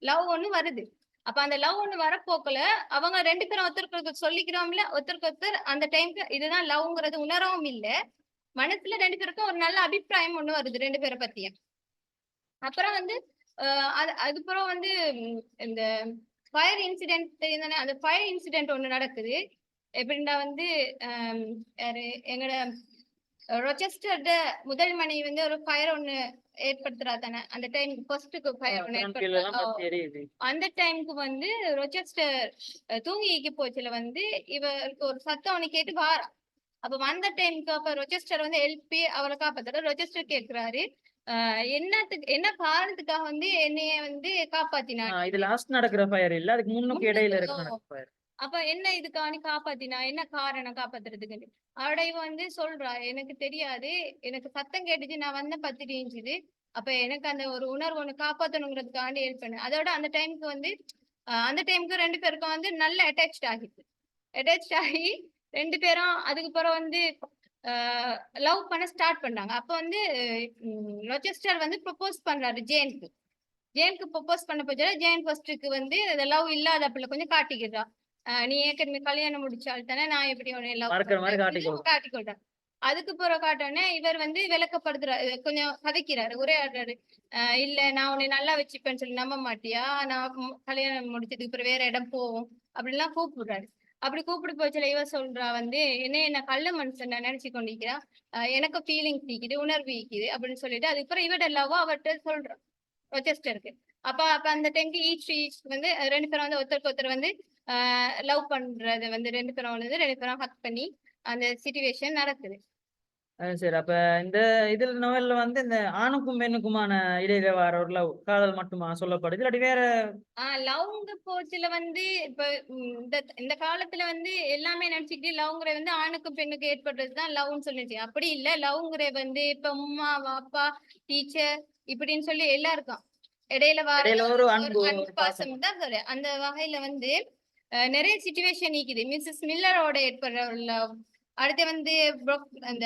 லவ் ஒண்ணு வருது. அப்ப அந்த லவ் ஒண்ணு வரப்போக்குல அவங்க ரெண்டு பேரும் ஒருத்தருக்கு சொல்லிக்கிறோம்ல, ஒருத்தருக்கு ஒருத்தர் அந்த டைம்க்கு இதுதான் லவ்ங்கிறது உணரவும் இல்லை. மனசுல ரெண்டு பேருக்கும் ஒரு நல்ல அபிப்பிராயம் ஒண்ணு வருது ரெண்டு பேரை பத்தியும். அப்புறம் வந்து அதுக்கப்புறம் வந்து இந்த ஃபயர் இன்சிடென்ட் தெரியுதானே, அந்த ஃபயர் இன்சிடென்ட் ஒண்ணு நடக்குது. எப்படின்னா வந்து யாரு எங்கட ரொச்செஸ்டர்ட முதல் மனைவி வந்து ஒரு ஃபயர் ஒண்ணு ஏற்படுத்துறா தானே அந்த டைம் ஃபர்ஸ்ட்டுக்கு ஃபயர் ஒண்ணு கீழே எல்லாம் ஏற்படுத்துறா. பத்தி எரியுது. அந்த டைமுக்கு வந்து ரொச்செஸ்டர் தூங்கிக்கு போச்சுல வந்து இவருக்கு ஒரு சத்தம் ஒண்ணு கேட்டு வாரா. அப்ப வந்த டைமுக்கு அப்ப ரொச்செஸ்டர் வந்து எழுப்பி அவரை காப்பாத்துற. ரொச்செஸ்டர் கேக்குறாரு என்னத்துக்கு என்ன காரணத்துக்காக வந்து என்னைய வந்து காப்பாத்தினாரு. இது லாஸ்ட் நடக்கிற ஃபயர் இல்ல, அதுக்கு முன்னுக்கு இடையில இருக்கு நடக்கிற ஃபயர். அப்ப என்ன இதுக்காண்டி காப்பாத்தினா என்ன காரணம் காப்பாத்துறதுக்கு அவட இவ வந்து சொல்றா எனக்கு தெரியாது எனக்கு சத்தம் கேட்டுச்சு நான் வந்த பத்திரிஞ்சுது அப்ப எனக்கு அந்த ஒரு உணர்வு ஒண்ணு காப்பாத்தணுங்கிறதுக்காண்டி ஹெல்ப் பண்ணு. அதோட அந்த டைமுக்கு வந்து அந்த டைமுக்கு ரெண்டு பேருக்கும் வந்து நல்ல அட்டாச் ஆகி ரெண்டு பேரும் அதுக்கு பிறகு வந்து லவ் பண்ண ஸ்டார்ட் பண்ணாங்க. அப்ப வந்து ரொச்செஸ்டர் வந்து ப்ரொபோஸ் பண்றாரு ஜேனுக்கு ப்ரொபோஸ் பண்ண போச்சா ஜேன் ஃபர்ஸ்ட்டுக்கு வந்து லவ் இல்லாத பிள்ளை கொஞ்சம் காட்டிக்கிறா. நீ ஏற்கனவே கல்யாணம் முடிச்சால் தானே நான் எப்படி உன்னை லவ் மறக்கிற மாதிரி காட்டிக்கொள்றேன். அதுக்கு பிறகு காட்டோன்னே இவர் வந்து விளக்கப்படுத்துறாரு கொஞ்சம் கதைக்கிறாரு உரையாடுறாரு. இல்ல நான் உன்னை நல்லா வச்சுப்பேன்னு சொல்லி நம்ப மாட்டியா நான் கல்யாணம் முடிச்சதுக்கு பிறகு வேற இடம் போவோம் அப்படின்லாம் கூப்பிடுறாரு. அப்படி கூப்பிட்டு போச்சுல இவ சொல்றா வந்து என்ன கள்ள மனுஷன் நினைச்சு கொண்டிருக்கிறா எனக்கு ஃபீலிங்ஸ் ஈக்குது உணர்வு ஈக்குது அப்படின்னு சொல்லிட்டு அதுக்கப்புறம் இவட லவ்வா அவர்கிட்ட சொல்றான் ரொச்செஸ்டருக்கு. அப்ப அந்த டைம்க்கு ஈச் வந்து ரெண்டு பேரும் வந்து ஒருத்தருக்கு ஒருத்தர் வந்து லவ் பண்றது வந்து ரெண்டு பேரும் ஹக் பண்ணி அந்த சிச்சுவேஷன் நடக்குது. சரி, அப்ப இந்த இதுல நோவல்ல வந்து இந்த ஆணுக்கும் பெண்ணுக்குமான இடையில வர ஒரு லவ் காதல் மட்டுமா சொல்லப்படுது இல்லாட்டி வேற? லவ்ங்க போச்சுல வந்து இப்ப இந்த காலத்துல வந்து எல்லாமே நினைச்சுக்கிட்டு லவ்ங்கிற வந்து ஆணுக்கும் பெண்ணுக்கு ஏற்படுறதுதான் லவ்னு சொல்லிச்சு. அப்படி இல்ல லவ்ங்கிற வந்து இப்ப உம்மா அப்பா டீச்சர் இப்படின்னு சொல்லி எல்லாருக்கும் இடையில வர ஒரு ஒரு அன்பு அன்பு பாசம் தான் சொல்றேன். அந்த வகையில வந்து நிறைய சிச்சுவேஷன் இருக்குது. மிஸ்ஸஸ் மில்லரோட ஏற்படுற லவ், அடுத்து வந்து அந்த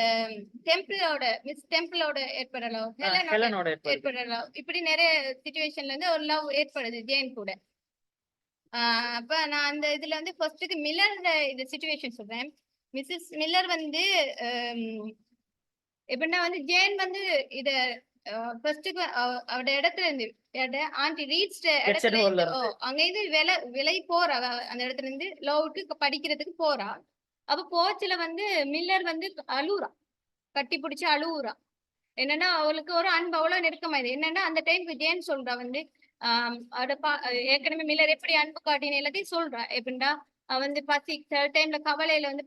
மிஸ் டெம்பிளோட ஏற்படுற லவ், ஹெலனோட ஏற்படுற லவ், இப்படி நிறைய சிச்சுவேஷன்ல வந்து ஒரு லவ் ஏற்படுது ஜேன் கூட. அப்ப நான் அந்த இதுல வந்து ஃபர்ஸ்ட்டுக்கு மில்லர் இந்த சிச்சுவேஷன் சொல்றேன். மிஸ்ஸஸ் மில்லர் வந்து எப்படின்னா வந்து ஜேன் வந்து இத ஃபர்ஸ்ட்டுக்கு அவட இடத்துல இருந்து ஆண்டி ரீச் இடத்துல இருந்து அங்க இருந்து விலை போறா அந்த இடத்துல இருந்து லவ்வுக்கு படிக்கிறதுக்கு போறா. அப்ப போச்சுல வந்து மில்லர் வந்து அழுவுறா, கட்டி பிடிச்சு அழுவுறா. என்னன்னா அவளுக்கு ஒரு அன்பு அவ்வளவு நெருக்கமாயுது. என்னன்னா அந்த டைம்க்கு ஜேன் சொல்றா வந்து ஏற்கனவே மில்லர் எப்படி அன்பு காட்டின எல்லாத்தையும் சொல்றா. எப்படின்னா வந்து பசி சில டைம்ல கவலையில வந்து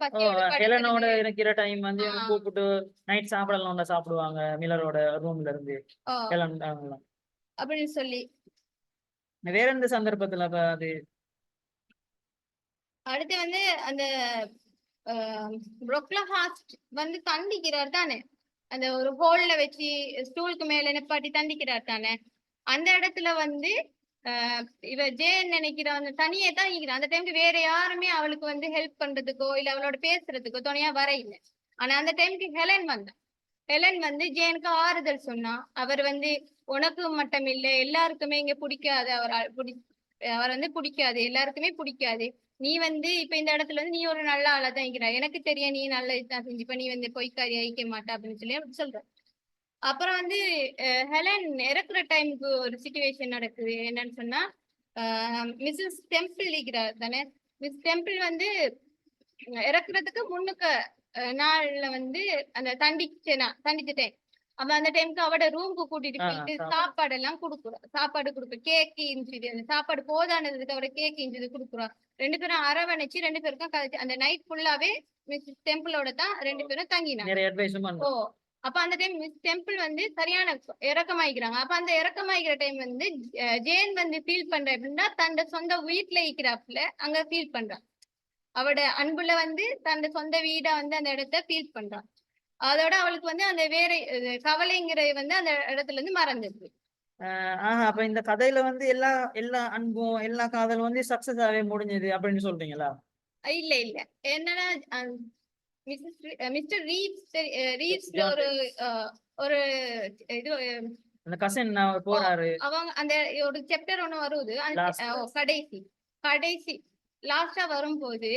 ஹெலனோட இருக்கிற டைம் வந்து கூப்பிட்டு நைட் சாப்பிடலாம் சாப்பிடுவாங்க மில்லரோட ரூம்ல இருந்து அப்படின்னு சொல்லி. வேற எந்த சந்தர்ப்பத்துல அது அடுத்து வந்து அந்த புரோக்லஹாஸ்ட் வந்து தண்டிக்கிறார் தானே அந்த ஒரு ஹோல்ல வச்சு ஸ்டூலுக்கு மேல நிப்பாட்டி தண்டிக்கிறார் தானே. அந்த இடத்துல வந்து இவ ஜேன் நினைக்கிற அந்த தனியே தான் இருக்கிறான். அந்த டைமுக்கு வேற யாருமே அவளுக்கு வந்து ஹெல்ப் பண்றதுக்கோ இல்ல அவளோட பேசுறதுக்கோ துணையா வர இல்லை. ஆனா அந்த டைமுக்கு ஹெலன் வந்து ஜேனுக்கு ஆறுதல் சொன்னா. அவர் வந்து உனக்கு மட்டும் இல்லை எல்லாருக்குமே இங்க பிடிக்காது, அவர் வந்து பிடிக்காது, எல்லாருக்குமே பிடிக்காது. நீ வந்து இப்ப இந்த இடத்துல வந்து நீ ஒரு நல்ல ஆளா தான் இருக்கிற, எனக்கு தெரியும் நீ நல்ல இதுதான் செஞ்சுப்ப, நீ வந்து பொய்க்காரி ஐக்க மாட்டா அப்படின்னு சொல்லி சொல்ற. அப்புறம் வந்து ஹெலன் இறக்குற டைமுக்கு ஒரு சிச்சுவேஷன் நடக்குது. என்னன்னு சொன்னா மிஸ்ஸஸ் டெம்பிள் இருக்கிறார் தானே. மிஸ் டெம்பிள் வந்து இறக்குறதுக்கு முன்னுக்கு நாள்ல வந்து அந்த தண்டிச்சிட்டேன். அப்ப அந்த டைமுக்கு அவட ரூமுக்கு கூட்டிட்டு போயிட்டு சாப்பாடு எல்லாம் கொடுக்குற கேக் இன்ஜுரி அந்த சாப்பாடு போதானதுக்கு அவட கேக் இன்ஜுரி கொடுக்குறா. ரெண்டு பேரும் அரவணைச்சு ரெண்டு பேருக்கும் கழிச்சு அந்த நைட் ஃபுல்லாவே மிஸ் டெம்பிளோட தான் ரெண்டு பேரும் தங்கினாங்க. அப்ப அந்த டைம் மிஸ் டெம்பிள் வந்து சரியான இறக்கமாயிக்கிறாங்க. அப்ப அந்த இறக்கமாயிக்கிற டைம் வந்து ஜேன் வந்து ஃபீல் பண்ற அப்படின்னா தன்னோட சொந்த வீட்டுல இருக்கிறாப்புல அங்க ஃபீல் பண்றான். அவட அன்புல வந்து தன்னோட சொந்த வீடா வந்து அந்த இடத்த ஃபீல் பண்றான். அதோட அவளுக்கு வந்து அந்த வேற கவலைங்கிறது வந்து அந்த இடத்துல இருந்து மறந்துருக்கு. அப்ப இந்த கதையில வந்து எல்லா அன்பும் எல்லா காதலும் வந்து சக்சஸ் ஆகவே முடிஞ்சது அப்படின்னு சொல்றீங்களா? இல்ல என்னன்னா மிஸ்டர் ரீவ்ஸ்ல ஒரு இது அந்த கசின் போறாரு அவங்க அந்த ஒரு சாப்டர் ஒண்ணு வருது கடைசி லாஸ்டா வரும்போது